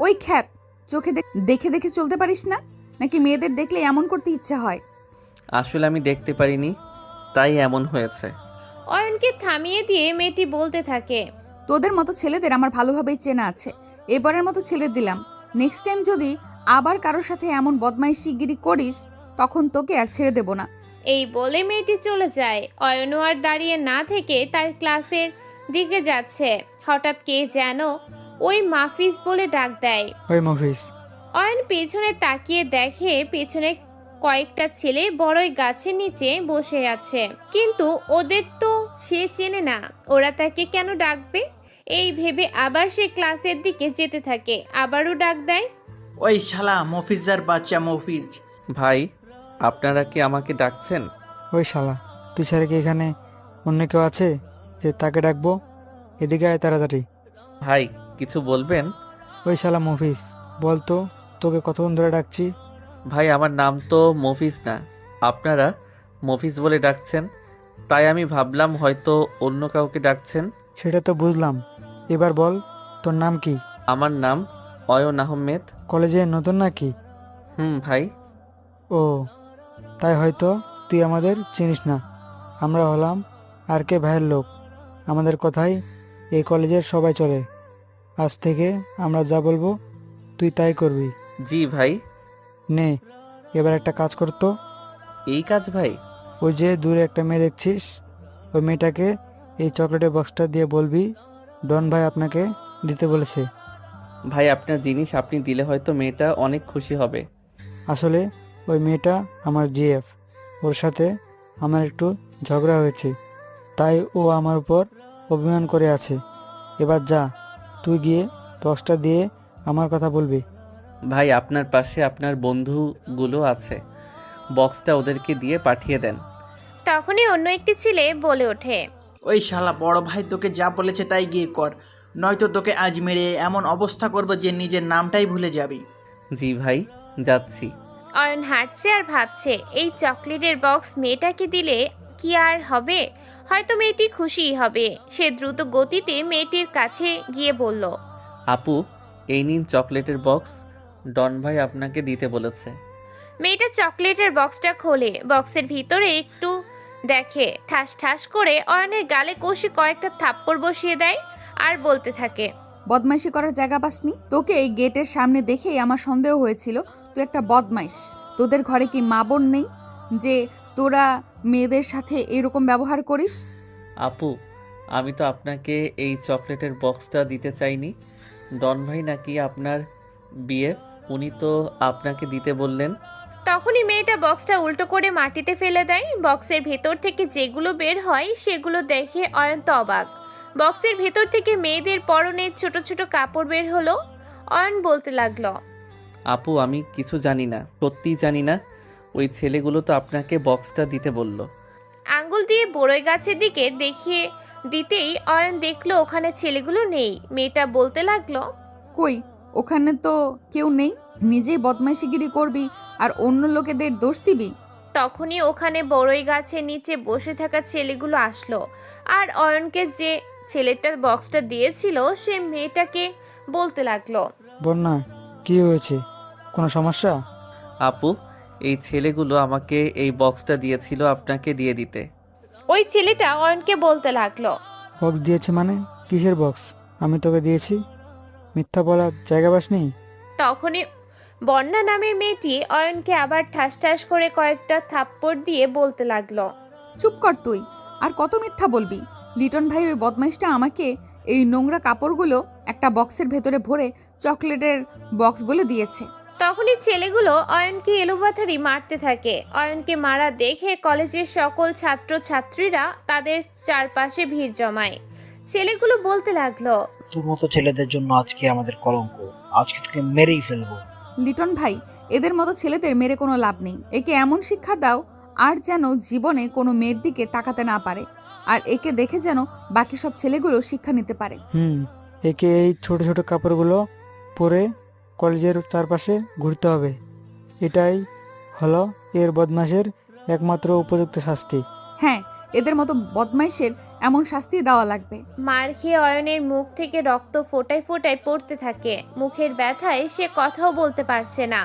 ওই খ্যাত, চোখে দেখে দেখে চলতে পারিস না নাকি মেয়েদের দেখলে এমন করতে ইচ্ছা হয়? আসলে আমি দেখতে পারিনি, তাই এমন হয়েছে। অয়নকে থামিয়ে দিয়ে মেয়েটি বলতে থাকে, তোদের মতো ছেলেদের আমার ভালোভাবেই চেনা আছে। এবারের মতো ছেড়ে দিলাম। নেক্সট টাইম যদি আবার কারোর সাথে এমন বদমাইশিগিরি করিস তখন তোকে আর ছেড়ে দেব না। এই বলে মেয়েটি চলে যায়। অয়নও আর দাঁড়িয়ে না থেকে তার ক্লাসের দিকে যাচ্ছে। হঠাৎ কে যেন ওই মাফিজ বলে ডাক দেয়। ওই মাফিজ। অয়ন পেছনে তাকিয়ে দেখে পেছনে কয়েকটা ছেলে বড়ই গাছের নিচে বসে আছে, কিন্তু ওদের তো সে চেনে না। ওরা তাকে কেন ডাকবে এই ভেবে আবার সে ক্লাসের দিকে যেতে থাকে। আবারও ডাক দেয়, ওই শালা মফিজার বাচ্চা মফিজ। ভাই, আপনারা কি আমাকে ডাকছেন? ওই শালা, তুই ছাড়া কি এখানে অন্য কেউ আছে যে তাকে ডাকবো? এদিকে আয় তাড়াতাড়ি। ভাই, কিছু বলবেন? ওই শালা মফিজ, বল তো, তোকে কতক্ষণ ধরে ডাকছি? ভাই, আমার নাম তো মফিজ না, আপনারা মফিজ বলে ডাকছেন, তাই আমি ভাবলাম হয়তো অন্য কাউকে ডাকছেন। সেটা তো বুঝলাম, এবার বল তোর নাম কি? আমার নাম অয়ন আহমেদ। কলেজে নতুন নাকি? ভাই। ও, তাই হয়তো তুই আমাদের চিনিস না। আমরা হলাম আর কে ভাইয়ের লোক। আমাদের কথাই এই কলেজের সবাই চলে। আজ থেকে আমরা যা বলবো তুই তাই করবি। জি ভাই। নে, এবার একটা কাজ করতো। এই কাজ ভাই? ওই যে দূরে একটা মেয়ে দেখছিস, ওই মেয়েটাকে এই চকলেটের বক্সটা দিয়ে বলবি ডন ভাই আপনাকে দিতে বলেছে। ভাই, আপনার জিনিস আপনি দিলে হয়তো মেয়েটা অনেক খুশি হবে। আসলে ওই মেয়েটা আমার জিএফ, ওর সাথে আমার একটু ঝগড়া হয়েছে, তাই ও আমার উপর অভিমান করে আছে। এবার যা, তুই গিয়ে বক্সটা দিয়ে আমার কথা বলবি। ভাই, আপনার পাশে আপনার বন্ধুগুলো আছে, বক্সটা ওদেরকে দিয়ে পাঠিয়ে দেন। তখনই অন্য একটি ছেলে বলে ওঠে, ওই শালা বড় ভাই তোকে যা বলেছে তাই গিয়ে কর, নয়তো তোকে আজ মেরে এমন অবস্থা করবো যে নিজের নামটাই ভুলে যাবি। জি ভাই, যাচ্ছি। অয়ন হাঁটছে আর ভাবছে, এই চকলেটের বক্স মেয়েটাকে দিলে কি আর হবে? হয়তো মেয়েটি খুশিই হবে। সে দ্রুত গতিতে মেয়েটির কাছে গিয়ে বলল, আপু, এই নিন চকলেটের বক্স, ডন ভাই আপনাকে দিতে বলেছে। মেয়েটা চকলেটের বক্সটা খোলে, বক্সের ভিতরে একটু দেখে, ঠাস ঠাস করে অয়নের গালে কষে কয়েকটা থাপ্পড় বসিয়ে দেয় আর বলতে থাকে, বদমাইশি করার জায়গা পাসনি? তোকে এই গেটের সামনে দেখেই আমার সন্দেহ হয়েছিল তুই একটা বদমাইশ। তোদের ঘরে কি মা বোন নেই যে তোরা মেয়েদের সাথে এরকম ব্যবহার করিস? আপু, আমি তো আপনাকে এই চকলেটের বক্সটা দিতে চাইনি। ডন ভাই নাকি আপনার বিয়ে, উনি তো আপনাকে দিতে বললেন। তখনই মেয়েটা বক্সটা উল্টো করে মাটিতে ফেলে দেয়। বক্সের ভেতর থেকে যেগুলো বের হয় সেগুলো দেখে অয়ন তো অবাক। বক্সের ভেতর থেকে মেয়েদের পরনের ছোট ছোট কাপড় বের হলো। অয়ন বলতে লাগলো, আপু, আমি কিছু জানি না, সত্যিই জানি না। ওই ছেলেগুলো তো আপনাকে বক্সটা দিতে বলল। আঙ্গুল দিয়ে বড়ই গাছের দিকে দেখিয়ে দিতেই অয়ন দেখলো ওখানে ছেলেগুলো নেই। মেয়েটা বলতে লাগলো, কই, ওখানে তো কেউ নেই। নিজেই বদমাইশিগিরি করবি আর অন্য লোকেদের দোষ দিবি? তখনই ওখানে বড়ই গাছের নিচে বসে থাকা ছেলেগুলো আসলো। আর অয়নকে যে ছেলেটার বক্সটা দিয়েছিল সে মেয়েটাকে বলতে লাগলো, বন্যা, কি হয়েছে? কোনো সমস্যা? আপু, এই ছেলেগুলো আমাকে এই বক্সটা দিয়েছিল আপনাকে দিয়ে দিতে। ওই ছেলেটা অয়নকে বলতে লাগলো, বক্স দিয়েছে মানে? কিসের বক্স? আমি তোকে দিয়েছি? মিথ্যা বলার জায়গা পাসনি? তখনই বন্যা নামের মেয়েটি অয়নকে আবার ঠাস ঠাস করে কয়েকটা থাপ্পড় দিয়ে বলতে লাগলো, চুপ কর তুই, আর কত মিথ্যা বলবি? লিটন ভাই ওই বদমাইশটা আমাকে এই নোংরা কাপড়গুলো একটা বক্সের ভেতরে ভরে চকলেটের বক্স বলে দিয়েছে। তখনই ছেলেগুলো অয়নকে এলোপাথারি মারতে থাকে। অয়নকে মারা দেখে কলেজের সকল ছাত্র ছাত্রীরা তাদের চারপাশে ভিড় জমায়। ছেলেগুলো বলতে লাগলো, তোর মতো ছেলেদের জন্য আজকে আমাদের কলঙ্ক, আজকে তোকে মেরেই ফেলবো। লিটন ভাই, এদের মতো ছেলেদের মেরে কোনো লাভ নেই। একে এমন শিক্ষা দাও আর যেন জীবনে কোনো মেয়ের দিকে তাকাতে না পারে, আর একে দেখে যেন বাকি সব ছেলেগুলো শিক্ষা নিতে পারে। একে এই ছোট ছোট কাপড়গুলো পরে কলেজের চারপাশে ঘুরতে হবে। এটাই হলো এর বদমাশের একমাত্র উপযুক্ত শাস্তি। হ্যাঁ, এদের মতো বদমাইশের এমন শাস্তি দেওয়া লাগবে। মার খেয়ে অয়নের মুখ থেকে রক্ত ফোটায় ফোটায় পড়তে থাকে। মুখের ব্যথায় সে কথাও বলতে পারছে না।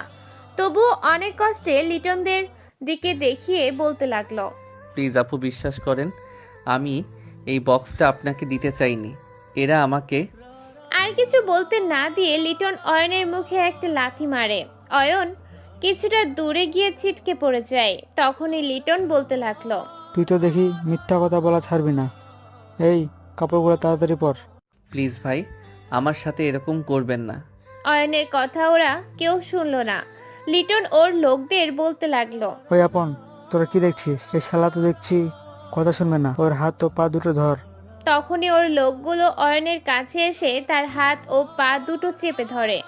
তবুও অনেক কষ্টে লিটনদের দিকে দেখিয়ে বলতে লাগলো, প্লিজ আপু, বিশ্বাস করেন, আমি এই বক্সটা আপনাকে দিতে চাইনি। এরা আমাকে। আর কিছু বলতে না দিয়ে লিটন অয়নের মুখে একটা লাথি মারে। অয়ন কিছুটা দূরে গিয়ে ছিটকে পড়ে যায়। তখনই লিটন বলতে লাগলো, তুই তো দেখি মিথ্যা কথা বলা ছাড়বি না। এই কাপড়গুলো তাড়াতাড়ি পর। প্লিজ ভাই, আমার সাথে এরকম করবেন না। অয়নের কথা ওরা কেউ শুনলো না। লিটন ওর লোকদের বলতে লাগলো, ওই আপন, তোরা কি দেখছিস? এই শালা তো দেখছি কথা শুনবে না। ওর হাত ও পা দুটো ধর। তখনই ওর লোকগুলো অয়নের কাছে এসে তার হাত ও পা দুটো চেপে ধরে।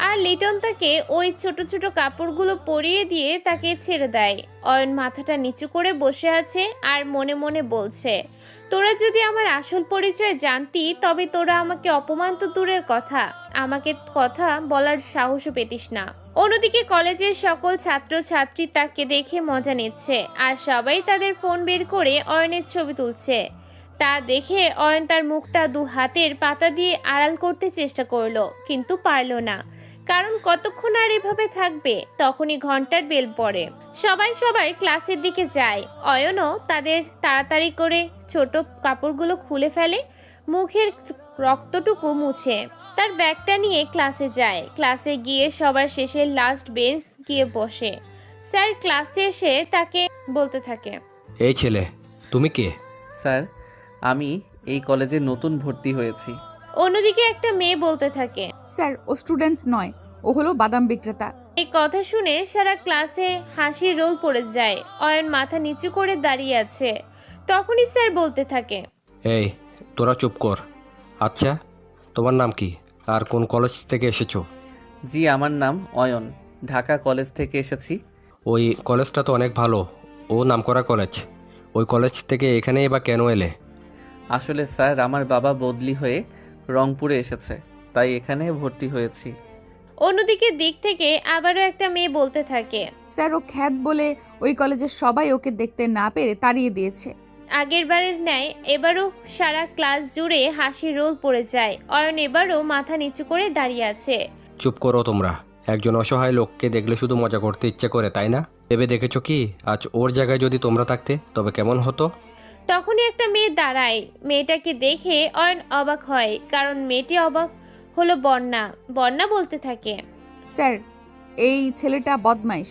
আর লিটন তাকে ওই ছোট ছোট কাপড়গুলো পরিয়ে দিয়ে তাকে ছেড়ে দেয়। অয়ন মাথাটা নিচু করে বসে আছে আর মনে মনে বলছে, তোরা যদি আমার আসল পরিচয় জানতি তবে তোরা আমাকে অপমান তো দূরের কথা, আমাকে কথা বলার সাহসও পেতিস না। অন্যদিকে কলেজের সকল ছাত্র ছাত্রী তাকে দেখে মজা নিচ্ছে আর সবাই তাদের ফোন বের করে অয়নের ছবি তুলছে। তা দেখে অয়ন তার মুখটা দু হাতের পাতা দিয়ে আড়াল করতে চেষ্টা করলো, কিন্তু পারল না, কারণ কতক্ষণ আর এভাবে থাকবে। তখনই ঘন্টার বেল পড়ে। সবাই সবার ক্লাসের দিকে যায়। অয়নও তাদের তাড়াতাড়ি করে ছোট কাপড়গুলো খুলে ফেলে, মুখের রক্তটুকু মুছে তার ব্যাগটা নিয়ে ক্লাসে যায়। ক্লাসে গিয়ে সবার শেষে লাস্ট বেঞ্চ গিয়ে বসে। স্যার ক্লাসে এসে তাকে বলতে থাকে, এই ছেলে, তুমি কে? স্যার, আমি এই কলেজে নতুন ভর্তি হয়েছি। অন্যদিকে একটা মেয়ে বলতে থাকে, স্যার ও স্টুডেন্ট নয়, ও হলো বাদাম বিক্রেতা। এই কথা শুনে সারা ক্লাসে হাসির রোল পড়ে যায়। অয়ন মাথা নিচু করে দাঁড়িয়ে আছে। তখনই স্যার বলতে থাকে, এই তোরা চুপ কর। আচ্ছা, তোমার নাম কি আর কোন কলেজ থেকে এসেছো? জি, আমার নাম অয়ন, ঢাকা কলেজ থেকে এসেছি। ওই কলেজটা তো অনেক ভালো, ও নামকরা কলেজ। ওই কলেজ থেকে এখানেই বা কেন এলে? আসলে স্যার, আমার বাবা বদলি হয়ে রংপুরে এসেছে, তাই এখানে ভর্তি হয়েছি। অন্যদিকে দিক থেকে আবারও একটা মেয়ে বলতে থাকে, স্যার ও খ্যাত বলে ওই কলেজের সবাই ওকে দেখতে না পেরে তাড়িয়ে দিয়েছে। আগের বারের ন্যায় এবারও সারা ক্লাস জুড়ে হাসির রোল পড়ে যায়। অয়ন এবারও মাথা নিচু করে দাঁড়িয়ে আছে। চুপ করো তোমরা। একজন অসহায় লোককে দেখলে শুধু মজা করতে ইচ্ছে করে, তাই না? ভেবে দেখেছো কি আজ ওর জায়গায় যদি তোমরা থাকতে তবে কেমন হতো? তখনই একটা মেয়ে দাঁড়ায়। মেয়েটাকে দেখে অয়ন অবাক হয়, কারণ মেয়েটি অবাক হলো বন্যা। বন্যা বলতে থাকে, স্যার এই ছেলেটা বদমাইশ।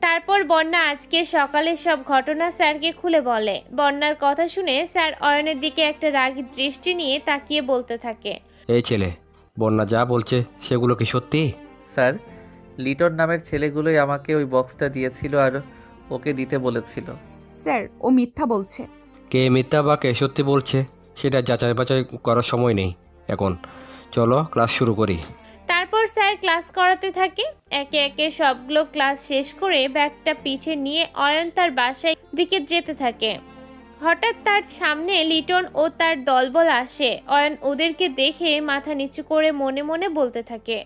তারপর বন্যা আজকে সকালে সব ঘটনা স্যারকে খুলে বলে। বন্যার কথা শুনে স্যার অয়নের দিকে একটা রাগী দৃষ্টি নিয়ে তাকিয়ে বলতে থাকে, এই ছেলে, বন্যা যা বলছে সেগুলো কি সত্যি? স্যার, লিটন নামের ছেলেগুলোই আমাকে ওই বক্সটা দিয়েছিল আর ওকে দিতে বলেছিল। স্যার, ও মিথ্যা বলছে। কে মিথ্যা বা কে সত্যি বলছে সেটা যাচাই বাছাই করার সময় নেই এখন। চলো ক্লাস শুরু করি। তারপর স্যার ক্লাস করাতে থাকে। একে একে সবগুলো ক্লাস শেষ করে ব্যাগটা পিঠে নিয়ে অয়ন তার বাসায় দিকে যেতে থাকে। হঠাৎ তার সামনে লিটন ও তার দলবল আসে। অয়ন ওদেরকে দেখে মাথা নিচু করে মনে মনে বলতে থাকে,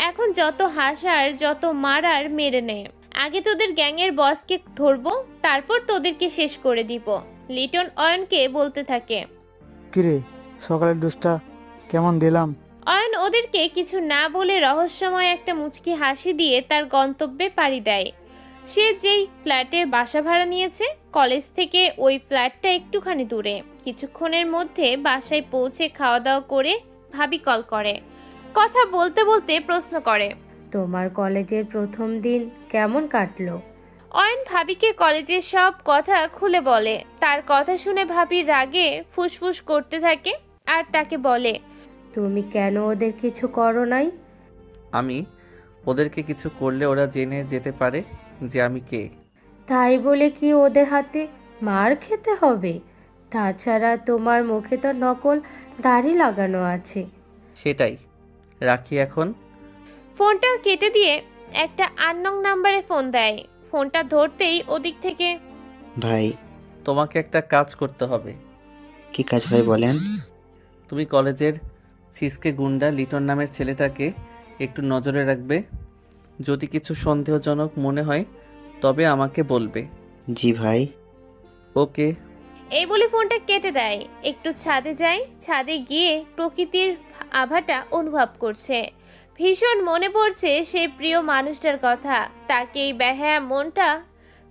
এখন যত হাসার যত মারার মেরে নে, আগে তোদের গ্যাংয়ের বসকে ধরবো, তারপর তোদেরকে শেষ করে দিব। লিটন অয়নকে বলতে থাকে, কিরে সকালের ডোজটা কেমন দিলাম? অয়ন ওদেরকে কিছু না বলে রহস্যময় একটা মুচকি হাসি দিয়ে তার গন্তব্যে পাড়ি দেয়। সে যেই ফ্ল্যাটের বাসা ভাড়া নিয়েছে, কলেজ থেকে ওই ফ্ল্যাটটা একটুখানি দূরে। কিছুক্ষণের মধ্যে বাসায় পৌঁছে খাওয়া দাওয়া করে ভাবি কল করে। কথা বলতে বলতে প্রশ্ন করে, তোমার কলেজের প্রথম দিন কেমন কাটলো? অয়ন ভাবিকে কলেজের সব কথা খুলে বলে। তার কথা শুনে ভাবি রাগে ফুসফুস করতে থাকে আর তাকে বলে, তুমি কেন ওদের কিছু করো নাই? আমি ওদেরকে কিছু করলে ওরা জেনে যেতে পারে যে আমি কে। তাই বলে কি ওদের হাতে মার খেতে হবে? তাছাড়া তোমার মুখে তো নকল দাড়ি লাগানো আছে। সেটাই, রাখি এখন। ফোনটা কেটে দিয়ে একটা আননোন নাম্বারে ফোন দেয়। ফোনটা ধরতেই ওদিক থেকে, ভাই, তোমাকে একটা কাজ করতে হবে। কি কাজ ভাই বলেন? তুমি কলেজের সিসকে গুন্ডা লিটন নামের ছেলেটাকে একটু নজরে রাখবে। যদি কিছু সন্দেহজনক মনে হয় তবে আমাকে বলবে। জি ভাই। ওকে। এই বলে ফোনটা কেটে দেয়। একটু ছাদে যায়। ছাদে গিয়ে প্রকৃতির আভাটা অনুভব করছে। ভীষণ মনে পড়ছে সেই প্রিয় মানুষটার কথা। তাকে এই বেহায়া মনটা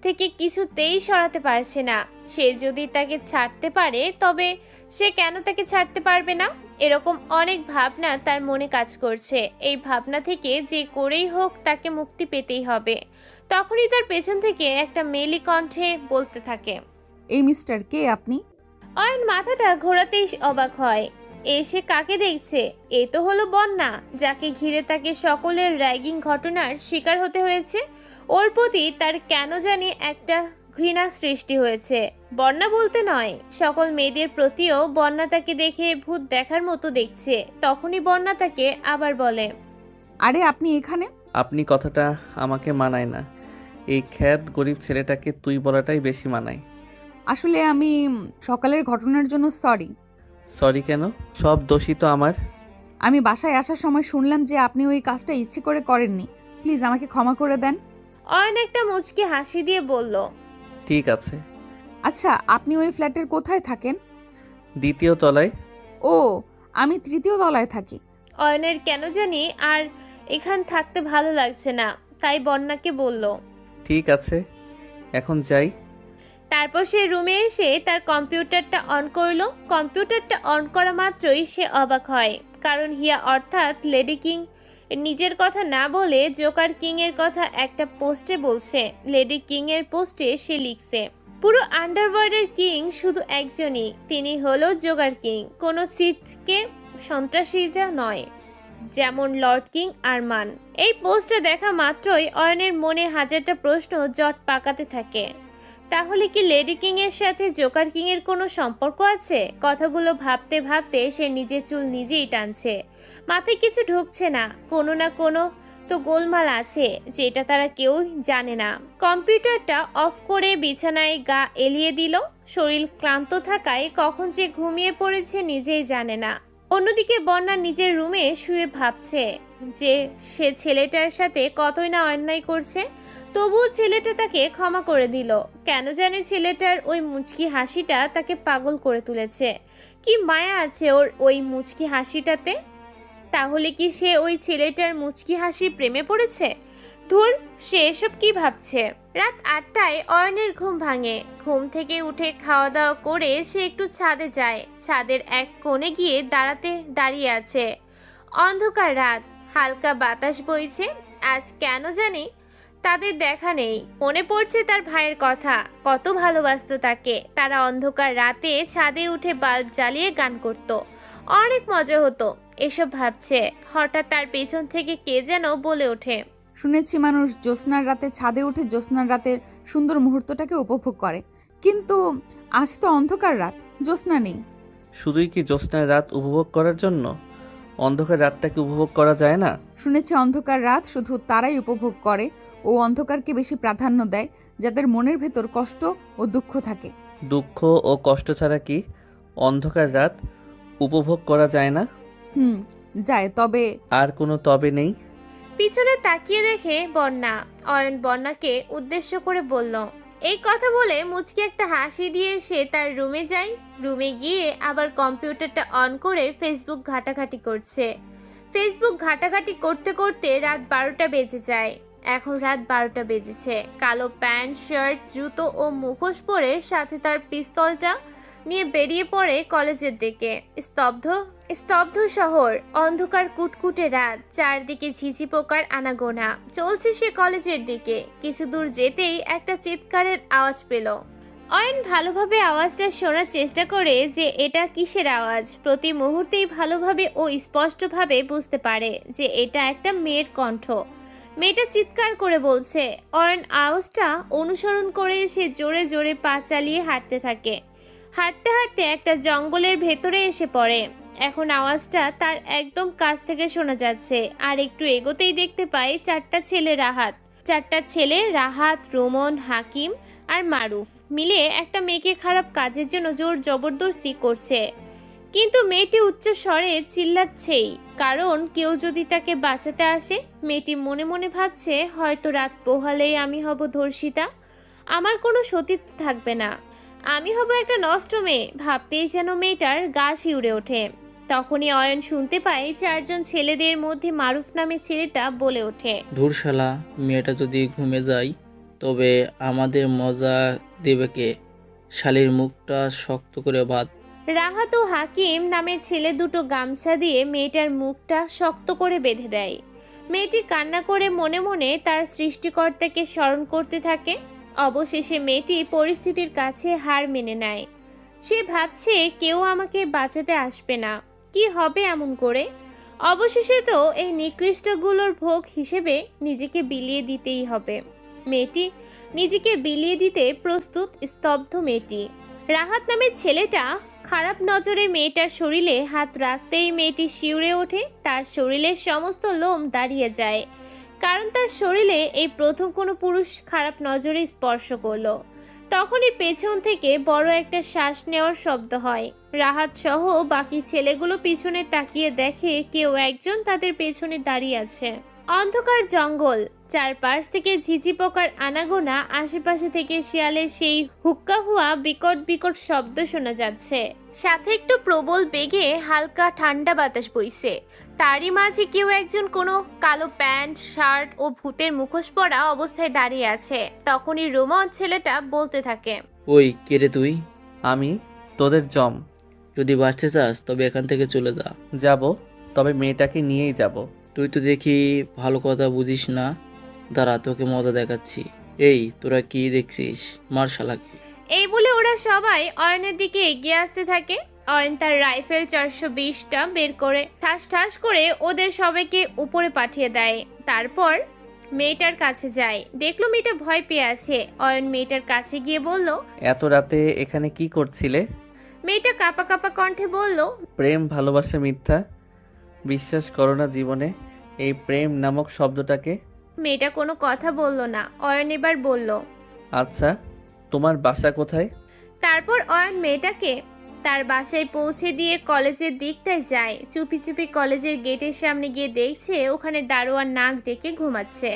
থেকে কিছুতেই সরাতে পারছে না। সে যদি তাকে ছাড়তে পারে তবে সে কেন তাকে ছাড়তে পারবে না? এরকম অনেক ভাবনা তার মনে কাজ করছে। এই ভাবনা থেকে যে করেই হোক তাকে মুক্তি পেতেই হবে। তখনই তার পেছন থেকে একটা মেলি কণ্ঠে বলতে থাকে, এই মিস্টার, কে আপনি? অয়ন মাথাটা ঘোরাতেই অবাক হয়। এসে কাকে দেখছে? এ তো হলো বন্যা, যাকে ঘিরে তাকে সকলের র্যাগিং ঘটনার শিকার হতে হয়েছে। ওর প্রতি তার কেন জানি একটা ঘৃণা সৃষ্টি হয়েছে। বন্যা বলতে নয়, সকল মেয়েদের প্রতিও বন্যা তাকে দেখে ভূত দেখার মতো দেখছে। তখনই বন্যা তাকে আবার বলে, আরে আপনি এখানে? আপনি কথাটা আমাকে মানায় না। এই খ্যাত গরিব ছেলেটাকে তুই বলাটাই বেশি মানায়। আসলে আমি সকালের ঘটনার জন্য সরি। সরি কেন? সব দোষী তো আমার। আমি বাসায় আসার সময় শুনলাম যে আপনি ওই কাজটা ইচ্ছে করে করেননি। প্লিজ আমাকে ক্ষমা করে দেন। অয়ন একটা মুচকি হাসি দিয়ে বলল, ঠিক আছে। আচ্ছা, আপনি ওই ফ্ল্যাটের কোথায় থাকেন? দ্বিতীয় তলায়। ও, আমি তৃতীয় তলায় থাকি। অয়নের কেন জানি আর এখান থাকতে ভালো লাগছে না, তাই বন্যাকে বলল, ঠিক আছে, এখন যাই। তারপর সে রুমে এসে তার কম্পিউটারটা অন করলো। কম্পিউটারটা অন করা মাত্রই সে অবাক হয়, কারণ হিয়া অর্থাৎ লেডি কিং নিজের কথা না বলে জোকার কিং এর কথা একটা পোস্টে বলছে। লেডি কিং এর পোস্টে সে লিখছে, পুরো আন্ডারওয়ার্ল্ডের কিং শুধু একজনই, তিনি হলো জোকার কিং, কোনো সিটকে সন্ত্রাসীরা নয়, যেমন লর্ড কিং আরমান। এই পোস্টে দেখা মাত্রই অয়নের মনে হাজারটা প্রশ্ন জট পাকাতে থাকে। তাহলে কি লেডি কিং এর সাথে জোকার কিং এর কোনো সম্পর্ক আছে? কথাগুলো ভাবতে ভাবতে সে নিজের চুল নিজেই টানছে। মাথায় কিছু ঢুকছে না। কোনো না কোনো তো গোলমাল আছে, যেটা তারা কেউ জানে না। কম্পিউটারটা অফ করে বিছানায় গা এলিয়ে দিল। শরীর ক্লান্ত থাকায় কখন যে ঘুমিয়ে পড়েছে নিজেই জানে না। অন্যদিকে বন্যা নিজের রুমে শুয়ে ভাবছে যে সে ছেলেটার সাথে কতই না অন্যায় করছে, তবুও ছেলেটা তাকে ক্ষমা করে দিল। কেন জানে ছেলেটার ওই মুচকি হাসিটা তাকে পাগল করে তুলেছে। কি মায়া আছে ওর ওই মুচকি হাসিটাতে। তাহলে কি সে ওই ছেলেটার মুচকি হাসির প্রেমে পড়েছে? ধুর, সে এসব কি ভাবছে। রাত 8টায় অয়নের ঘুম ভাঙে। ঘুম থেকে উঠে খাওয়া দাওয়া করে সে একটু ছাদে যায়। ছাদের এক কোণে গিয়ে দাঁড়িয়ে আছে। অন্ধকার রাত, হালকা বাতাস বইছে। আজ কেন জানি তাদের দেখা নেই। মনে পড়ছে তার ভাইয়ের কথা, কত ভালোবাসতো তাকে। তারা অন্ধকার রাতে ছাদে উঠে বাল্ব জ্বালিয়ে গান করত, অনেক মজা হতো। এসব ভাবছে, হঠাৎ তার পেছন থেকে কে যেন বলে ওঠে, শুনেছি মানুষ জ্যোৎস্নার রাতে ছাদে উঠে জ্যোৎস্নার রাতের সুন্দর মুহূর্তটাকে উপভোগ করে, কিন্তু আজ তো অন্ধকার রাত, জ্যোৎস্না নেই। শুধুই কি জ্যোৎস্নার রাত উপভোগ করার জন্য? অন্ধকার রাতটাকে উপভোগ করা যায় না? শুনেছি অন্ধকার রাত শুধু তারাই উপভোগ করে ও অন্ধকারকে বেশি প্রাধান্য দেয় যাদের মনের ভেতর কষ্ট ও দুঃখ থাকে। দুঃখ ও কষ্ট ছাড়া কি অন্ধকার রাত উপভোগ করা যায় না? যায়, তবে আর কোনো তবে নেই? পিছনে তাকিয়ে দেখে বন্যা। অয়ন বন্যাকে উদ্দেশ্য করে বলল। এই কথা বলে মুচকি একটা হাসি দিয়ে সে তার রুমে যায়। রুমে গিয়ে আবার কম্পিউটারটা অন করে ফেসবুক ঘাটাঘাটি করছে। ফেসবুক ঘাটাঘাটি করতে করতে রাত 12টা বেজে যায়। এখন রাত 12টা বেজেছে। কালো প্যান্ট, শার্ট, জুতো ও মুখোশ পরে সাথে তার পিস্তলটা নিয়ে বেরিয়ে পড়ে কলেজের দিকে। স্তব্ধ শহর, অন্ধকার কুটকুটে রাত, চারদিকে ঝিঝি পোকার আনাগোনা। চলছে সে কলেজের দিকে। কিছু দূর যেতেই একটা চিৎকারের আওয়াজ পেল। অয়ন ভালোভাবে আওয়াজটা শোনার চেষ্টা করে যে এটা কিসের আওয়াজ। প্রতি মুহূর্তেই ভালোভাবে ও স্পষ্টভাবে বুঝতে পারে যে এটা একটা মেয়ের কণ্ঠ। মেয়েটা চিৎকার করে বলছে। অয়ন আওয়াজটা অনুসরণ করে সে জোরে জোরে পা চালিয়ে হাঁটতে থাকে। হাঁটতে হাঁটতে একটা জঙ্গলের ভেতরে এসে পড়ে। এখন আওয়াজটা তার একদম কাছ থেকে শোনা যাচ্ছে। আর একটু এগোতেই দেখতে পায় চারটা ছেলে রাহাত, রোমন, হাকিম আর মারুফ মিলে একটা মেয়েকে খারাপ কাজের জন্য জোর জবরদস্তি করছে। কিন্তু মেয়েটি উচ্চ স্বরে চিল্লাচ্ছেই, কারণ কেউ যদি তাকে বাঁচাতে আসে। মেয়েটি মনে মনে ভাবছে, হয়তো রাত পোহালেই আমি হব ধর্ষিতা, আমার কোনো সতীত্ব থাকবে না, আমি হব একটা নষ্ট মেয়ে। ভাবতেই যেন মেয়েটার গা শিউরে ওঠে। তখনই অয়ন শুনতে পায় চারজন ছেলেদের মধ্যে মারুফ নামে ছেলেটা বলে ওঠে, ধুর শালা, মেয়েটা যদি ঘুমে যায় তবে আমাদের মজা দেবে কে? শালির মুখটা শক্ত করে বাঁধ। রাহাত ও হাকিম নামের ছেলে দুটো গামছা দিয়ে মেয়েটার মুখটা শক্ত করে বেঁধে দেয়। মেয়েটি কান্না করে মনে মনে তার সৃষ্টিকর্তাকে স্মরণ করতে থাকে। অবশেষে মেয়েটি পরিস্থিতির কাছে হার মেনে নেয়। সে ভাবছে, কেউ আমাকে বাঁচাতে আসবে না, কি হবে এমন করে? অবশেষে তো এই নিকৃষ্টগুলোর ভোগ হিসেবে নিজেকে বিলিয়ে দিতেই হবে। মেয়েটি নিজেকে বিলিয়ে দিতে প্রস্তুত। স্তব্ধ মেয়েটি। রাহাত নামের ছেলেটা খারাপ নজরে মেয়েটার শরীরে হাত রাখতেই মেয়েটি শিউরে ওঠে। তার শরীরের সমস্ত লোম দাঁড়িয়ে যায়, কারণ তার শরীরে এই প্রথম কোনো পুরুষ খারাপ নজরে স্পর্শ করলো। তখনই পেছন থেকে বড় একটা শ্বাস নেওয়ার শব্দ হয়। রাহাত সহ বাকি ছেলেগুলো পিছনে তাকিয়ে দেখে কেউ একজন তাদের পেছনে দাঁড়িয়ে আছে। অন্ধকার জঙ্গল, চারপাশ থেকে ঝিঝি পোকার আনাগোনা, আশেপাশে থেকে শিয়ালের সেই হুক্কা হুয়া বিকট বিকট শব্দ শোনা যাচ্ছে। সাথে একটু প্রবল বেগে হালকা ঠান্ডা বাতাস বইছে। তারই মাঝে কেউ একজন কোনো কালো প্যান্ট, শার্ট ও ভূতের মুখোশ পরা অবস্থায় দাঁড়িয়ে আছে। তখনই রোমন ছেলেটা বলতে থাকে, ওই কে রে তুই? আমি তোদের জম। যদি বাঁচতে চাস তবে এখান থেকে চলে যা। যাব, তবে মেয়েটাকে নিয়েই যাব। তুই তো দেখি ভালো কথা বুঝিস না, দাঁড়া তোকে মজা দেখাচ্ছি। এই তোরা কি দেখছিস? মার শালাকে। এই বলে ওরা সবাই অয়নের দিকে এগিয়ে আসতে থাকে। অয়ন তার রাইফেল 420টা বের করে ঠাস ঠাস করে ওদের সবাইকে উপরে পাঠিয়ে দেয়। তারপর মেয়েটার কাছে যায়। দেখলো মেয়েটা ভয় পেয়ে আছে। অয়ন মেয়েটার কাছে গিয়ে বলল, এত রাতে এখানে কি করছিলে? মেয়েটা কাঁপা কাঁপা কণ্ঠে বলল, প্রেম ভালোবাসা মিথ্যা, বিশ্বাস করো না জীবনে এই প্রেম নামক শব্দটাকে। মেয়েটা কোনো কথা বলল না। অয়ন এবার বলল, আচ্ছা তোমার বাসা কোথায়? তারপর অয়ন মেয়েটাকে তার বাসায় পৌঁছে দিয়ে কলেজের দিকটায় যায়। চুপি চুপি কলেজের গেটের সামনে গিয়ে দেখছে ওখানে দারোয়ান নাক ডেকে ঘুমাচ্ছে,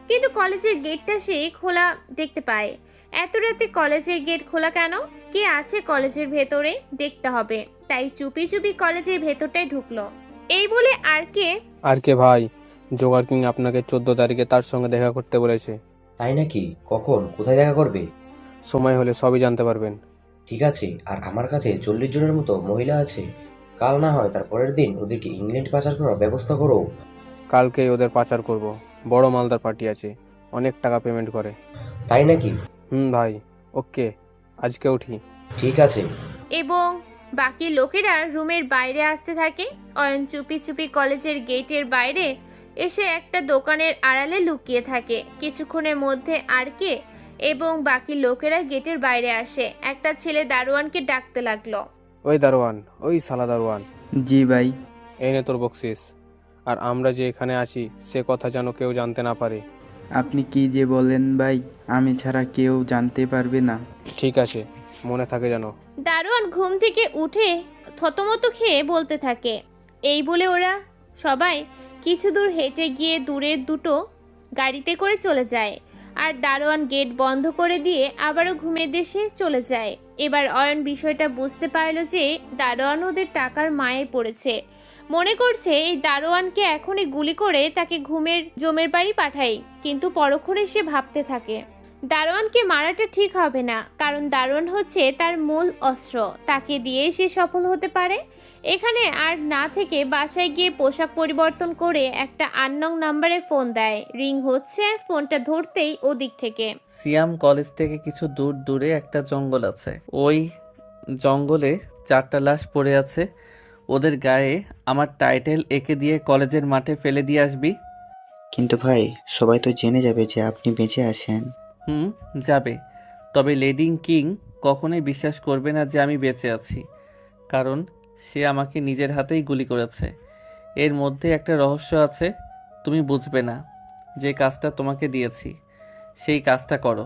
কিন্তু কলেজের গেটটা সে খোলা দেখতে পায়। এত রাতে কলেজের গেট খোলা কেন? কে আছে কলেজের ভেতরে? দেখতে হবে। তাই চুপি চুপি কলেজের ভেতরটায় ঢুকলো। এই বলে আর কে ভাই, জোগাড় কিং আপনাকে 14 তারিখে তার সঙ্গে দেখা করতে বলেছে। তাই নাকি? কখন, কোথায় দেখা করবে? সময় হলে সবই জানতে পারবেন। ঠিক আছে, আর আমার কাছে 40 জনের মতো মহিলা আছে। কাল না হয় তার পরের দিন ওদেরকে ইংল্যান্ড পাচার করার ব্যবস্থা করো। কালকেই ওদের পাচার করব। বড় মালদার পার্টি আছে, অনেক টাকা পেমেন্ট করে। তাই নাকি? ভাই, ওকে, আজকে উঠি। ঠিক আছে। এবং বাকি লোকেরা রুমের বাইরে আসতে থাকে। অয়ন চুপি চুপি কলেজের গেটের বাইরে এসে একটা দোকানের আড়ালে লুকিয়ে থাকে। কিছুক্ষণের মধ্যে আরকে এবং বাকি লোকেরা গেটের বাইরে আসে। একটা ছেলে দারোয়ানকে ডাকতে লাগলো। ওই দারোয়ান, ওই সালা দারোয়ান, জি ভাই। এই নে তোর বকশিস। আর আমরা যে এখানে আছি সে কথা যেন কেউ জানতে না পারে। আপনি কি যে বলেন ভাই, আমি ছাড়া কেউ জানতে পারবে না। ঠিক আছে, মনে থাকে যেন। দারোয়ান ঘুম থেকে উঠে থতমত খেয়ে বলতে থাকে। এই বলে ওরা সবাই কিছু দূর হেঁটে গিয়ে দূরের দুটো গাড়িতে করে চলে যায়। আর দারোয়ান গেট বন্ধ করে দিয়ে আবারও ঘুমের দেশে চলে যায়। এবার অয়ন বিষয়টা বুঝতে পারল যে দারোয়ান ওদের টাকার মায়ে পড়েছে। মনে করছে এই দারোয়ানকে এখনই গুলি করে তাকে ঘুমের জমের বাড়ি পাঠাই। কিন্তু পরক্ষণে সে ভাবতে থাকে দারোয়ানকে মারাটা ঠিক হবে না, কারণ দারোয়ান হচ্ছে তার মূল অস্ত্র। তাকে দিয়ে সে সফল হতে পারে। এখানে আর না থেকে বাসায় গিয়ে পোশাক পরিবর্তন করে একটা আননোন নাম্বারে ফোন দেয়। রিং হচ্ছে, ফোনটা ধরতেই ওদিক থেকে। সিয়াম কলেজ থেকে কিছু দূর দূরে একটা জঙ্গল আছে। ওই জঙ্গলে 4টা লাশ পড়ে আছে। ওদের গায়ে আমার টাইটেল এঁকে দিয়ে কলেজের মাঠে ফেলে দিয়ে আসবি। কিন্তু ভাই, সবাই তো জেনে যাবে যে আপনি বেঁচে আছেন। যাবে, তবে লেডিং কিং কখনোই বিশ্বাস করবে না যে আমি বেঁচে আছি, কারণ সে আমাকে নিজের হাতেই গুলি করেছে। এর মধ্যে একটা রহস্য আছে, তুমি বুঝবে না। যে কাজটা তোমাকে দিয়েছি সেই কাজটা করো।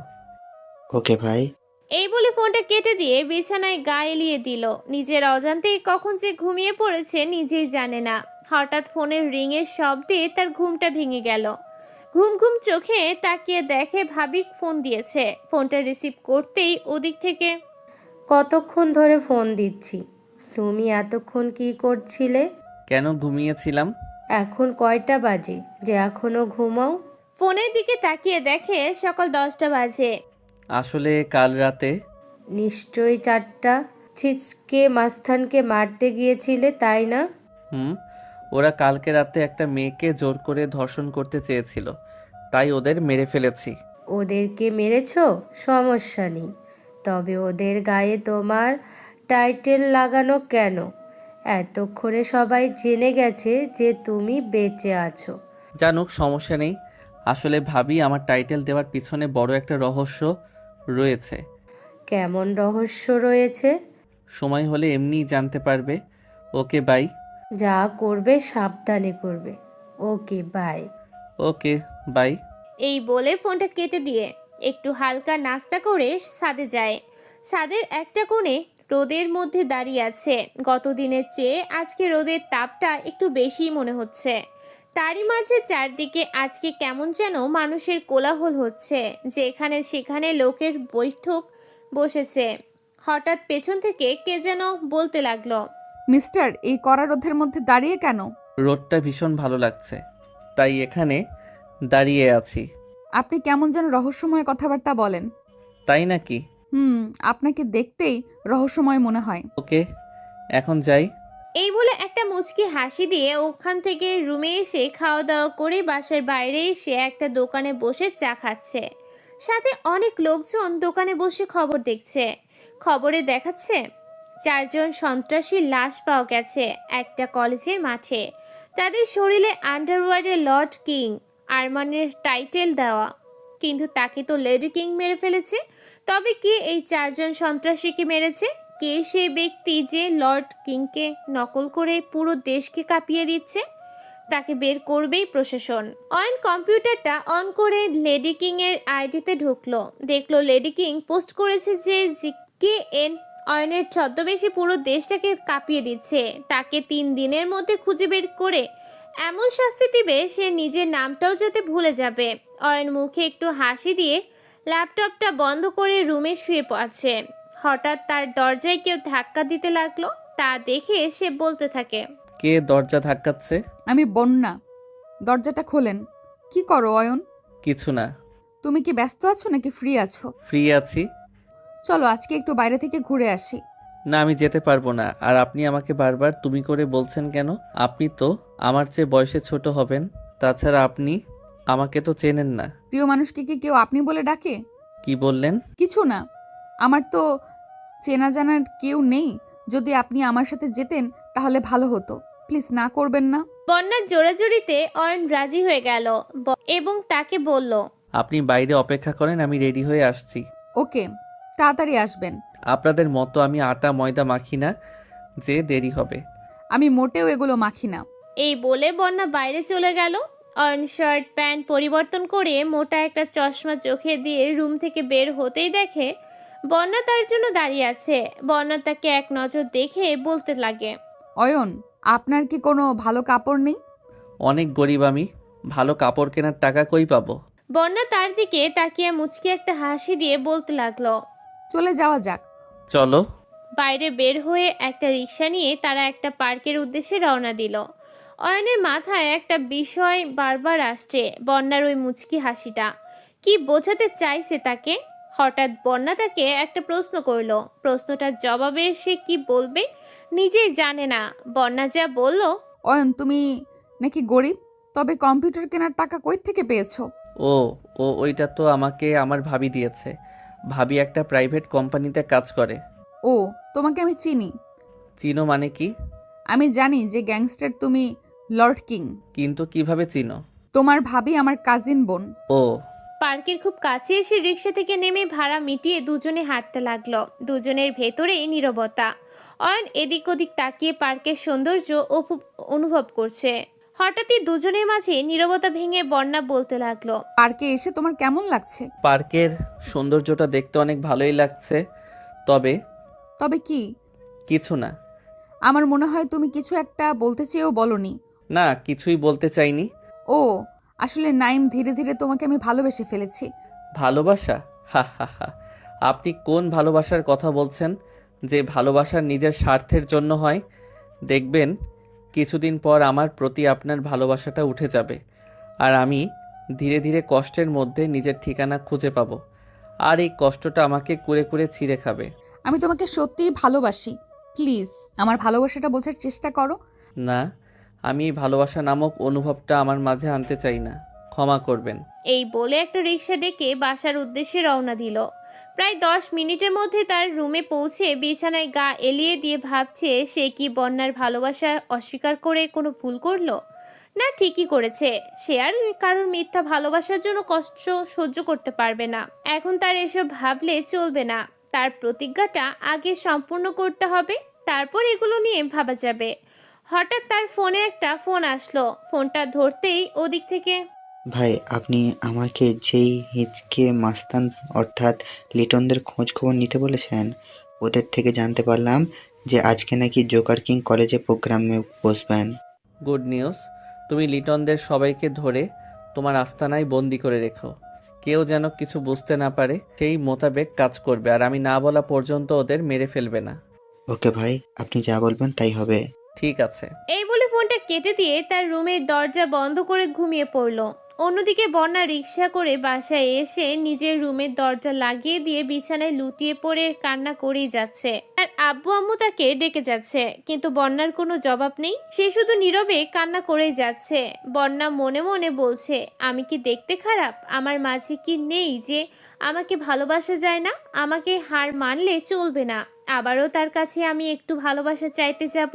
ওকে ভাই। এই বলে ফোনটা কেটে দিয়ে বিছানায় গা এলিয়ে দিল। নিজের অজান্তেই কখন যে ঘুমিয়ে পড়েছে নিজেই জানে না। হঠাৎ ফোনের রিংয়ের শব্দে তার ঘুমটা ভেঙে গেল। ঘুম ঘুম চোখে তাকিয়ে দেখে ভাবি ফোন দিয়েছে। ফোনটা রিসিভ করতেই ওদিক থেকে, কতক্ষণ ধরে ফোন দিচ্ছি, তুমি এতক্ষণ কি করছিলে? কেন ঘুমিয়েছিলাম। এখন কয়টা বাজে যে এখনো ঘুমাও? ফোনের দিকে তাকিয়ে দেখে সকাল 10টা বাজে। আসলে কাল রাতে। নিশ্চয়ই 4টা। ছিচকে মাস্তানকে মারতে গিয়েছিলে, তাই না? ওরা কালকে রাতে একটা মেয়েকে জোর করে ধর্ষণ করতে চেয়েছিল, তাই ওদের মেরে ফেলেছি। ওদেরকে মেরেছো? সমস্যা নেই, তবে ওদের গায়ে তোমার টাইটেল লাগানো কেন? এতক্ষণে সবাই জেনে গেছে যে তুমি বেঁচে আছো। জানুক, সমস্যা নেই। আসলে ভাবি আমার টাইটেল দেওয়ার পিছনে বড় একটা রহস্য রয়েছে। কেমন রহস্য রয়েছে? সময় হলে এমনিই জানতে পারবে। Okay bye. যা করবে সাবধানে করবে। Okay bye. Okay bye. এই বলে ফোনটা কেটে দিয়ে একটু হালকা নাস্তা করে ছাদে যায়। ছাদের একটা কোণে রোদের মধ্যে দাঁড়িয়ে আছে। গত দিনের চেয়ে আজকে রোদের তাপটা একটু বেশি মনে হচ্ছে। তারই মাঝে চারদিকে আজকে কেমন যেন মানুষের কোলাহল হচ্ছে। যেখানে সেখানে লোকের বৈঠক বসেছে। হঠাৎ পেছন থেকে কে যেন বলতে লাগলো, মিস্টার, এই কড়া রোদের মধ্যে দাঁড়িয়ে কেন? রোদটা ভীষণ ভালো লাগছে, তাই এখানে দাঁড়িয়ে আছি। আপনি কেমন যেন রহস্যময় কথাবার্তা বলেন। তাই নাকি? আপনাকে দেখতেই রহস্যময় মনে হয়। ওকে, এখন যাই। এই বলে একটা মুচকি হাসি দিয়ে ওখান থেকে রুমে এসে খাওয়া দাওয়া করে বাসার বাইরে এসে একটা দোকানে বসে চা খাচ্ছে। সাথে অনেক লোকজন দোকানে বসে খবর দেখছে। খবরে দেখাচ্ছে 4 জন সন্ত্রাসী লাশ পাওয়া গেছে একটা কলেজের মাঠে। তাদের শরীরে আন্ডারওয়্যারে লর্ড কিং আরমানের টাইটেল দেওয়া, কিন্তু তাকে তো লেডি কিং মেরে ফেলেছে। তবে কে এই 4 জন সন্ত্রাসীকে মেরেছে? কে সেই ব্যক্তি যে লর্ড কিংকে নকল করে পুরো দেশকে কাঁপিয়ে দিচ্ছে? তাকে বের করবেই প্রশাসন। অয়ন কম্পিউটারটা অন করে লেডি কিং এর আইডিতে ঢুকলো। দেখলো লেডি কিং পোস্ট করেছে যে কে এন অয়নের ছদ্মবেশে পুরো দেশটাকে কাঁপিয়ে দিচ্ছে। তাকে 3 দিনের মধ্যে খুঁজে বের করে এমন শাস্তি দিবে সে নিজের নামটাও যাতে ভুলে যাবে। অয়ন মুখে একটু হাসি দিয়ে ল্যাপটপটা বন্ধ করে রুমে শুয়ে পড়ছে। হঠাৎ তার দরজায় কেউ ধাক্কা দিতে লাগলো। তা দেখে সে বলতে থাকে, কে দরজা ধাক্কাচ্ছে? আমি বন্যা। দরজাটা খোলেন। কি করো অয়ন? কিছু না। তুমি কি ব্যস্ত আছো নাকি ফ্রি আছো? ফ্রি আছি। চলো আজকে একটু বাইরে থেকে ঘুরে আসি। না, আমি যেতে পারবো না। আর আপনি আমাকে বারবার তুমি করে বলছেন কেন? আপনি তো আমার চেয়ে বয়সে ছোট হবেন। তাছাড়া আপনি আমাকে তো চেনেন না। প্রিয় মানুষকে কি কেউ আপনি বলে ডাকে? কি বললেন? কিছু না, আমার তো চেনা জানার কেউ নেই। যদি আপনি আমার সাথে যেতেন তাহলে ভালো হতো। প্লিজ না করবেন না। বন্যার জোরাজুরিতে অয়ন রাজি হয়ে গেল এবং তাকে বলল, আপনি বাইরে অপেক্ষা করেন, আমি রেডি হয়ে আসছি। ওকে, তাড়াতাড়ি আসবেন। আপনাদের মতো আমি আটা ময়দা মাখি না যে দেরি হবে। আমি মোটেও এগুলো মাখি না। এই বলে বন্যা বাইরে চলে গেল। অয়ন শার্ট প্যান্ট পরিবর্তন করে মোটা একটা চশমা চোখে দিয়ে রুম থেকে বের হতেই দেখে বন্যা তার জন্য দাঁড়িয়ে আছে। বন্যা তাকে এক নজর দেখে বলতে লাগে, অয়ন, আপনার কি কোনো ভালো কাপড় নেই? অনেক গরিব আমি, ভালো কাপড় কেনার টাকা কই পাবো? বন্যা তার দিকে তাকিয়ে মুচকি একটা হাসি দিয়ে বলতে লাগলো, চলে যাওয়া যাক। চলো। বাইরে বের হয়ে একটা রিক্সা নিয়ে তারা একটা পার্কের উদ্দেশ্যে রওনা দিল। অয়নের মাথায় একটা বিষয় বারবার আসছে, বন্যার ওই মুচকি হাসিটা কি বোঝাতে চাইছে তাকে। হঠাৎ বন্যা তাকে একটা প্রশ্ন করলো, প্রশ্নটার জবাবে সে কি বলবে নিজেই জানে না। বন্যা যা বলল, অয়ন, তুমি নাকি গরিব, তবে কম্পিউটার কেনার টাকা কই থেকে পেয়েছো? ও ও ওইটা তো আমাকে আমার ভাবি দিয়েছে। ভাবি একটা প্রাইভেট কোম্পানিতে কাজ করে। ও, তোমাকে আমি চিনি। চিনো মানে কি? আমি জানি যে গ্যাংস্টার তুমি, লর্ড কিং। কিন্তু কিভাবে চিনো? তোমার ভাবি আমার কাজিন বোন। ও। পার্কের খুব কাছে এসে রিক্সা থেকে নেমে ভাড়া মিটিয়ে দুজনে হাঁটতে লাগলো। দুজনের ভেতরেই নীরবতা। অয়ন এদিক ওদিক তাকিয়ে পার্কের সৌন্দর্য অনুভব করছে। হঠাৎই দুজনের মাঝে নীরবতা ভেঙে বন্যা বলতে লাগলো, পার্কে এসে তোমার কেমন লাগছে? পার্কের সৌন্দর্যটা দেখতে অনেক ভালোই লাগছে। তবে তবে কি? কিছু না। আমার মনে হয় তুমি কিছু একটা বলতে চেয়েও বলনি। না, কিছুই বলতে চাইনি। ও, আসলে নাইম, ধীরে ধীরে তোমাকে আমি ভালোবেসে ফেলেছি। ভালোবাসা? হা হা হা। আপনি কোন ভালোবাসার কথা বলছেন যে ভালোবাসার নিজের স্বার্থের জন্য হয়? দেখবেন কিছুদিন পর আমার প্রতি আপনার ভালোবাসাটা উঠে যাবে, আর আমি ধীরে ধীরে কষ্টের মধ্যে নিজের ঠিকানা খুঁজে পাবো, আর এই কষ্টটা আমাকে কুরে কুরে ছিঁড়ে খাবে। আমি তোমাকে সত্যিই ভালোবাসি। প্লিজ আমার ভালোবাসাটা বোঝার চেষ্টা করো। না, আমি এই ভালোবাসা নামক অনুভবটা আমার মাঝে আনতে চাই না, ক্ষমা করবেন। এই বলে একটা রিক্সা ডেকে বাসার উদ্দেশ্যে রওনা দিল। প্রায় 10 মিনিটের মধ্যে তার রুমে পৌঁছে বিছানায় গা এলিয়ে দিয়ে ভাবছে সে কি বন্যার ভালোবাসা অস্বীকার করে কোনো ভুল করলো, না ঠিকই করেছে। সে আর কারোর মিথ্যা ভালোবাসার জন্য কষ্ট সহ্য করতে পারবে না। এখন তার এসব ভাবলে চলবে না, তার প্রতিজ্ঞাটা আগে সম্পূর্ণ করতে হবে, তারপর এগুলো নিয়ে ভাবা যাবে। হঠাৎ তার ফোনে একটা ফোন আসলো। ফোনটা ধরতেই ওদিক থেকে, ভাই, আপনি আমাকে যেই হিচকে মাস্তান অর্থাৎ লিটনদের খোঁজ খবর নিতে বলেছেন, ওদের থেকে জানতে পারলাম যে আজকে নাকি জোকার কিং কলেজে প্রোগ্রামে বসবেন। Good news. তুমি লিটনদের সবাইকে ধরে তোমার আস্তানায় বন্দি করে রেখো, কেউ যেন কিছু বুঝতে না পারে, সেই মোতাবেক কাজ করবে, আর আমি না বলা পর্যন্ত ওদের মেরে ফেলবে না। ওকে ভাই, আপনি যা বলবেন তাই হবে। ঠিক আছে। এই বলে ফোনটা কেটে দিয়ে তার রুমের দরজা বন্ধ করে ঘুমিয়ে পড়ল। অন্যদিকে বন্যা রিক্সা করে বাসায় এসে নিজের রুমের দরজা লাগিয়ে দিয়ে বিছানায় লুটিয়ে পড়ে কান্না করেই যাচ্ছে। আর আব্বু আম্মু তাকে ডেকে যাচ্ছে, কিন্তু বন্যার কোনো জবাব নেই। সে শুধু নীরবে কান্না করেই যাচ্ছে। বন্যা মনে মনে বলছে, আমি কি দেখতে খারাপ? আমার মাঝে কি নেই যে আমাকে ভালোবাসা যায় না? আমাকে হার মানলে চলবে না, আবারও তার কাছে আমি একটু ভালোবাসা চাইতে যাব।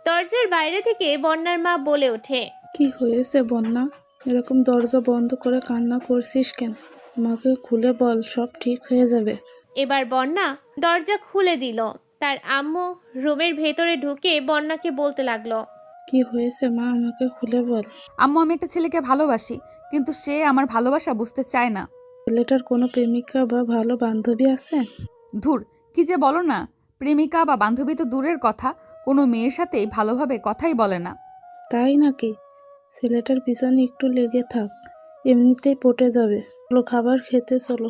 দরজার বাইরে থেকে বন্যার মা বলে ওঠে, কি হয়েছে বন্যা? এরকম দরজা বন্ধ করে কান্না করছিস কেন? আমাকে খুলে বল, সব ঠিক হয়ে যাবে। এবার বন্যা দরজা খুলে দিল। তার আম্মু রুমের ভেতরে ঢুকে বন্যাকে বলতে লাগলো, কি হয়েছে মা, আমাকে খুলে বল। আম্মু, আমি একটা ছেলেকে ভালোবাসি, কিন্তু সে আমার ভালোবাসা বুঝতে চায় না। ছেলেটার কোনো প্রেমিকা বা ভালো বান্ধবী আছে? ধুর, কি যে বলো না। প্রেমিকা বা বান্ধবী তো দূরের কথা, কোনো মেয়ের সাথেই ভালোভাবে কথাই বলে না। তাই নাকি? ছেলেটার পিছনে একটু লেগে থাক, এমনিতেই পটে যাবে। চলো খাবার খেতে চলো।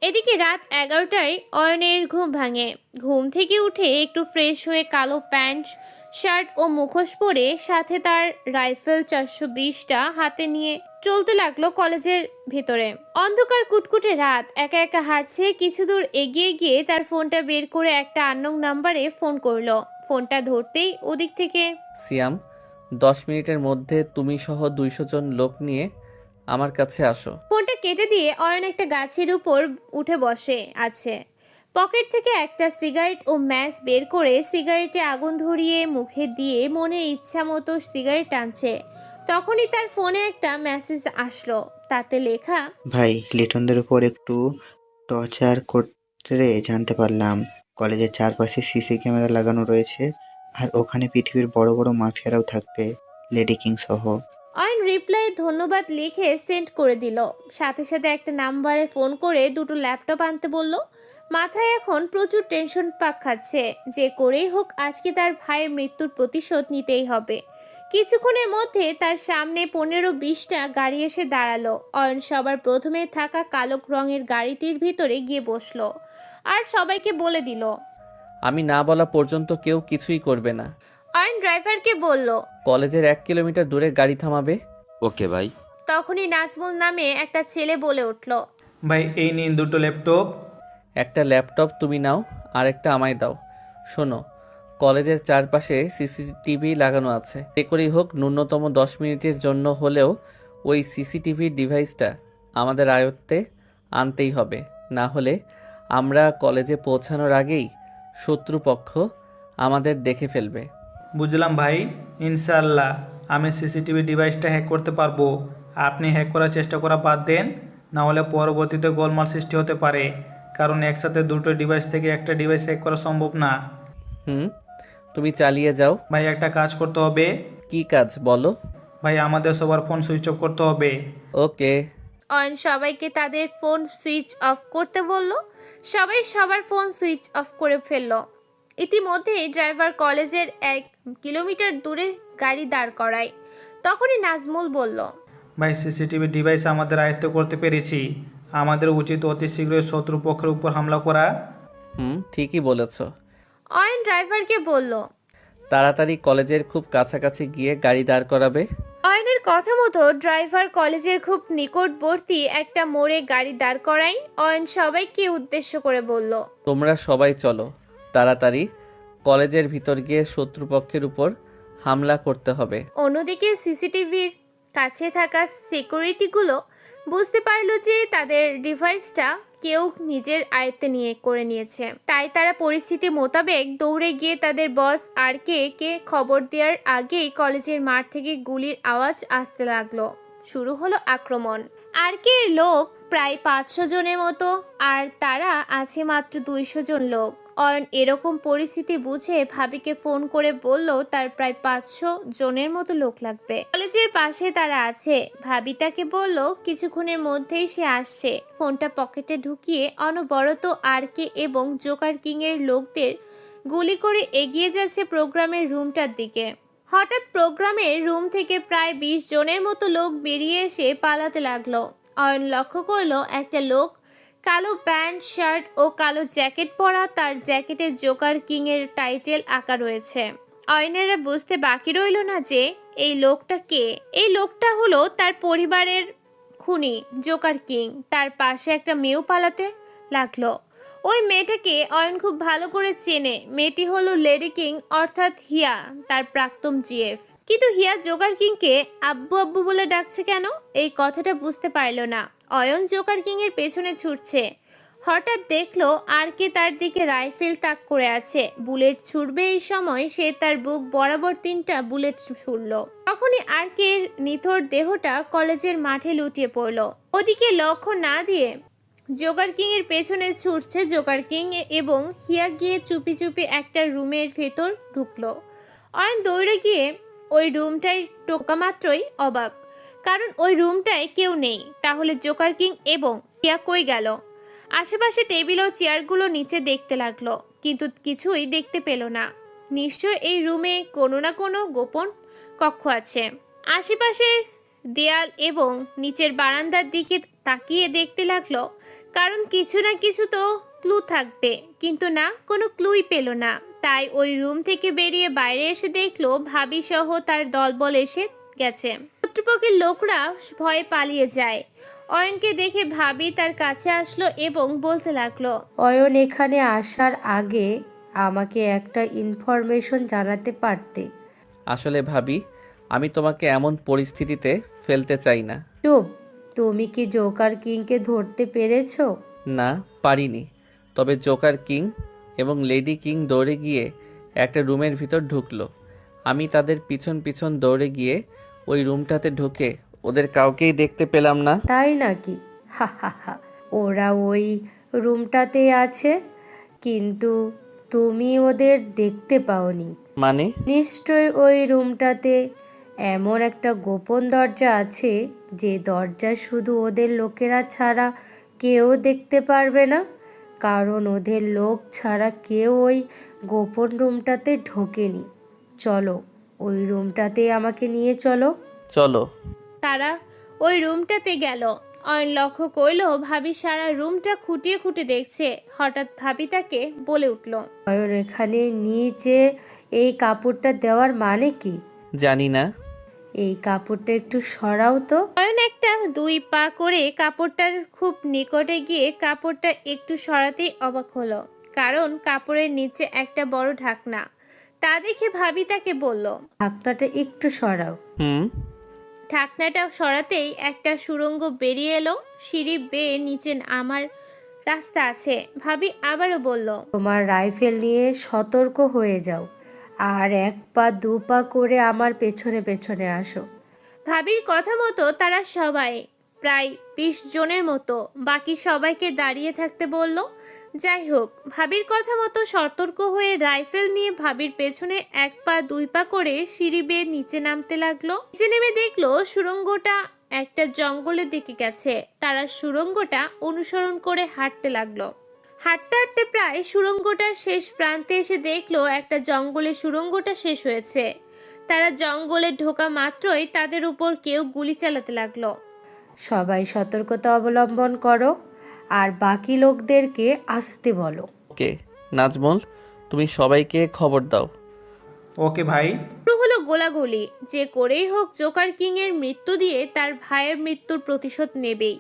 এদিকে রাত 11টায় অয়নের ঘুম ভাঙে। ঘুম থেকে উঠে একটু ফ্রেশ হয়ে কালো প্যান্ট শার্ট ও মুখোশ পরে সাথে তার রাইফেল 420টা হাতে নিয়ে চলতে লাগলো কলেজের ভেতরে। অন্ধকার কুটকুটে রাত, একা একা হাঁটছে। কিছু দূর এগিয়ে গিয়ে তার ফোনটা বের করে একটা আননোন নাম্বারে ফোন করলো। ফোনটা ধরতেই ওদিক থেকে, সিয়াম, 10 মিনিটের মধ্যে তুমি সহ 200 জন লোক নিয়ে আমার কাছে আসো। ফোনটা কেটে দিয়ে অয়ন একটা গাছের উপর উঠে বসে আছে। পকেট থেকে একটা সিগারেট ও ম্যাচ বের করে সিগারেটে আগুন ধরিয়ে মুখে দিয়ে মনের ইচ্ছা মতো সিগারেট টানছে। তখনই তার ফোনে একটা মেসেজ আসলো, তাতে লেখা, ভাই লিটনদের উপর একটু টর্চার করতে জানতে পারলাম কলেজের চারপাশে সিসি ক্যামেরা লাগানো রয়েছে, আর ওখানে পৃথিবীর বড় বড় মাফিয়ারাও থাকবে, লেডি কিং সহ। অয়ন রিপ্লাই ধন্যবাদ লিখে সেন্ড করে দিল। সাথে সাথে একটা নাম্বারে ফোন করে দুটো ল্যাপটপ আনতে বলল। মাথায় এখন প্রচুর টেনশন পাক খাচ্ছে, যে করেই হোক আজকে তার ভাইয়ের মৃত্যুর প্রতিশোধ নিতেই হবে। কিছুক্ষণের মধ্যে তার সামনে 15-20টা গাড়ি এসে দাঁড়ালো। অয়ন সবার প্রথমে থাকা কালো রঙের গাড়িটির ভিতরে গিয়ে বসলো আর সবাইকে বলে দিল। আমি না বলা পর্যন্ত কেউ কিছুই করবে না। অয়ন ড্রাইভারকে বলল। কলেজের 1 কিলোমিটার দূরে গাড়ি থামাবে। ওকে ভাই। তখনই নাজমুল নামে একটা ছেলে বলে উঠল, ভাই এই নিন দুটো ল্যাপটপ। একটা ল্যাপটপ তুমি নাও, আর একটা আমায় দাও। শোনো, কলেজের চারপাশে সিসিটিভি লাগানো আছে। যে করেই হোক ন্যূনতম 10 মিনিটের জন্য হলেও ওই সিসিটিভি ডিভাইসটা আমাদের আয়ত্তে আনতেই হবে। না হলে আমরা কলেজে পৌঁছানোর আগেই শত্রুপক্ষ আমাদের দেখে ফেলবে। বুঝলাম ভাই, ইনশাল্লাহ আমি সিসিটিভি ডিভাইসটা হ্যাক করতে পারবো। আপনি হ্যাক করার চেষ্টা করা বাদ দেন, না হলে পরবর্তীতে গোলমাল সৃষ্টি হতে পারে, কারণ একসাথে দুটো ডিভাইস থেকে একটা ডিভাইস হ্যাক করা সম্ভব না। তুমি চালিয়ে যাও। ভাই একটা কাজ করতে হবে। কি কাজ বলো? ভাই আমাদের সবার ফোন সুইচ অফ করতে হবে। ওকে। অয়ন সবাইকে তাদের ফোন সুইচ অফ করতে বলল। সবাই সবার ফোন সুইচ অফ করে ফেলল। ইতিমধ্যেই ড্রাইভার কলেজের 1 কিলোমিটার দূরে গাড়ি দাঁড় করায়। তখনই নাজমুল বলল, ভাই সিসিটিভি ডিভাইস আমাদের আয়ত্ত করতে পেরেছি। আমাদের উচিত অতি শীঘ্রই শত্রুপক্ষের উপর হামলা করা। ঠিকই বলেছ। অয়ন ড্রাইভারকে বলল, তাড়াতাড়ি কলেজের খুব কাছাকাছি গিয়ে গাড়ি দাঁড় করাবে। অয়নের কথা মতো ড্রাইভার কলেজের খুব নিকটবর্তী একটা মোড়ে গাড়ি দাঁড় করায়। অয়ন সবাইকে উদ্দেশ্য করে বলল, তোমরা সবাই চলো, তাড়াতাড়ি কলেজের ভিতর গিয়ে শত্রুপক্ষের উপর হামলা করতে হবে। অন্যদিকে সিসিটিভির কাছে থাকা সিকিউরিটিগুলো বুঝতে পারলো যে তাদের ডিভাইসটা কেউ নিজের আয়ত্তে করে নিয়েছে। তাই তারা পরিস্থিতি মোতাবেক দৌড়ে গিয়ে তাদের বস আর কে খবর দেওয়ার আগেই কলেজের মাঠ থেকে গুলির আওয়াজ আসতে লাগলো। শুরু হলো আক্রমণ। আর এর লোক প্রায় 500 জনের মতো, আর তারা আছে মাত্র 200 জন লোক। অয়ন এরকম পরিস্থিতি বুঝে ভাবিকে ফোন করে বলল তার প্রায় 500 জনের মতো লোক লাগবে। কলেজের পাশে তারা আছে। ভাবি তাকে বলল কিছুক্ষণের মধ্যেই সে আসছে। ফোনটা পকেটে ঢুকিয়ে অনবরত আর এবং জোকার কিং এর লোকদের গুলি করে এগিয়ে যাচ্ছে প্রোগ্রামের রুমটার দিকে। হঠাৎ প্রোগ্রামের রুম থেকে প্রায় 20 জনের মতো লোক বেরিয়ে এসে পালাতে লাগলো। অয়ন লক্ষ্য করলো একটা লোক কালো প্যান্ট শার্ট ও কালো জ্যাকেট পরা, তার জ্যাকেটে জোকার কিং এর টাইটেল আঁকা রয়েছে। অয়নেরা বুঝতে বাকি রইল না যে এই লোকটা কে। এই লোকটা হলো তার পরিবারের খুনি জোকার কিং। তার পাশে একটা মেয়েও পালাতে লাগলো। ওই মেয়েটাকে অয়ন খুব ভালো করে চেনে। মেয়েটি হলো লেডি কিং অর্থাৎ হিয়া, তার প্রাক্তন জিএফ। কিন্তু হিয়া জোকার কিংকে আব্বু আব্বু বলে ডাকছে কেন, এই কথাটা বুঝতে পারল না। অয়ন জোকার কিং এর পেছনে ছুটছে। হঠাৎ দেখলো আর তার দিকে রাইফেল তাক করে আছে, বুলেট ছুড়বে। এই সময় সে তার বুক বরাবর 3টা বুলেট ছুড়ল। তখনই আর নিথর দেহটা কলেজের মাঠে লুটিয়ে পড়লো। ওদিকে লক্ষ্য না দিয়ে জোকার কিং এর পেছনে ছুটছে জোকার কিং, এবং হিয়া গিয়ে চুপি চুপি একটা রুমের ভেতর ঢুকলো। অয়ন দৌড়ে গিয়ে ওই রুমটায় টোকা মাত্রই অবাক, কারণ ওই রুমটায় কেউ নেই। তাহলে জোকার কিং এবং হিয়া কই গেল? আশেপাশে টেবিল ও চেয়ারগুলো নিচে দেখতে লাগলো, কিন্তু কিছুই দেখতে পেল না। নিশ্চয় এই রুমে কোনো না কোনো গোপন কক্ষ আছে। আশেপাশে দেয়াল এবং নিচের বারান্দার দিকে তাকিয়ে দেখতে লাগলো, কারণ কিছু না কিছু তো ক্লু থাকবে। কিন্তু না, কোনো ক্লুই পেল না। তাই ওই রুম থেকে বেরিয়ে বাইরে এসে দেখলো ভাবি সহ তার দলবল এসে গেছে। শত্রুপক্ষের লোকরা ভয়ে পালিয়ে যায়। অয়নকে দেখে ভাবি তার কাছে আসলো এবং বলতে লাগলো, অয়ন এখানে আসার আগে আমাকে একটা ইনফরমেশন জানাতে পারতে। আসলে ভাবি, আমি তোমাকে এমন পরিস্থিতিতে ফেলতে চাই না। চুপ, তুমি কি জোকার কিংকে ধরতে পেরেছো? না, পারিনি। তবে জোকার কিং এবং লেডি কিং দৌড়ে গিয়ে একটা রুমের ভিতর ঢুকলো। আমি তাদের পিছন পিছন দৌড়ে গিয়ে ওই রুমটাতে ঢুকে ওদের কাউকেই দেখতে পেলাম না। তাই নাকি? হা হা হা। ওরা ওই রুমটাতে আছে, কিন্তু তুমি ওদের দেখতে পাওনি। মানে? নিশ্চয় ওই রুমটাতে এমন একটা গোপন দরজা আছে যে দরজা শুধু ওদের লোকেরা ছাড়া কেউ দেখতে পারবে না, কারণ ওদের লোক ছাড়া কেউ ওই গোপন রুমটাতে ঢোকেনি। চলো, ওই রুমটাতে আমাকে নিয়ে চলো। চলো। তারা ওই রুমটাতে গেল। অয়ন লক্ষ্য করলো ভাবি সারা রুমটা খুঁটিয়ে খুঁটিয়ে দেখছে। হঠাৎ ভাবি তাকে বলে উঠল, অয়ন, এখানে নিচে এই কাপড়টা দেওয়ার মানে কি? জানি না। এই কাপড়টা একটু সরাও তো। অয়ন একটা 2 পা করে কাপড়টার খুব নিকটে গিয়ে কাপড়টা একটু সরাতেই অবাক হলো, কারণ কাপড়ের নিচে একটা বড় ঢাকনা। তা দেখে ভাবি তাকে বলল, ঢাকনাটা একটু সরাও। ঢাকনাটা সরাতেই একটা সুড়ঙ্গ বেরিয়ে এলো। সিঁড়ি বেয়ে নিচে আমার রাস্তা আছে। ভাবি আবারও বলল, তোমার রাইফেল নিয়ে সতর্ক হয়ে যাও, আর 1 পা 2 পা করে আমার পেছনে পেছনে আসো। ভাবির কথা মতো তারা সবাই প্রায় 20 জনের মতো বাকি সবাইকে দাঁড়িয়ে থাকতে বলল। যাই হোক, ভাবির কথা মতো সতর্ক হয়ে রাইফেল নিয়ে ভাবির পেছনে 1 পা 2 পা করে সিঁড়ি বেয়ে নিচে নামতে লাগলো। নিচে নেমে দেখলো সুড়ঙ্গটা একটা জঙ্গলের দিকে গেছে। তারা সুড়ঙ্গটা অনুসরণ করে হাঁটতে লাগলো। হাঁটতে হাঁটতে প্রায় সুড়ঙ্গটার শেষ প্রান্তে এসে দেখলো একটা জঙ্গলে সুড়ঙ্গটা শেষ হয়েছে। তারা জঙ্গলে ঢোকা মাত্রই তাদের উপর কেউ গুলি চালাতে লাগলো। সবাই সতর্কতা অবলম্বন করো, আর বাকি লোকদেরকে আসতে বলো। ওকে নাজমুল, তুমি সবাইকে খবর দাও। ওকে ভাই। শুরু হলো গোলাগুলি। যে করেই হোক জোকার কিং এর মৃত্যু দিয়ে তার ভাইয়ের মৃত্যুর প্রতিশোধ নেবেই।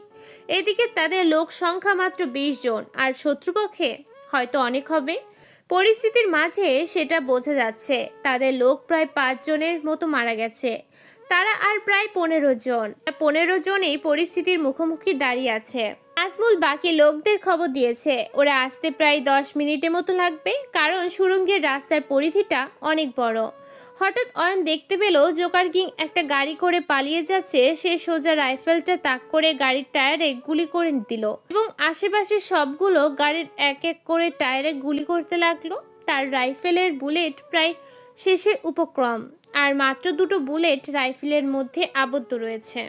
এদিকে তাদের লোক সংখ্যা মাত্র 20 জন, আর শত্রুপক্ষে হয়তো অনেক হবে। পরিস্থিতির মাঝে সেটা বোঝা যাচ্ছে। তাদের লোক প্রায় 5 জনের মতো মারা গেছে। তারা আর প্রায় 15 জন। 15 জনই পরিস্থিতির মুখোমুখি দাঁড়িয়ে আছে। নাজমুল বাকি লোকদের খবর দিয়েছে ওরা আসতে প্রায় 10 মিনিটের মতো লাগবে, কারণ সুড়ঙ্গের রাস্তার পরিধিটা অনেক বড়। হঠাৎ অয়ন দেখতে পেল জোকার কিং একটা গাড়ি করে পালিয়ে যাচ্ছে। সে সোজা রাইফেলটা তাক করে গাড়ির টায়ারে গুলি করে দিল এবং আশেপাশে সবগুলো গাড়ির এক এক করে টায়ারে গুলি করতে লাগলো। তার রাইফেলের বুলেট প্রায় শেষের উপক্রম, আর মাত্র 2টো বুলেট রাইফেলের মধ্যে আবদ্ধ রয়েছে।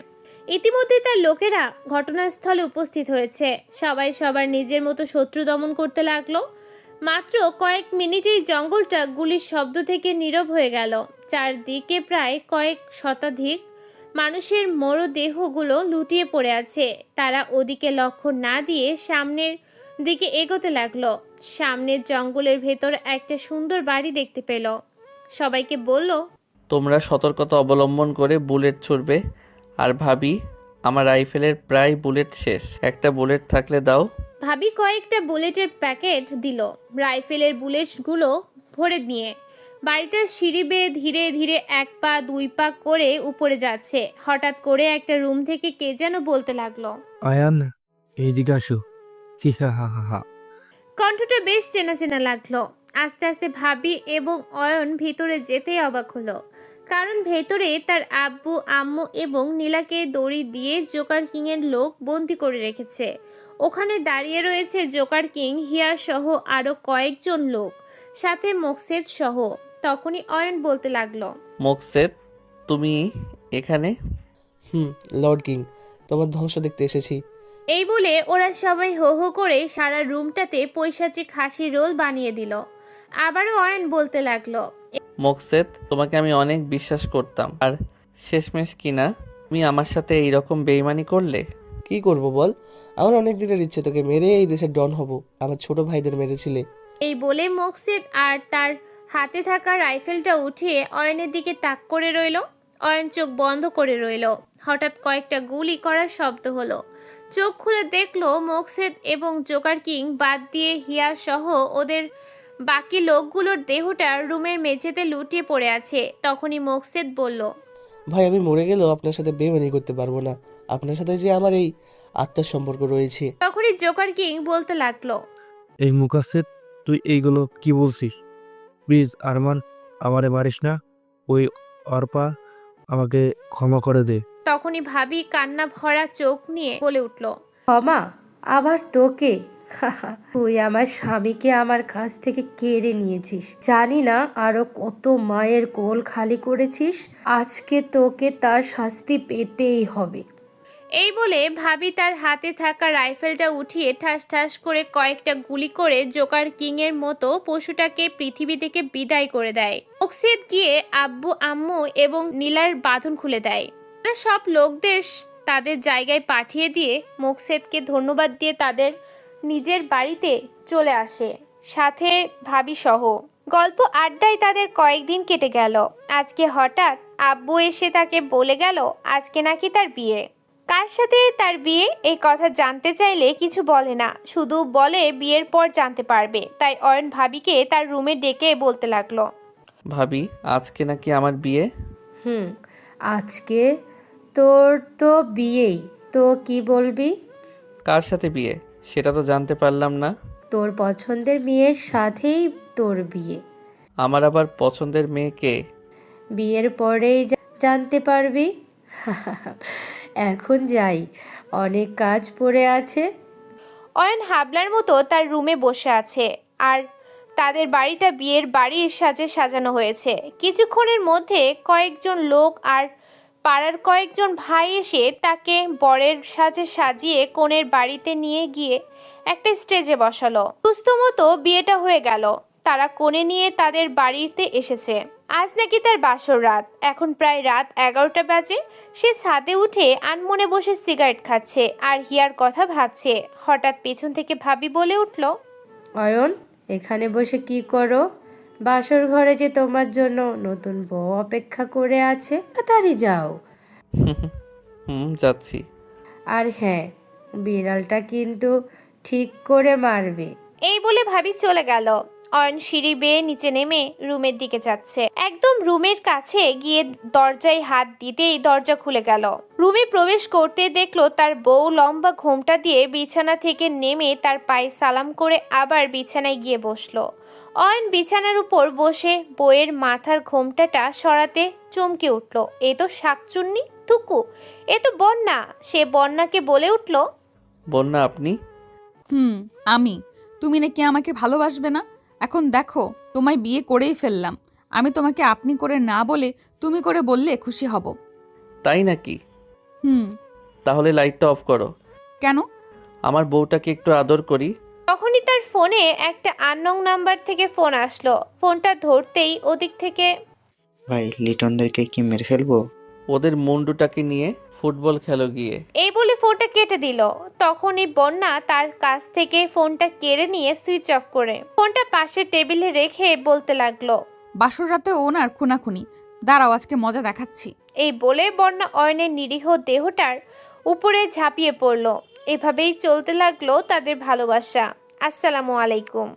ইতিমধ্যে তার লোকেরা ঘটনাস্থলে উপস্থিত হয়েছে। সবাই সবার নিজের মতো শত্রু দমন করতে লাগলো। মাত্র কয়েক মিনিটেই জঙ্গলটা গুলির শব্দ থেকে নীরব হয়ে গেল। চারদিকে প্রায় কয়েক শতাধিক মানুষের মরদেহগুলো লুটিয়ে পড়ে আছে। তারা ওদিকে লক্ষ্য না দিয়ে সামনের দিকে এগোতে লাগলো। সামনের জঙ্গলের ভেতর একটা সুন্দর বাড়ি দেখতে পেল। সবাইকে বলল, তোমরা সতর্কতা অবলম্বন করে বুলেট ছুড়বে। আর ভাবি, আমার রাইফেলের প্রায় বুলেট শেষ, একটা বুলেট থাকলে দাও। ভাবি কয়েকটা বুলেটের প্যাকেট দিল। রাইফেলের বুলেটগুলো ভরে নিয়ে বাড়িটার সিঁড়ি বেয়ে ধীরে ধীরে 1 পা 2 পা করে উপরে যাচ্ছে। হঠাৎ করে একটা রুম থেকে কে যেন বলতে লাগলো, আয়ান, এইদিকে আসো। হি হা হা হা হা। কণ্ঠটা বেশ চেনা চেনা লাগলো। আস্তে আস্তে ভাবি এবং অয়ন ভিতরে যেতেই অবাক হলো, কারণ ভেতরে তার আব্বু আম্মু এবং নীলাকে দড়ি দিয়ে জোকার কিং এর লোক বন্দি করে রেখেছে। ওখানে দাঁড়িয়ে রয়েছে জোকার কিং, হিয়া সহ আরো কয়েকজন লোক, সাথে মোকসেদ সহ। তখনই অয়ন বলতে লাগলো, মোকসেদ, তুমি এখানে? লর্ড কিং, তোমার ধ্বংস দেখতে এসেছি। এই বলে ওরা সবাই হো হো করে সারা রুমটাতে পৈশাচিক হাসি রোল বানিয়ে দিল। আবারও অয়ন বলতে লাগলো, মোকসেদ, তোমাকে আমি অনেক বিশ্বাস করতাম, আর শেষমেশ কিনা তুমি আমার সাথে এইরকম বেইমানি করলে। কি করব বল, আমার অনেক দিনের ইচ্ছে তোকে মেরে এই দেশের ডন হব। আমার ছোট ভাইদের মেরেছিলে। এই বলে মোকসেদ আর তার হাতে থাকা রাইফেলটা উঠিয়ে অয়নের দিকে তাক করে রইল। অয়ন চোখ বন্ধ করে রইল। হঠাৎ কয়েকটা গুলি করার শব্দ হলো। চোখ খুলে দেখলো মোকসেদ এবং জোকার কিং বাদ দিয়ে হিয়া সহ ওদের বাকি লোকগুলোর দেহটা রুমের মেঝেতে লুটিয়ে পড়ে আছে। তখনই মোকসেদ বলল, ভাই আমি মরে গেলেও আপনার সাথে বেমানি করতে পারবো না। আপনার সাথে যে আমার এই আত্মার সম্পর্ক রয়েছে। তখনই জোকার কিং বলতে লাগলো, এই মুকাসেদ তুই এইগুলো কি বলছিস? প্লিজ আরমান, আমারে মারিস না। ওই অর্পা, আমাকে ক্ষমা করে দে। তখনই ভাবি কান্না ভরা চোখ নিয়ে বলে উঠল, ক্ষমা? আবার তোকে? তুই আমার স্বামীকে আমার কাছ থেকে কেড়ে নিয়েছিস। জানি না আরো কত মায়ের কোল খালি করেছিস। আজকে তোকে তার শাস্তি পেতেই হবে। এই বলে ভাবি তার হাতে থাকা রাইফেলটা উঠিয়ে ঠাস ঠাস করে কয়েকটা গুলি করে জোকার কিং এর মতো পশুটাকে পৃথিবী থেকে বিদায় করে দেয়। মোকসেদ গিয়ে আব্বু আম্মু এবং নীলার বাঁধন খুলে দেয়। তারা সব লোকদের তাদের জায়গায় পাঠিয়ে দিয়ে মোকসেদকে ধন্যবাদ দিয়ে তাদের নিজের বাড়িতে চলে আসে, সাথে ভাবি সহ। গল্প আড্ডায় তাদের কয়েকদিন কেটে গেল। আজকে হঠাৎ আব্বু এসে তাকে বলে গেল আজকে নাকি তার বিয়ে। কার সাথে তার বিয়ে এই কথা জানতে চাইলে কিছু বলে না, শুধু বলে বিয়ের পর জানতে পারবে। তাই অয়ন ভাবিকে তার রুমে ডেকে বলতে লাগলো, ভাবি আজকে নাকি আমার বিয়ে। আজকে তোর তো বিয়েই, তো কি বলবি? কার সাথে বিয়ে সেটা তো জানতে পারলাম না। তোর পছন্দের মেয়ের সাথেই তোর বিয়ে। আমার আবার পছন্দের মেয়ে কে? বিয়ের পরেই জানতে পারবি। এখন যাই, অনেক কাজ পড়ে আছে। অয়ন হাবলার মতো তার রুমে বসে আছে, আর তাদের বাড়িটা বিয়ের বাড়ির সাজে সাজানো হয়েছে। কিছুক্ষণের মধ্যে কয়েকজন লোক আর পাড়ার কয়েকজন ভাই এসে তাকে বরের সাজে সাজিয়ে কনের বাড়িতে নিয়ে গিয়ে একটা স্টেজে বসালো। সুস্থ মতো বিয়েটা হয়ে গেল। তারা কোণে নিয়ে তাদের বাড়িতে এসেছে। আজ নাকি তার বাসর রাত। এখন প্রায় রাত 11টা বাজে। সে ছাদে উঠে আনমনে বসে সিগারেট খাচ্ছে আর হিয়ার কথা ভাবছে। হঠাৎ পেছন থেকে ভাবি বলে উঠল, অয়ন, এখানে বসে কি করো? বাসর ঘরে যে তোমার জন্য নতুন বউ অপেক্ষা করে আছে, তাড়াতাড়ি যাও। যাচ্ছি। আর হ্যাঁ, বিড়ালটা কিন্তু ঠিক করে মারবে। এই বলে ভাবি চলে গেল। অয়ন সিঁড়ি বেয়ে নিচে নেমে রুমের দিকে যাচ্ছে। একদম রুমের কাছে গিয়ে দরজায় হাত দিতেই দরজা খুলে গেল। রুমে প্রবেশ করতে দেখলো তার বউ লম্বা ঘোমটা দিয়ে বিছানা থেকে নেমে তার পায়ে সালাম করে আবার বিছানায় গিয়ে বসলো। অয়ন বিছানার উপর বসে বউয়ের মাথার ঘোমটাটা সরাতে চমকে উঠল। এ তো শাকচুন্নি থুকু, এ তো বন্যা। সে বন্যাকে বলে উঠল, বন্যা আপনি? আমি। তুমি নাকি আমাকে ভালোবাসবে না? এখন দেখো, তোমায় বিয়ে করেই ফেললাম। আমি তোমাকে আপনি করে না বলে তুমি করে বললে খুশি হব। তাই নাকি? তাহলে লাইটটা অফ করো। কেন? আমার বউটাকে একটু আদর করি। তখনই তার ফোনে একটা আননোন নাম্বার থেকে ফোন আসলো। ফোনটা ধরতেই ওদিক থেকে, ভাই লিটনদেরকে কি মেরে ফেলবো? ওদের মুন্ডুটাকে নিয়ে ফুটবল খেলো গিয়ে। এই বলে ফোনটা কেটে দিল। তখনই বন্যা তার কাছ থেকে ফোনটা কেড়ে নিয়ে সুইচ অফ করে ফোনটা পাশে টেবিলে রেখে বলতে লাগলো, বাসর রাতে ওনার খুনাখুনি, দাঁড়াও আজকে মজা দেখাচ্ছি। এই বলে বন্যা অয়নের নিরীহ দেহটার উপরে ঝাঁপিয়ে পড়ল। এভাবেই চলতে লাগলো তাদের ভালোবাসা। আসসালামু আলাইকুম।